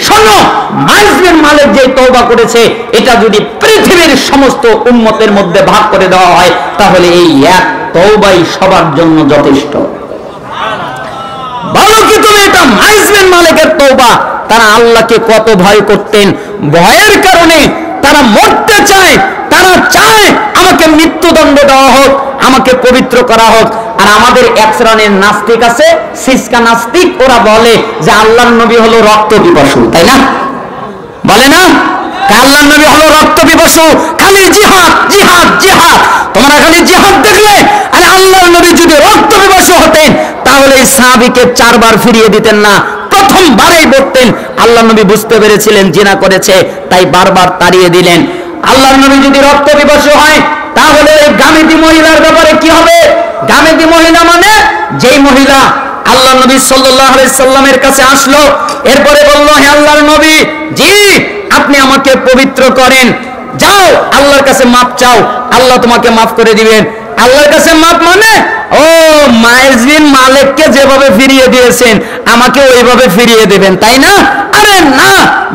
শোনো, মাইজ বিন মালিক যে তওবা করেছে এটা যদি পৃথিবীর সমস্ত উম্মতের মধ্যে ভাগ করে দেওয়া হয় তাহলে এই এক তওবাই সবার জন্য যথেষ্ট। বলো কি তুমি এটা মাইজ বিন মালিকের তওবা? তারা আল্লাহকে কত ভয় করতেন, ভয়ের কারণে তারা মরতে চায়, তারা চায় আমাকে মৃত্যুদণ্ড দেওয়া হোক, আমাকে পবিত্র করা হোক। আর আমাদের এক শ্রেণীর নাস্তিক আছে, সিসকা নাস্তিক, ওরা বলে যে আল্লাহর নবী হলো রক্ত পিপাসু, তাই না? বলে না আল্লাহর নবী হলো রক্ত পিপাসু, খালি জিহাদ জিহাদ জিহাদ। তোমরা খালি জিহাদ দেখলে, আরে আল্লাহর নবী যদি রক্ত পিপাসু হতেন তাহলে এই সাহাবীকে 4 বার ফিরিয়ে দিতেন না, প্রথমবারেই বলতেন। আল্লাহর নবী বুঝতে পেরেছিলেন জিনা করেছে, তাই বারবার তাড়িয়ে দিলেন। আল্লাহর নবী যদি রক্ত পিপাসু হয় তাহলে এই গামেদি মহিলার ব্যাপারে কি হবে? গামেদি মহিলা মানে যেই মহিলা আল্লাহর নবী সাল্লাল্লাহু আলাইহি সাল্লামের কাছে আসলো, এরপরে বলল, হে আল্লাহর নবী, জি আপনি আমাকে পবিত্র করেন, যাও আল্লাহর কাছে মাপ চাও, আল্লাহ তোমাকে মাফ করে দিবেন। আল্লাহর কাছে মাপ মানে ও মাইজ বিন মালিককে যেভাবে ফিরিয়ে দিয়েছেন আমাকে ওইভাবে ফিরিয়ে দেবেন, তাই না? আরে না,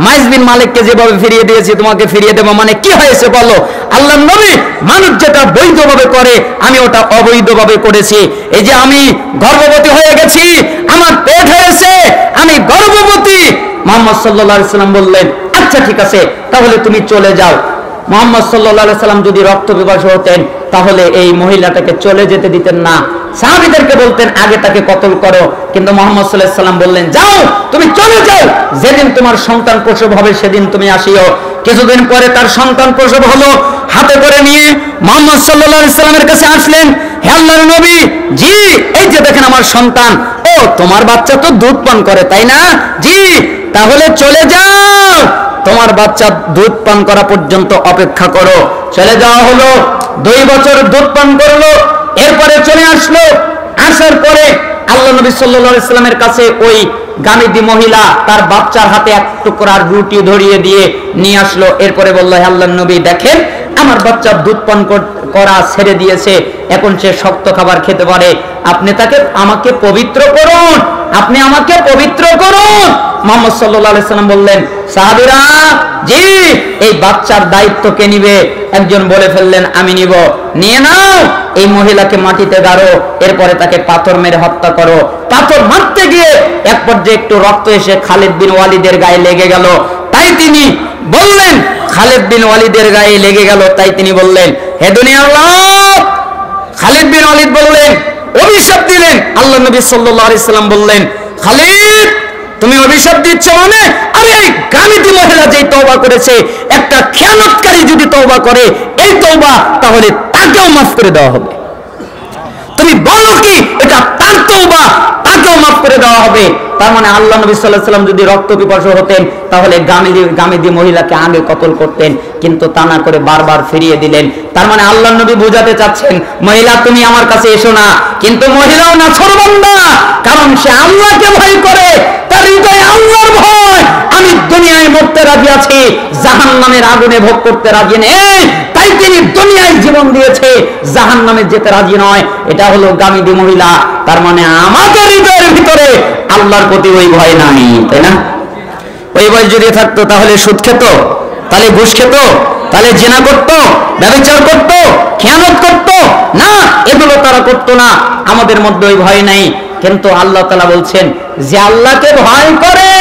মাইজ বিন মালিককে যেভাবে ফিরিয়ে দিয়েছি তোমাকে ফিরিয়ে দেব মানে কি হয়েছে বলো? আল্লাহর নবী, মানুষ যেটা বৈধভাবে করে আমি ওটা অবৈধভাবে করেছি। এই যে আমি গর্ভবতী হয়ে গেছি, আমার পেট হয়েছে, আমি গর্ভবতী। মুহাম্মদ সাল্লাল্লাহু আলাইহি সাল্লাম বললেন, আচ্ছা ঠিক আছে, তাহলে তুমি চলে যাও। মুহাম্মদ সাল্লাল্লাহু আলাইহি সাল্লাম যদি রক্ত পিপাসু হতেন তাহলে এই মহিলাটাকে চলে যেতে দিতেন না, সাহাবীদেরকে বলতেন আগে তাকে কতল করো। কিন্তু মুহাম্মদ সাল্লাল্লাহু আলাইহি সাল্লাম বললেন, যাও তুমি চলে যাও, যেদিন তোমার সন্তান প্রসব হবে সেদিন তুমি আসিও। কিছুদিন পরে তার সন্তান প্রসব হলো, হাতে করে নিয়ে মুহাম্মদ সাল্লাল্লাহু আলাইহি সাল্লামের কাছে আসলেন, হে আল্লাহর নবী, জি এই যে দেখেন আমার সন্তান। ও তোমার বাচ্চা তো দুধ পান করে, তাই না? জি, তাহলে চলে যাও, তোমার বাচ্চা দুধ পান করা পর্যন্ত অপেক্ষা করো। চলে যাওয়া হলো, 2 বছর দুধ পান করলো, এরপরে চলে আসলো। আসার পরে আল্লাহ নবী সাল্লাল্লাহু আলাইহি সাল্লামের কাছে ওই গামেদি মহিলা তার বাচ্চার হাতে এক টুকরা রুটি ধরিয়ে দিয়ে নিয়ে আসলো। এরপরে বলল, হে আল্লাহর নবী দেখেন আমার বাচ্চা দুধ পান করা ছেড়ে দিয়েছে, এখন সে শক্ত খাবার খেতে পারে, আপনি তাকে আমাকে পবিত্র করুন, আপনি আমাকে পবিত্র করুন। মুহাম্মদ সাল্লাল্লাহু আলাইহি সাল্লাম বললেন, সাহাবীরা জি এই বাচ্চার দায়িত্ব কে নিবে? একজন বলে ফেললেন, আমি নিব। নিয়ে নাও, এই মহিলাকে মাটিতে গাড়ো, এরপরে তাকে পাথর মেরে হত্যা করো। পাথর মারতে গিয়ে এক পর্যায়ে একটু রক্ত এসে খালিদ বিন ওয়ালিদের গায়ে লেগে গেল, তাই তিনি বললেন, খালিদ বিন ওয়ালিদের গায়ে লেগে গেল, তাই তিনি বললেন, হে দুনিয়ার লোক। খালিদ বিন ওয়ালিদ বললেন, অভিশাপ দিলেন। আল্লাহ নবী সাল্লাল্লাহু আলাইহি সাল্লাম বললেন, খালিদ তুমি অভিশাপ দিচ্ছ মানে? আরে এই গামেদি মহিলা যেই তওবা করেছে, একটা খেয়ানতকারী যদি তওবা করে এই তওবা, তাহলে তাকেও মাফ করে দেওয়া হবে। তুমি বলো কি এটা তার তওবা, তাকেও মাফ করে দেওয়া হবে? তার মানে আল্লাহ নবী সাল্লাল্লাহু আলাইহি সাল্লাম যদি রক্ত পিপাসু হতেন তাহলে গামেদি মহিলাকে আগে কতল করতেন, কিন্তু তা না করে বারবার ফিরিয়ে দিলেন। তার মানে আল্লাহ নবী বোঝাতে চাচ্ছেন, মহিলা তুমি আমার কাছে এসো না, কিন্তু মহিলাও নাছরবান্দা, কারণ সে আল্লাহকে ভয় করে, তার হৃদয়ে আল্লাহর ভয়। আমি দুনিয়ায় মরতে রাজি আছি, জাহান্নামের আগুনে ভোগ করতে রাজি নেই, তাই তিনি দুনিয়ায় জীবন দিয়েছে, জাহান্নামে যেতে রাজি নয়। এটা হলো গামেদি মহিলা। তার মানে আমাদের হৃদয়ের ভিতরে আল্লাহর প্রতি ওই ভয় নাই, তাই না? ওই ভয় যদি থাকতো তাহলে সুদ খেত, তাহলে ঘুষ খেত, তাহলে জিনা করত, ব্যভিচার করত, খেয়ানত করত না, এগুলো তারা করতো না। আমাদের মধ্যে ওই ভয় নাই। কিন্তু আল্লাহ তাআলা বলছেন যে আল্লাহকে ভয় করে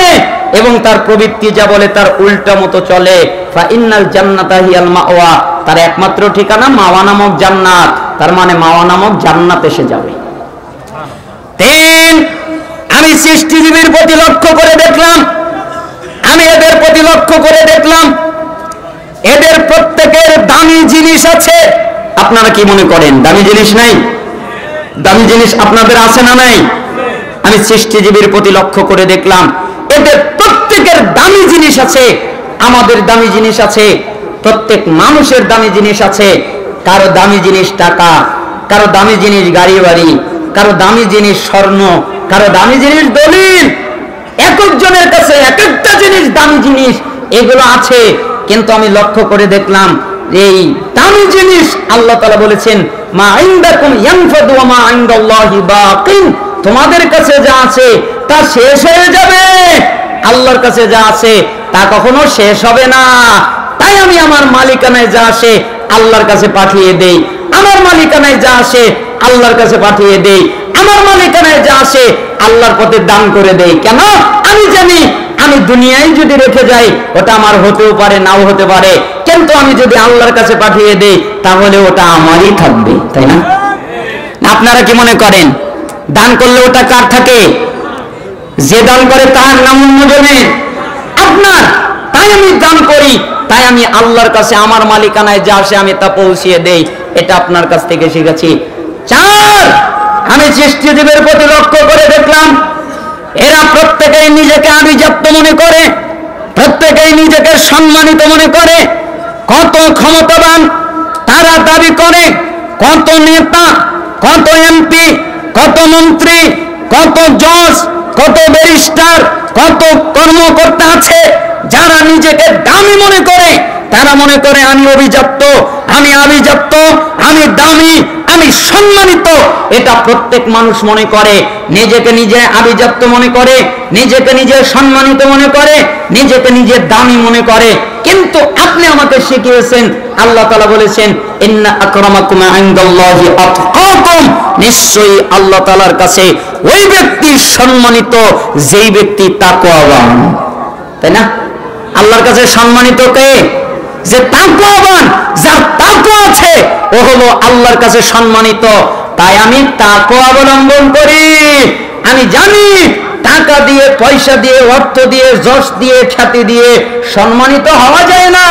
এবং তার প্রবৃত্তি যা বলে তার উল্টা মতো চলে, ফা ইন্নাল জান্নাতা হিয়াল মাওয়া, তার একমাত্র ঠিকানা মাওয়া নামক জান্নাত। তার মানে মাওয়া নামক জান্নাত এসে যাবে। 3, আমি সৃষ্টিজীবীর প্রতি লক্ষ্য করে দেখলাম, আমি এদের প্রতি লক্ষ্য করে দেখলাম, এদের প্রত্যেকের দামি জিনিস আছে। আপনারা কি মনে করেন দামি জিনিস নাই? দামি জিনিস আপনাদের আছে না নাই? আমি সৃষ্টিজীবীর প্রতি লক্ষ্য করে দেখলাম, এদের প্রত্যেকের দামি জিনিস আছে, আমাদের দামি জিনিস আছে, প্রত্যেক মানুষের দামি জিনিস আছে। কারো দামি জিনিস টাকা, কারো দামি জিনিস গাড়ি বাড়ি, কারো দামি জিনিস স্বর্ণ, কারো দামি জিনিস দলিল। এক একজনের কাছে এক একটা জিনিস দামি জিনিস এগুলো আছে, কিন্তু আমি লক্ষ্য করে দেখলাম এই দামি জিনিস আল্লাহ তাআলা বলেছেন মা ইনদাকুম ইয়ানফাদু ওয়া মা ইনদাল্লাহি বাকিন, তোমাদের কাছে যা আছে তা শেষ হয়ে যাবে, আল্লাহর কাছে যা আছে তা কখনো শেষ হবে না। তাই আমি আমার মালিকানায় যা আসে আল্লাহর কাছে পাঠিয়ে দেই, আমার মালিকানায় যা আসে আল্লাহর কাছে পাঠিয়ে দেই, আমার মালিকানায় যা আসে আল্লাহর পথে দান করে দেই। কেন? আমি জানি আমি দুনিয়ায় যদি রেখে যাই ওটা আমার হতেও পারে নাও হতে পারে, কিন্তু আমি যদি আল্লাহর কাছে পাঠিয়ে দেই তাহলে ওটা আমারই থাকবে, তাই না? আপনারা কি মনে করেন দান করলে ওটা কার থাকে? যে দান করে তার নাম অন্যজনের, আপনার। তাই আমি দান করি, তাই আমি আল্লাহর কাছে আমার মালিকানায় যা আসে আমি তা পৌঁছিয়ে দেই। এটা আপনার কাছ থেকে শিখেছি। 4, আমি সৃষ্টিজীবের প্রতি লক্ষ্য করে দেখলাম এরা প্রত্যেকেই নিজেকে আভিজাত্য মনে করে, প্রত্যেকেই নিজেকে সম্মানিত মনে করে, কত ক্ষমতাবান তারা দাবি করে, কত নেতা, কত এমপি, কত মন্ত্রী, কত জজ, কত ব্যারিস্টার, কত কর্মকর্তা আছে যারা নিজেকে দামি মনে করে। তারা মনে করে আমি অভিজাত্য, আমি আভিজাত্য, আমি দামি, আমি সম্মানিত। এটা প্রত্যেক মানুষ মনে করে, নিজেকে নিজে আভিজাত্য মনে করে, নিজেকে নিজে সম্মানিত মনে করে, নিজেকে নিজে দামি মনে করে। কিন্তু আপনি আমাকে শিখিয়েছেন, আল্লাহ তাআলা বলেছেন ইন্না আকরামাকুম ইনদাল্লাহি আতকাকুম, নিশ্চয়ই আল্লাহ তাআলার কাছে ওই ব্যক্তি সম্মানিত যেই ব্যক্তি তাকওয়াবান, তাই না? আল্লাহর কাছে সম্মানিত কে? যে তাকওয়াবান, যার তাকওয়া আছে ও হলো আল্লাহর কাছে সম্মানিত। তাই আমি তাকওয়া অবলম্বন করি। আমি জানি টাকা দিয়ে, পয়সা দিয়ে, অর্থ দিয়ে, যশ দিয়ে, খ্যাতি দিয়ে সম্মানিত হওয়া যায় না।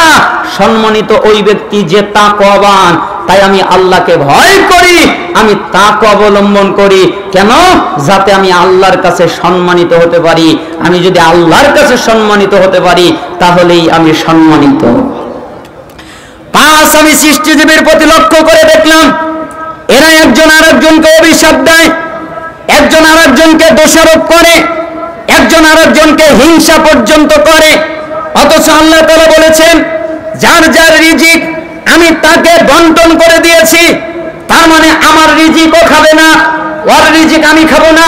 সম্মানিত ওই ব্যক্তি যে তাকওয়াবান। তাই আমি আল্লাহকে ভয় করি, আমি তাকওয়া অবলম্বন করি। কেন? যাতে আমি আল্লাহর কাছে সম্মানিত হতে পারি। আমি যদি আল্লাহর কাছে সম্মানিত হতে পারি তাহলেই আমি সম্মানিত। 5, আমি সৃষ্টিজীবের প্রতি লক্ষ্য করে দেখলাম এরা একজন আরেকজনকে অভিশাপ দেয়, একজন আরেকজনকে দোষারোপ করে, একজন আরেকজনকে হিংসা পর্যন্ত করে। অথচ আল্লাহ তাআলা বলেছেন যার যার রিজিক আমি তাকে বন্টন করে দিয়েছি। তার মানে আমার রিজিকও খাবে না, ওর রিজিক আমি খাবো না।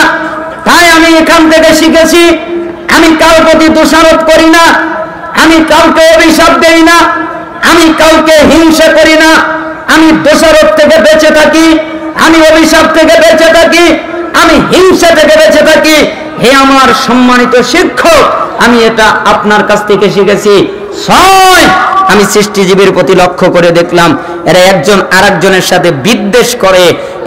তাই আমি এখান থেকে শিখেছি আমি কারোর প্রতি দোষারোপ করি না, আমি কাউকে অভিশাপ দেই না, আমি কাউকে হিংসা করি না। আমি দোষারোপ থেকে বেঁচে থাকি, আমি অভিশাপ থেকে বেঁচে থাকি, আমি হিংসা থেকে বেঁচে থাকি। হে আমার সম্মানিত শিক্ষক, আমি এটা আপনার কাছ থেকে শিখেছি। 6, আমি সৃষ্টিজীবের প্রতি লক্ষ্য করে দেখলাম এরা একজন আরেকজনের সাথে বিদ্বেষ করে,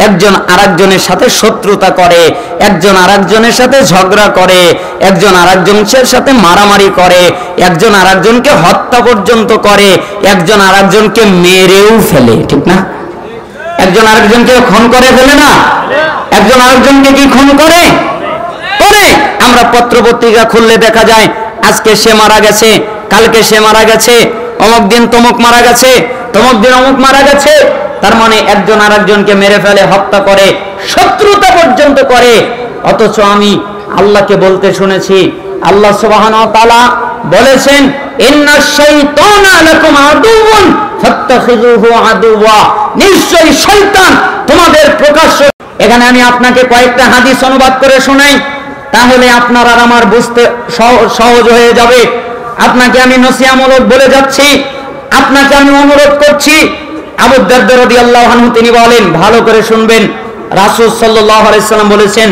একজন আরেকজনের সাথে শত্রুতা করে, একজন আরেকজনের সাথে ঝগড়া করে, একজন আরেকজনের সাথে মারামারি করে, একজন আরেকজনকে হত্যা পর্যন্ত করে, একজন আরেকজনকে মেরেও ফেলে, ঠিক না? একজন আরেকজনকে খুন করে ফেলে না? একজন আরেকজনকে কি খুন করে? করে। আমরা পত্র পত্রিকা খুললে দেখা যায় আজকে সে মারা গেছে, কালকে সে মারা গেছে, অমুক দিন তমুক মারা গেছে, তমুক দিন অমুক মারা গেছে। তার মানে একজন আরেকজনকে মেরে ফেলে, হত্যা করে, শত্রুতা পর্যন্ত করে। অথচ আমি আল্লাহকে বলতে শুনেছি, আল্লাহ সুবহানাহু ওয়া তাআলা বলেছেন ইন্নাশ শাইতানা লাকুম আদুউন ফাত্তাখিযুহু আদুওয়া, নিশ্চয়ই শয়তান তোমাদের প্রকাশ্য। এখানে আমি আপনাকে কয়েকটা হাদিস অনুবাদ করে শোনাই, তাহলে আপনার আর আমার বুঝতে সহজ হয়ে যাবে। আপনাকে আমি নসিহতমূলক বলে যাচ্ছি, আপনাকে আমি অনুরোধ করছি। আবু দারদা রাদিয়াল্লাহু আনহু তিনি বলেন, ভালো করে শুনবেন, রাসূল সাল্লাল্লাহু আলাইহি সাল্লাম বলেছেন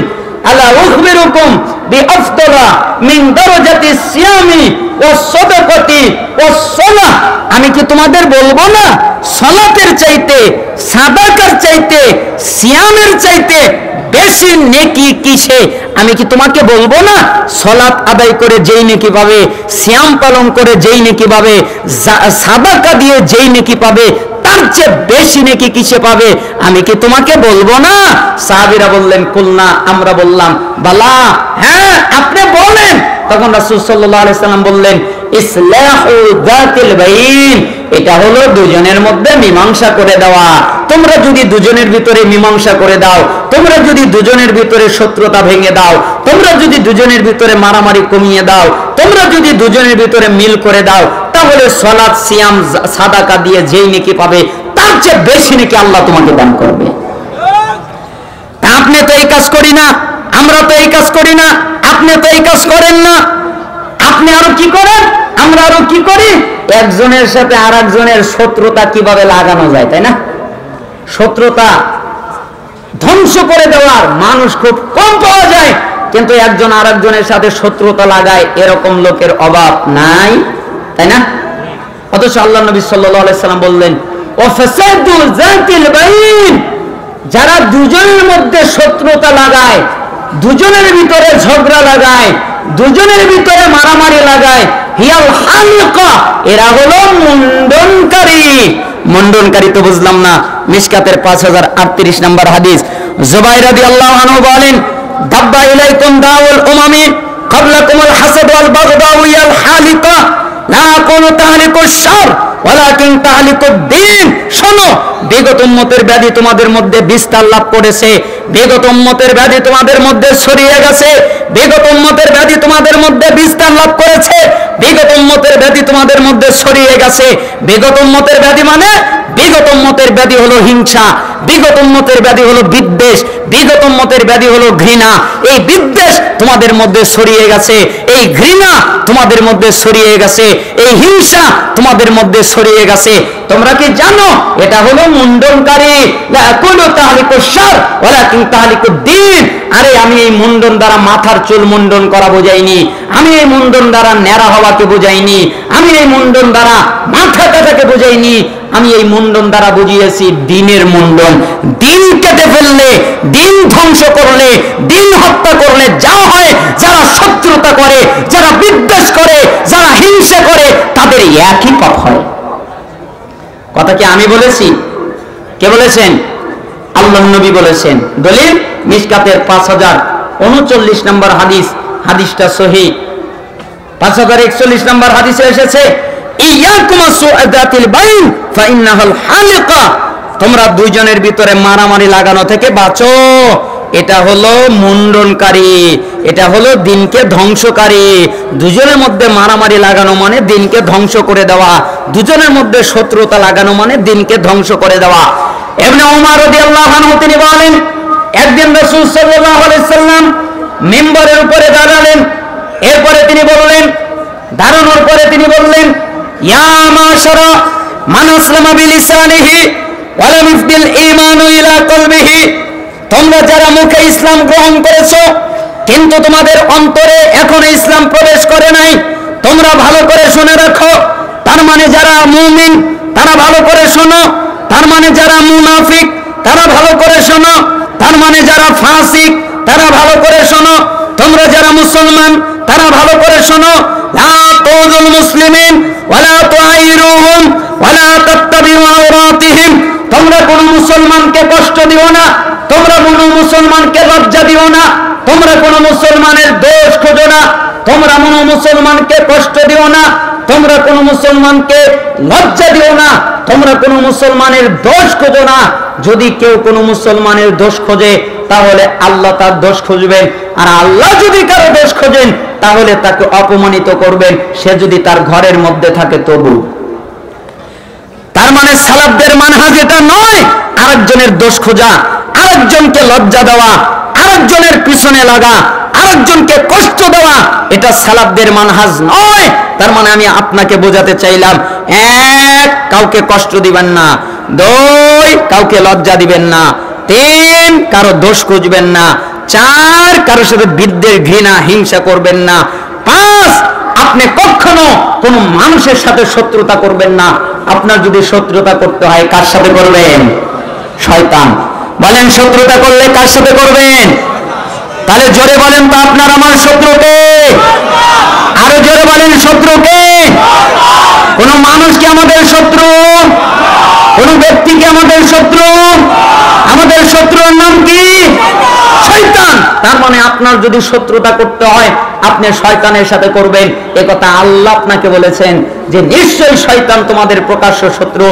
আলা উখবিরুকুম বিআফদালা মিন দারাজাতি সিয়ামি ওয়াস সাদাকাতি ওয়াস সালাহ, আমি কি তোমাদের বলবো না সালাতের চাইতে, সাদাকার চাইতে, সিয়ামের চাইতে বেশি নেকি কিসে? আমি কি তোমাকে বলবো না সালাত আদায় করে যেই নেকি পাবে, সিয়াম পালন করে যেই নেকি পাবে, সাদাকা দিয়ে যেই নেকি পাবে, তার চেয়ে বেশি নেকি কিসে পাবে? আমি কি তোমাকে বলবো না? সাহাবীরা বললেন কুলনা, আমরা বললাম বালা, হ্যাঁ আপনি বলেন। তখন রাসূল সাল্লাল্লাহু আলাইহি সাল্লাম বললেন ইসলাহু যাতিল বাইন, এটা হলো দুজনের মধ্যে মীমাংসা করে দেওয়া। তোমরা যদি দুজনের ভিতরে মীমাংসা করে দাও, তোমরা যদি দুজনের ভিতরে শত্রুতা ভেঙে দাও, তোমরা যদি দুজনের ভিতরে মারামারি কমিয়ে দাও, তোমরা যদি দুজনের ভিতরে মিল করে দাও, তাহলে সালাত সিয়াম সাদাকা দিয়ে যেই নেকি পাবে তার চেয়ে বেশি নেকি আল্লাহ তোমাকে দান করবে। আপনি তো এই কাজ করি না, আমরা তো এই কাজ করি না, আপনি তো এই কাজ করেন না। আপনি আরো কি করেন, আমরা আরো কি করি? একজনের সাথে আর একজনের শত্রুতা কিভাবে লাগানো যায়, তাই না? শত্রুতা ধ্বংস করে দেওয়ার মানুষ খুব কম পাওয়া যায়, কিন্তু একজন আর একজনের সাথে শত্রুতা লাগায় এরকম লোকের অভাব নাই, তাই না? অথচ আল্লাহ নবী সাল্লাল্লাহু আলাইহি সাল্লাম বললেন, ওয়াফাসাদু যাতিল বাইন, যারা দুজনের মধ্যে শত্রুতা লাগায়, দুজনের ভিতরে ঝগড়া লাগায়, দুজনের ভিতরে মারামারি লাগায়, হিয়াল হালিকা, এরা হলো মুন্ডনকারী। মুন্ডনকারী তো বুঝলাম না। মিশকাতের 5038 নম্বর হাদিস, জুবাইর রাদিয়াল্লাহু আনহু বলেন, দাব্বা ইলাইকুম দাউল উমামি ক্বাবলাকুমুল হাসাদ ওয়াল বাগদাউ ইয়াল হালিকা লা কুনু তাহলিকুশ শার ওয়ালাকিন তাহলিকুদ দ্বীন। শোনো, বিগত উম্মতের ব্যাধি তোমাদের মধ্যে বিস্তার লাভ করেছে, বিগত উম্মতের ব্যাধি তোমাদের মধ্যে ছড়িয়ে গেছে, বিগত উম্মতের ব্যাধি তোমাদের মধ্যে বিস্তার লাভ করেছে, বিগত উম্মতের ব্যাধি তোমাদের মধ্যে ছড়িয়ে গেছে। বিগত উম্মতের ব্যাধি মানে বিগত উম্মতের ব্যাধি হলো হিংসা, বিগত উম্মতের ব্যাধি হলো বিদ্বেষ, বিগত উম্মতের ব্যাধি হলো ঘৃণা। এই বিদ্বেষ তোমাদের মধ্যে ছড়িয়ে গেছে, এই ঘৃণা তোমাদের মধ্যে ছড়িয়ে গেছে, এই হিংসা তোমাদের মধ্যে ছড়িয়ে গেছে। তোমরা কি জানো এটা হলো মুন্ডনকারী? লা কুলু তাহলিকুশ শার ওয়ালাকিন তাহলিকুদ দ্বীন। আরে আমি এই মুন্ডন দ্বারা মাথার চুল মুন্ডন করা বোঝাইনি, আমি এই মুন্ডন দ্বারা ন্যাড়া হওয়াকে বোঝাইনি, আমি এই মুন্ডন দ্বারা মাথা কাটাকে বোঝাইনি, আমি এই মুন্ডন দ্বারা বুঝিয়েছি দিনের মুন্ডন। দিন কেটে ফেললে, দিন ধ্বংস করলে, দিন হত্যা করলে যা হয়, যারা শত্রুতা করে, যারা বিদ্বেষ করে, যারা হিংসা করে, তাদের একই পাপ হয়। কথা কি আমি বলেছি? কে বলেছেন? আল্লাহর নবী বলেছেন। দলিল মিশকাতের 5039 নম্বর হাদিস, হাদিসটা সহিহ। 5041 নম্বর হাদিসে এসেছে, ইয়াকুম সুআদাতিল বাইন ফাইন্নাহাল হালিকা, তোমরা দুইজনের ভিতরে মারামারি লাগানো থেকে বাঁচো, এটা হলো মুন্ডনকারী, এটা হলো দিনকে ধ্বংসকারী। দুজনের মধ্যে মারামারি লাগানো মানে দিনকে ধ্বংস করে দেওয়া, দুজনের মধ্যে শত্রুতা লাগানো মানে দিনকে ধ্বংস করে দেওয়া। ইবনে ওমর রাদিয়াল্লাহু আনহু তিনি বলেন, একদিন রাসূল সাল্লাল্লাহু আলাইহি সাল্লাম মিম্বরের উপরে দাঁড়ালেন, এরপরে তিনি বললেন, দাঁড়ানোর পরে তিনি বললেন, ইয়া মাশারা মান আসলামা বিলিসানিহি ওয়া লাম ইফদিল ঈমানু ইলা কলবিহি, তোমরা যারা মুখে ইসলাম গ্রহণ করেছো কিন্তু তোমাদের অন্তরে এখনো ইসলাম প্রবেশ করে নাই, তোমরা ভালো করে শুনে রাখো। তার মানে যারা মুমিন তারা ভালো করে শোনো, তার মানে যারা মুনাফিক তারা ভালো করে শোনো, তার মানে যারা ফাসিক তারা ভালো করে শোনো, তোমরা যারা মুসলমান তারা ভালো করে শোনো। লা তুযুল মুসলিমিন ওয়ালা তুআইরুহুম ওয়ালা তাত্তাবিউ আওরাতিহিম, তোমরা কোন মুসলমানকে কষ্ট দিও না, তোমরা কোন মুসলমানকে লজ্জা দিও না, তোমরা কোন মুসলমানের দোষ খোঁজো না, তোমরা কোন মুসলমানকে কষ্ট দিও না, তোমরা কোন মুসলমানকে লজ্জা দিও না, তোমরা কোন মুসলমানের দোষ খোঁজো না। যদি কেউ কোন মুসলমানের দোষ খোঁজে তাহলে আল্লাহ তার দোষ খুঁজবেন, আর আল্লাহ যদি কারো দোষ খোঁজেন তাহলে তাকে অপমানিত করবেন, সে যদি তার ঘরের মধ্যে থাকে তবু। তার মানে সালাফদের মানহাজ এটা নয় আরেকজনের দোষ খোঁজা, আরেকজনকে লজ্জা দেওয়া, আরেকজনের পিছনে লাগা, আরেকজনকে কষ্ট দেওয়া, এটা সালাফদের মানহাজ নয়। তার মানে আমি আপনাকে বোঝাতে চাইলাম, এক, কাউকে কষ্ট দিবেন না, দুই, কাউকে লজ্জা দিবেন না, তিন, কারো দোষ খুঁজবেন না, চার, কারোর সাথে বিদ্বেষ ঘৃণা হিংসা করবেন না, পাঁচ, আপনি কখনো কোন মানুষের সাথে শত্রুতা করবেন না। আপনার যদি শত্রুতা করতে হয় কার সাথে করবেন? শয়তান। বলেন শত্রুতা করলে কার সাথে করবেন? তাহলে জোরে বলেন তো আপনার আমার শত্রুকে, আরো জোরে বলেন শত্রুকে। কোন মানুষ কি আমাদের শত্রু? কোন ব্যক্তি কি আমাদের শত্রু? আমাদের শত্রুর নাম কি? শয়তান। তার মানে আপনার যদি শত্রুতা করতে হয় আপনি শয়তানের সাথে করবেন, একথা আল্লাহ আপনাকে বলেছেন যে নিশ্চয়ই শয়তান তোমাদের প্রকাশ্য শত্রু।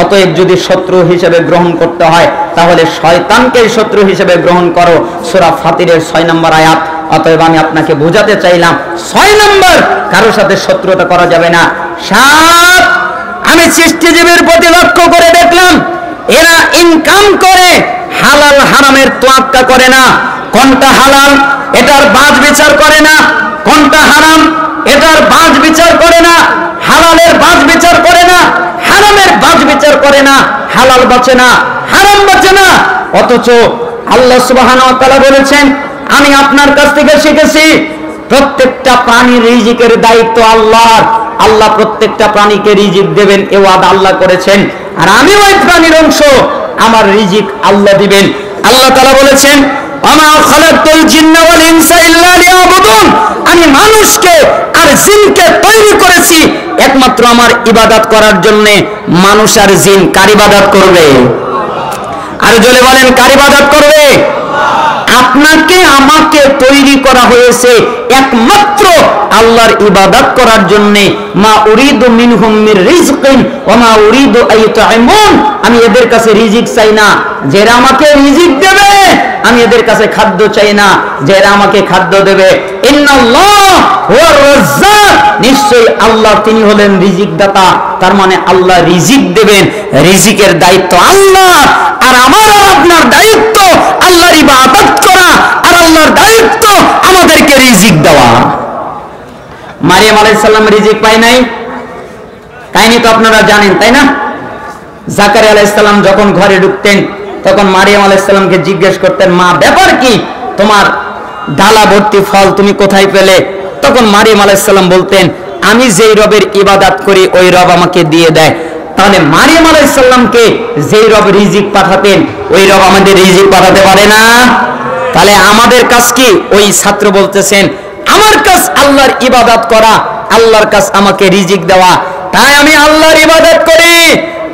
অতএব যদি শত্রু হিসেবে গ্রহণ করতে হয় তাহলে শয়তানকে শত্রু হিসেবে গ্রহণ করো। সূরা ফাতিরের 6 নম্বর আয়াত। অতএব আমি আপনাকে বোঝাতে চাইলাম 6 নম্বর, কারোর সাথে শত্রুতা করা যাবে না। 7, আমি সৃষ্টিজীবীর প্রতি লক্ষ্য করে দেখলাম এরা ইনকাম করে হালাল হারামের তোয়াক্কা করে না। কোনটা হালাল এটার বাজ বিচার করে না, কোনটা হারাম এটার বাজ বিচার করে না, হালালের বাজ বিচার করে না, হারামের বাজ বিচার করে না, হালাল বাঁচে না, হারাম বাঁচে না। অথচ আল্লাহ সুবহানাহু ওয়া তাআলা বলেছেন আমি আপনার কাছ থেকে শিখেছি প্রত্যেকটা প্রাণীর রিজিকের দায়িত্ব আল্লাহর। আল্লাহ প্রত্যেকটা প্রাণীকে রিজিক দেবেন এ ওয়াদা আল্লাহ করেছেন, আর আমি ওই প্রাণীর অংশ, আমার রিজিক আল্লাহ দিবেন। আল্লাহ তাআলা বলেছেন ওমা খালাকতুল জিন্না ওয়াল ইনসা ইল্লা লিয়াবুদুন, আমি মানুষকে আর জিনকে তৈরি করেছি একমাত্র আমার ইবাদত করার জন্য। মানুষ আর জিন কার ইবাদত করবে? আর জোরে বলেন কার ইবাদত করবে? আপনাকে আমাকে তৈরি করা হয়েছে একমাত্র আল্লাহর ইবাদত করার জন্য। মা উরিদু মিনহুম মির রিজকিন ওয়া মা উরিদু আইয়ুতঈমুন, আমি এদের কাছে রিজিক চাই না, যারা আমাকে রিজিক দেবে। আমি এদের কাছে খাদ্য চাই না, যারা আমাকে খাদ্য দেবে। ইন্নাল্লাহ হুয়ার রাজ্জাক, নিশ্চয়ই আল্লাহ তিনি হলেন রিজিক দাতা। তার মানে আল্লাহ রিজিক দেবেন, রিজিকের দায়িত্ব আল্লাহ। আর আমার আর আপনার দায়িত্ব আল্লাহর ইবাদত করা, আর আল্লাহর দায়িত্ব আমাদেরকে রিজিক দেওয়া। মারিয়াম আলাইহিস সালাম রিজিক পায় নাই, কাহিনী তো আপনারা জানেন তাই না? জাকারিয়া আলাইহিস সালাম যখন ঘরে ঢুকতেন তখন মারিয়াম আলাইহিস সালামকে জিজ্ঞেস করতেন মা ব্যাপার কি, তোমার ডালা ভর্তি ফল তুমি কোথায় পেলে? তখন মারিয়াম আলাইহিস সালাম বলতেন আমি যেই রবের ইবাদত করি ওই রব আমাকে দিয়ে দেয়। তাহলে মারিয়াম আলাইহিস সালামকে যেই রব রিজিক পাঠাতেন ওই রব আমাদের রিজিক পাঠাতে পারে না? তাহলে আমাদের কাজ কি? ওই ছাত্র বলতেছেন আমার কাজ আল্লাহর ইবাদত করা, আল্লাহর কাজ আমাকে রিজিক দেওয়া। তাই আমি আল্লাহর ইবাদত করি,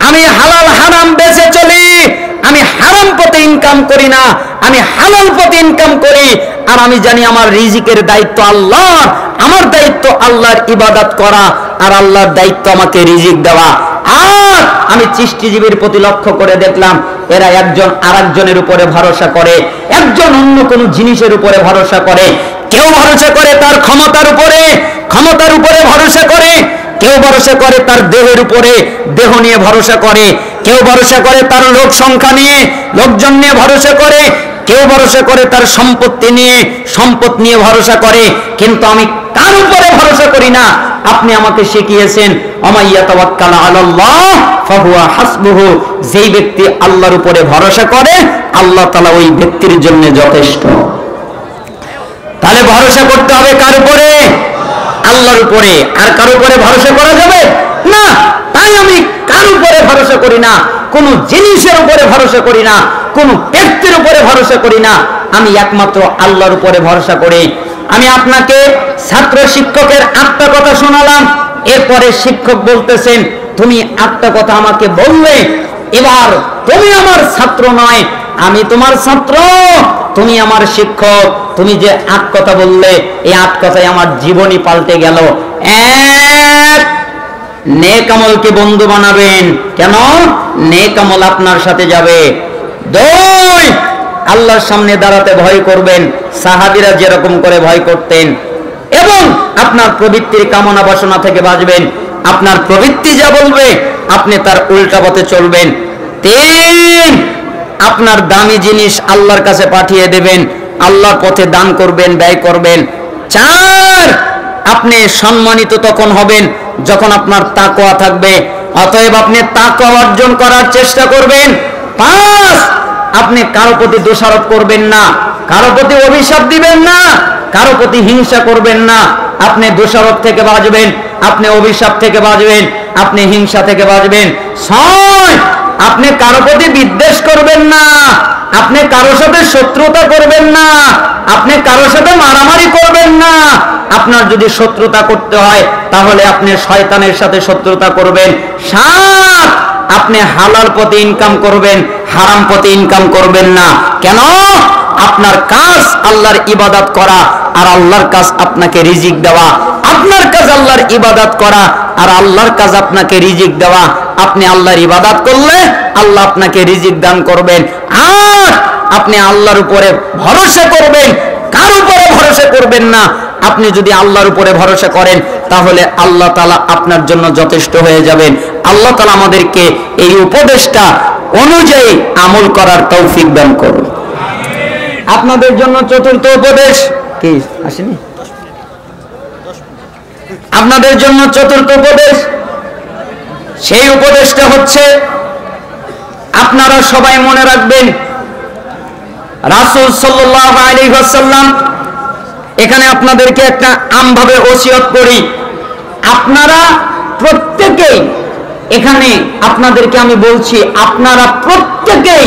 আমি হালাল হারাম বেঁচে চলি, আমি হারাম পথে ইনকাম করি না, আমি হালাল পথে ইনকাম করি। আর আমি জানি আমার রিজিকের দায়িত্ব আল্লাহর, আমার দায়িত্ব আল্লাহর ইবাদত করা, আর আল্লাহর দায়িত্ব আমাকে রিজিক দেওয়া। আর আমি সৃষ্টিজীবীর প্রতি লক্ষ্য করে দেখলাম এরা একজন আরেকজনের উপরে ভরসা করে, একজন অন্য কোনো জিনিসের উপরে ভরসা করে। কেউ ভরসা করে তার ক্ষমতার উপরে, ক্ষমতার উপরে ভরসা করে। কেউ ভরসা করে তার দেহের উপরে, দেহ নিয়ে ভরসা করে। কেউ ভরসা করে তার লোক সংখ্যা নিয়ে, লোকজন নিয়ে ভরসা করে। কেউ ভরসা করে তার সম্পত্তি নিয়ে, সম্পদ নিয়ে ভরসা করে। কিন্তু আমি কার উপরে ভরসা করি না। আপনি আমাকে শিখিয়েছেন ওমাইয়া তাওয়াক্কাল আলাল্লাহ ফাহুয়া হাসবুহু, যেই ব্যক্তি আল্লাহর উপরে ভরসা করে আল্লাহ তাআলা ওই ব্যক্তির জন্য যথেষ্ট। তাহলে ভরসা করতে হবে কার উপরে? আল্লাহর উপরে। আর কার উপরে ভরসা করা যাবে না। তাই আমি কার উপরে ভরসা করি না, কোন জিনিসের উপরে ভরসা করি না, কোন ব্যক্তির উপরে ভরসা করি না, আমি একমাত্র আল্লাহর উপরে ভরসা করি। আমি আপনাকে ছাত্র শিক্ষকের 8টা কথা শোনালাম। এরপরে শিক্ষক বলতেছেন তুমি 8টা কথা আমাকে বললে, এবার তুমি আমার ছাত্র নয়, আমি তোমার ছাত্র, তুমি আমার শিক্ষক। তুমি যে 8 কথা বললে এই 8 কথাই আমার জীবনই পাল্টে গেল। 1, নেক আমলকে বন্ধু বানাবেন। কেন? নেক আমল আপনার সাথে যাবে। 2, আল্লাহর সামনে দাঁড়াতে ভয় করবেন, সাহাবীরা যেরকম করে ভয় করতেন। এবং আপনার প্রবৃত্তির কামনা বাসনা থেকে বাঁচবেন। আপনার প্রবৃত্তি যা বলবে আপনি তার উল্টা পথে চলবেন। 3, আপনার দামি জিনিস আল্লাহর কাছে পাঠিয়ে দেবেন, আল্লাহর পথে দান করবেন, ব্যয় করবেন। 4, আপনি সম্মানিত তখন হবেন যখন আপনার তাকওয়া থাকবে। অতএব আপনি তাকওয়া অর্জন করার চেষ্টা করবেন। 5, আপনি কারো প্রতি দোষারোপ করবেন না, কারো প্রতি অভিশাপ দিবেন না, কারো প্রতি হিংসা করবেন না। আপনি দোষারোপ থেকে বাঁচবেন, আপনি অভিশাপ থেকে বাঁচবেন, আপনি হিংসা থেকে বাঁচবেন। 6, আপনি কারো প্রতি বিদ্বেষ করবেন না, আপনি কারোর সাথে শত্রুতা করবেন না, আপনি কারোর সাথে মারামারি করবেন না। আপনার যদি শত্রুতা করতে হয় তাহলে আপনি শয়তানের সাথে শত্রুতা করবেন। 7, আপনি হালাল পথে ইনকাম করবেন, হারাম পথে ইনকাম করবেন না। কেন? আপনার কাজ আল্লাহর ইবাদত করা আর আল্লাহর কাজ আপনাকে রিজিক দেওয়া। আপনার কাজ আল্লাহর ইবাদত করা আর আল্লাহর কাজ আপনাকে রিজিক দেওয়া। আপনি আল্লাহর ইবাদত করলে আল্লাহ আপনাকে রিজিক দান করবেন। আর আপনি আল্লাহর উপরে ভরসা করবেন, কার উপরে ভরসা করবেন না। আপনি যদি আল্লাহর উপরে ভরসা করেন তাহলে আল্লাহ তাআলা আপনার জন্য যথেষ্ট হয়ে যাবেন। আল্লাহ তাআলা আমাদেরকে এই উপদেশটা অনুযায়ী আমল করার তৌফিক দান করুন। আপনাদের জন্য চতুর্থ উপদেশ কি আসেনি? আপনাদের জন্য চতুর্থ উপদেশ, সেই উপদেশটা হচ্ছে আপনারা সবাই মনে রাখবেন, রাসূল সাল্লাল্লাহু আলাইহি ওয়াসাল্লাম এখানে আপনাদেরকে একটা আমভাবে ওসিয়ত করি, আপনারা প্রত্যেকেই এখানে আপনাদেরকে আমি বলছি, আপনারা প্রত্যেকেই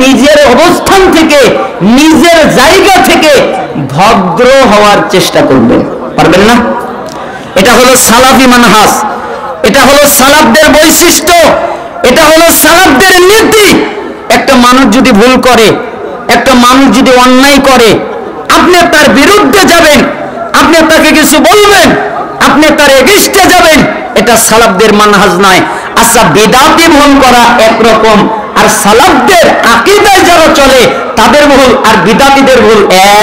নিজের অবস্থান থেকে নিজের জায়গা থেকে ভদ্র হওয়ার চেষ্টা করবেন। পারবেন না? এটা হলো সালাফি মানহাজ, এটা হলো সালাফদের বৈশিষ্ট্য, এটা হলো সালাফদের নীতি। একটা মানুষ যদি ভুল করে, একটা মানুষ যদি অন্যায় করে, আপনি তার বিরুদ্ধে যাবেন, আপনি তাকে কিছু বলবেন, আপনি তার এগেইনস্টে যাবেন, এটা সালাফদের মানহাজ নয়। আচ্ছা, বিদআতি ভুল করা একরকম, আর সালাফদের আকীদায় যারা চলে তাদের ভুল আর বিদআতিদের ভুল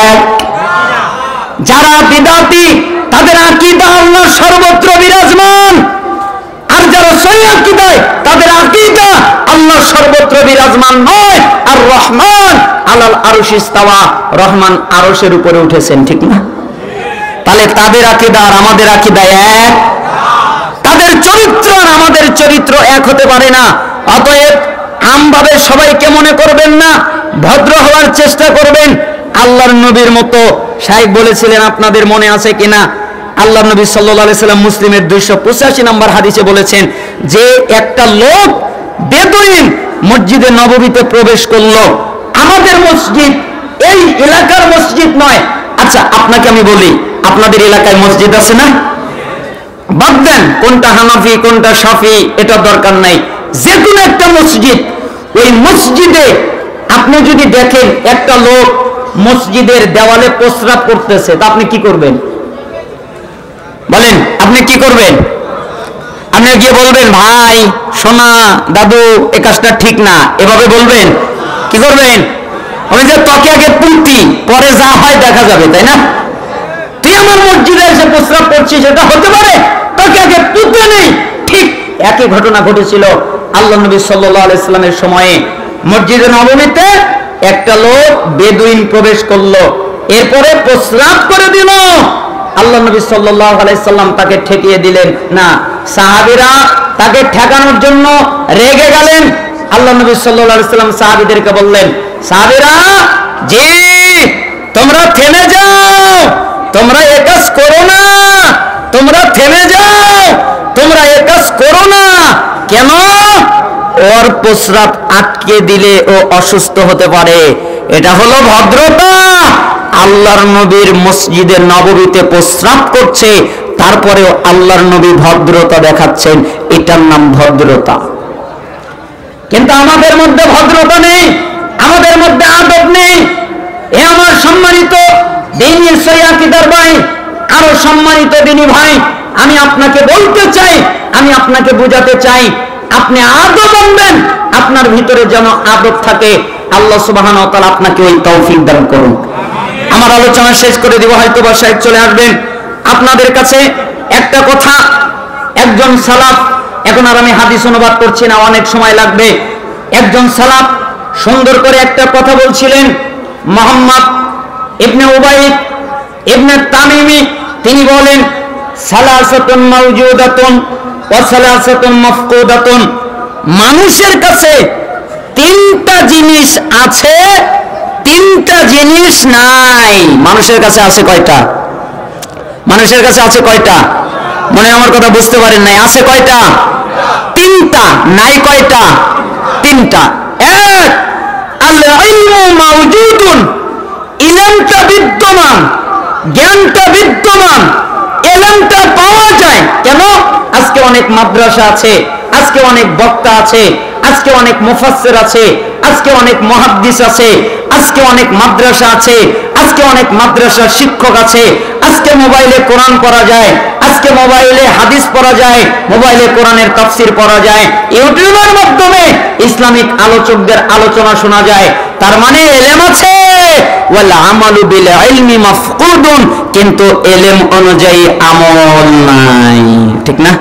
এক। যারা বিদআতি তাদের আকীদা আল্লাহ সর্বত্র বিরাজমান, আর যারা সহিহ আকীদায় তাদের আকীদা আল্লাহ সর্বত্র বিরাজমান নয়। আর রহমান আলাল আরশি ইস্তাওয়া, রহমান আরশের উপরে উঠেছেন, ঠিক না? তাহলে তাদের আকীদা আর আমাদের আকীদা এক, তাদের চরিত্র আর আমাদের চরিত্র এক হতে পারে না। অতএব আমভাবে সবাইকে মনে করবেন না, ভদ্র হওয়ার চেষ্টা করবেন। আল্লাহর নবীর মতো শাইখ বলেছিলেন, আপনাদের মনে আছে কিনা, আল্লাহর নবী সাল্লাল্লাহু আলাইহি সাল্লাম মুসলিমের 285 নম্বর হাদিসে বলেছেন যে একটা লোক বেদুইন মসজিদে নববীতে প্রবেশ করলো। আমাদের মসজিদ এই এলাকার মসজিদ নয়। আচ্ছা, আপনাকে আমি বলি, আপনাদের এলাকায় মসজিদ আছে না? বাদ দেন কোনটা হানাফি কোনটা শাফি, এটা দরকার নাই, যে কোনো একটা মসজিদ, ওই মসজিদে আপনি যদি দেখেন একটা লোক মসজিদের দেওয়ালে প্রস্রাব করতেছে, তা আপনি কি করবেন? বলেন, আপনি কি করবেন? আপনি গিয়ে বলবেন, ভাই সোনা দাদু এই কাজটা ঠিক না, এভাবে বলবেন? কি করবেন? ওই যে তোকে আগে পুঁতি, পরে যা হয় দেখা যাবে, তাই না? তুই আমার মসজিদে এসে প্রস্রাব করছিস, এটা হতে পারে? তোকে আগে পুঁতে নেই। ঠিক একই ঘটনা ঘটেছিল আল্লাহ নবী সাল্লাল্লাহু আলাইহি সাল্লামের সময়ে। মসজিদে নববীতে একটা লোক বেদুইন প্রবেশ করলো, এরপরে প্রস্রাব করে দিল। আল্লাহ নবী সাল্লাল্লাহু আলাইহি সাল্লাম তাকে ঠেকিয়ে দিলেন না, সাহাবীরা তাকে ঠেকানোর জন্য রেগে গেলেন। আল্লাহ নবী সাল্লাল্লাহু আলাইহি সাল্লাম সাহাবীদেরকে বললেন, সাহাবীরা জি তোমরা থেমে যাও, তোমরা এ কাজ করো না, তোমরা থেমে যাও, তোমরা এ কাজ করো না। কেন? ওর প্রস্রাব আটকে দিলে ও অসুস্থ হতে পারে। এটা হলো ভদ্রতা। আল্লাহর নবীর মসজিদে নববীতে প্রস্রাব করছে, তারপরেও আল্লাহর নবী ভদ্রতা দেখাচ্ছেন, এটার নাম ভদ্রতা। কিন্তু আমাদের মধ্যে ভদ্রতা নেই, আমাদের মধ্যে আদব নেই। এ আমার সম্মানিত দ্বীনি সহিহ আকীদার ভাই, আরো সম্মানিত দ্বীনি ভাই, আমি আপনাকে বলতে চাই, আমি আপনাকে বোঝাতে চাই, আপনি আদব আনবেন, আপনার ভিতরে যেন আদব থাকে। আল্লাহ সুবহানাহু ওয়া তাআলা আপনাকে ওই তৌফিক দান করুন। আমার আলোচনা শেষ করে দিব, হয়তো বা সাহেব চলে আসবেন। আপনাদের কাছে একটা কথা, একজন সালাফ, এখন আর আমি হাদিস অনুবাদ করছি না, অনেক সময় লাগবে। একজন সালাফ সুন্দর করে একটা কথা বলছিলেন। মুহাম্মদ ইবনে উবাইদ ইবনে তামিমি তিনি বলেন, সালাসাতুন মাওজুদাতুন ওয়া সালাসাতুন মাফকুদাতুন, মানুষের কাছে তিনটা জিনিস আছে, তিনটা জিনিস নাই। মানুষের কাছে আছে কয়টা? মানুষের কাছে আছে কয়টা? মনে আমার কথা বুঝতে পারেন নাই, আছে কয়টা? তিনটা। নাই কয়টা? তিনটা। এক, আল ইলমু মাওজুদুন, ইলমটা বিদ্যমান, জ্ঞানটা বিদ্যমান, ইলমটা পাওয়া যায়। কেন? আজকে অনেক মাদ্রাসা আছে, আজকে অনেক বক্তা আছে, আজকে অনেক মুফাসসির আছে, আজকে অনেক মুহাদ্দিস আছে, আজকে অনেক মাদ্রাসা আছে, আজকে অনেক মাদ্রাসার শিক্ষক আছে, আজকে মোবাইলে কোরআন পড়া যায়, আজকে মোবাইলে হাদিস পড়া যায়, মোবাইলে কোরআনের তাফসীর পড়া যায়, ইউটিউবের মাধ্যমে ইসলামিক আলোচকদের আলোচনা শোনা যায়। তার মানে ইলম আছে, ওয়াল আমালু বিল ইলমি মাফকুদুন, কিন্তু ইলম অনুযায়ী আমল নাই। ঠিক না?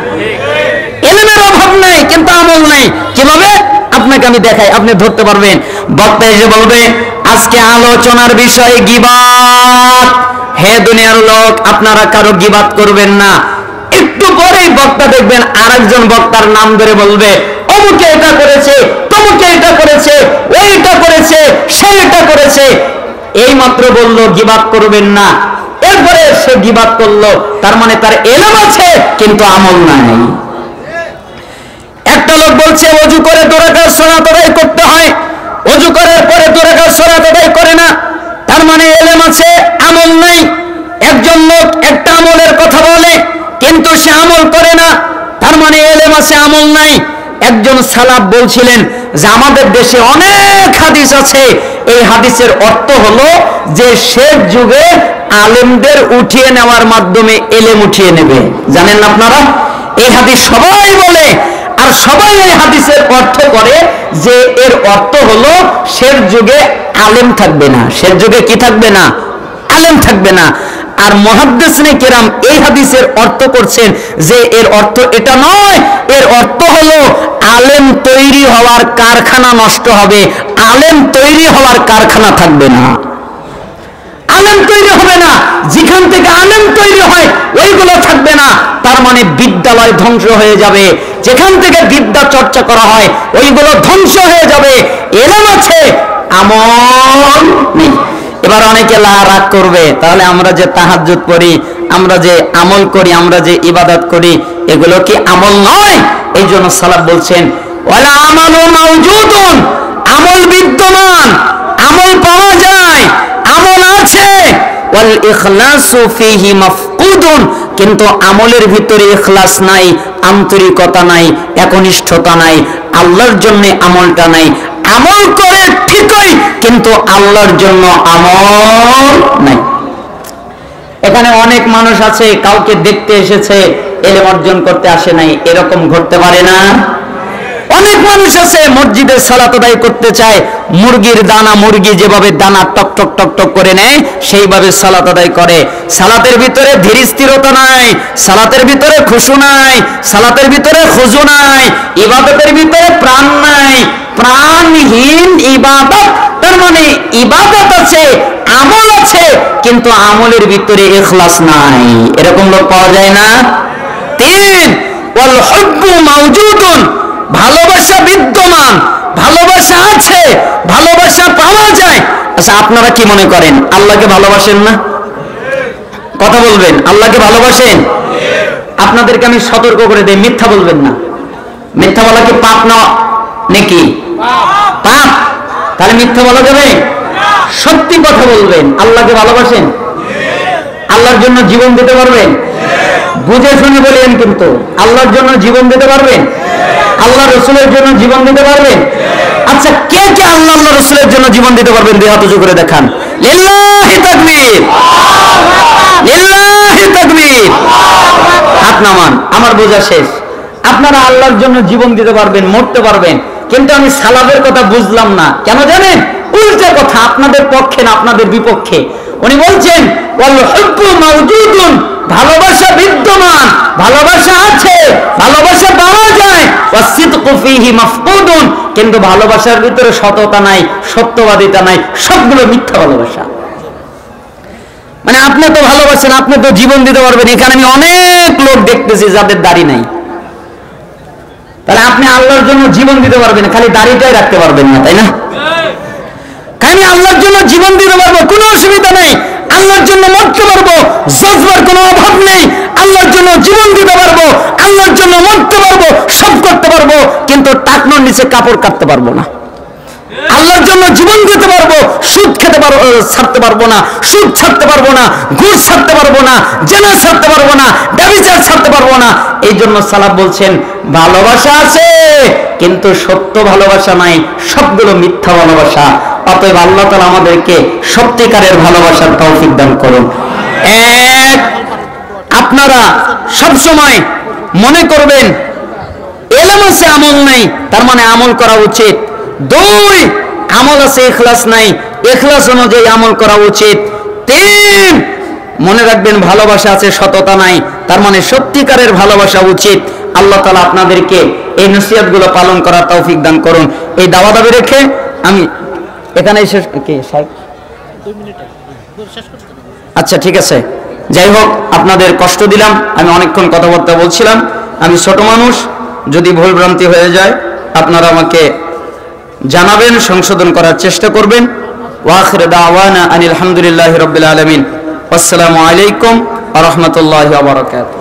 ইলমের অভাব নাই কিন্তু আমল নাই। কিভাবে? আপনাকে আমি দেখাই, আপনি ধরতে পারবেন। বক্তা এসে বলবে আজকে আলোচনার বিষয় গীবাত। হে দুনিয়ার লোক, আপনারা কারো গীবাত করবেন না। একটু পরেই বক্তা দেখবেন আরেকজন বক্তার নাম ধরে বলবে অমুকে এটা করেছে, তমুকে এটা করেছে, ওইটা করেছে, সে এটা করেছে। এই মাত্র বললো গীবাত করবেন না, এরপরে সে গীবাত করলো। তার মানে তার ইলম আছে কিন্তু আমল নাই। একটা লোক বলছে ওযু করে 2 রাকাত সালাত আদায় করতে হয়, ওযু করার পরে 2 রাকাত সালাত আদায় করে না। তার মানে ইলম আছে, আমল নাই। একজন লোক একটা আমলের কথা বলে কিন্তু সে আমল করে না, তার মানে ইলম আছে, আমল নাই। একজন সালাফ বলছিলেন যে আমাদের দেশে অনেক হাদিস আছে, এই হাদিসের অর্থ হলো যে শেষ যুগে আলেমদের উঠিয়ে নেওয়ার মাধ্যমে ইলম উঠিয়ে নেবে। জানেন না আপনারা? এই হাদিস সবাই বলে, আর সবাই এই হাদিসের অর্থ করে যে এর অর্থ হলো শেষ যুগে আলেম থাকবে না। শেষ যুগে কি থাকবে না? আলেম থাকবে না। আর মুহাদ্দিসিনে কেরাম এই হাদিসের অর্থ করছেন যে এর অর্থ এটা নয়, এর অর্থ হলো আলেম তৈরি হওয়ার কারখানা নষ্ট হবে, আলেম তৈরি হওয়ার কারখানা থাকবে না। আলেম তৈরি হবে না, যেখান থেকে আলেম তৈরি হয় ওইগুলো থাকবে না। তার মানে বিদ্যালয় ধ্বংস হয়ে যাবে, যেখান থেকে বিদ্যা চর্চা করা হয় ওইগুলো ধ্বংস হয়ে যাবে। ইলম আছে, আমল নেই। এবার অনেকে রাগ করবে, তাহলে আমরা যে তাহাজ্জুদ পড়ি, আমরা যে আমল করি, আমরা যে ইবাদত করি, এগুলো কি আমল নয়? এই জন্য সালাফ বলছেন ওয়ালা আমালু মাওজুদুন, আমল বিদ্যমান, আমল পাওয়া যায়, আমল আছে। ওয়াল ইখলাসু ফীহি মাফকুদুন, কিন্তু আমলের ভিতরে ইখলাস নাই, আন্তরিকতা নাই, একনিষ্ঠতা নাই, আল্লাহর জন্য আমলটা নাই। আমল করে ঠিকই, কিন্তু আল্লাহর জন্য আমল নাই। এখানে অনেক মানুষ আছে কাউকে দেখতে এসেছে, ইলম অর্জন করতে আসে নাই, এরকম ঘটতে পারে না? অনেক মানুষ আছে মসজিদে সালাত আদায় করতে চায়, মুরগির দানা, মুরগি যেভাবে দানা টক টক টক টক করে নেয় সেইভাবে সালাত আদায় করে। সালাতের ভিতরে ধীর স্থিরতা নাই, সালাতের ভিতরে খুশু নাই, সালাতের ভিতরে খুজু নাই, ইবাদতের ভিতরে প্রাণ নাই, প্রাণহীন ইবাদত। তার মানে ইবাদত আছে, আমল আছে, কিন্তু আমলের ভিতরে ইখলাস নাই। এরকম লোক পাওয়া যায় না? 3 ওয়াল হুব্বু মাওজুদুন, ভালোবাসা বিদ্যমান, ভালোবাসা আছে, ভালোবাসা পাওয়া যায়। আচ্ছা, আপনারা কি মনে করেন আল্লাহকে ভালোবাসেন না? কথা বলবেন, আল্লাহকে ভালোবাসেন? আপনাদেরকে আমি সতর্ক করে দেই, মিথ্যা বলবেন না। মিথ্যা বলা কি পাপ না নাকি? পাপ। তাহলে মিথ্যা বলা যাবে? সত্যি কথা বলবেন। আল্লাহকে ভালোবাসেন? আল্লাহর জন্য জীবন দিতে পারবেন? বুঝে শুনে বলেন, কিন্তু আল্লাহর জন্য জীবন দিতে পারবেন? আল্লাহ রসুলের জন্য জীবন দিতে পারবেন? আচ্ছা, কে কে আল্লাহ আল্লাহ রসুলের জন্য জীবন দিতে পারবেন? দুই হাত উঁচু করে দেখান। লিল্লাহি তাকবীর, লিল্লাহি তাকবীর। হাত নামান, আমার বোঝা শেষ। আপনারা আল্লাহর জন্য জীবন দিতে পারবেন, মরতে পারবেন, কিন্তু আমি সালাফের কথা বুঝলাম না। কেন জানেন? উল্টা কথা, আপনাদের পক্ষে না, আপনাদের বিপক্ষে। উনি বলছেন ওয়াল হুব্বু মাওজুদুন, ভালোবাসা বিদ্যমান, ভালোবাসা আছে, ভালোবাসা পাওয়া যায়। ওয়াসিদকু ফীহি মাফকুদুন, কিন্তু ভালোবাসার ভিতরে সততা নাই, সত্যবাদিতা নাই, সবগুলো মিথ্যা ভালোবাসা। মানে আপনি তো ভালোবাসেন, আপনি তো জীবন দিতে পারবেন। এখানে আমি অনেক লোক দেখতেছি যাদের দাড়ি নাই। তাহলে আপনি আল্লাহর জন্য জীবন দিতে পারবেন, খালি দাড়িটাই রাখতে পারবেন না, তাই না? আমি আল্লাহর জন্য জীবন দিতে পারবো, কোনো অসুবিধা নেই। আল্লাহর জন্য মরতে পারবো, জজবার কোনো অভাব নেই। আল্লাহর জন্য জীবন দিতে পারবো, আল্লাহর জন্য মরতে পারবো, সব করতে পারবো, কিন্তু টাকনোর নিচে কাপড় কাটতে পারবো না। আল্লাহর জন্য জীবন দিতে পারবো, সুদ ছাড়তে পারবো না, সুদ ছাড়তে পারবো না, ঘুষ ছাড়তে পারবো না, জেনা ছাড়তে পারবো না, ব্যভিচার ছাড়তে পারবো না। এই জন্য সালাফ বলছেন ভালোবাসা আছে কিন্তু সত্য ভালোবাসা নাই, সবগুলো মিথ্যা ভালোবাসা। অতএব আল্লাহ তাআলা আমাদেরকে সত্যিকারের ভালোবাসার তৌফিক দান করুন। এক, আপনারা সব সময় মনে করবেন ইলম আছে আমল নাই, তার মানে আমল করা উচিত। দুই, আমল আছে ইখলাস নাই, ইখলাস অনুযায়ী আমল করা উচিত। তিন, মনে রাখবেন ভালোবাসা আছে সততা নাই, তার মানে সত্যিকারের ভালোবাসা উচিত। আল্লাহ তাআলা আপনাদেরকে এই নসিহতগুলো পালন করার তৌফিক দান করুন। এই দাওয়া দাবি রেখে আমি এখানে শেষ কি সাহেব 2 মিনিট শেষ করতে। আচ্ছা ঠিক আছে, যাই হোক আপনাদের কষ্ট দিলাম, আমি অনেকক্ষণ কথাবার্তা বলছিলাম। আমি ছোট মানুষ, যদি ভুল ভ্রান্তি হয়ে যায় আপনারা আমাকে জানাবেন, সংশোধন করার চেষ্টা করবেন। ওয়া আখির দাওয়ানা আনিল হামদুলিল্লাহি রাব্বিল আলামিন। আসসালামু আলাইকুম ওয়া রাহমাতুল্লাহি ওয়া বারাকাতুহু।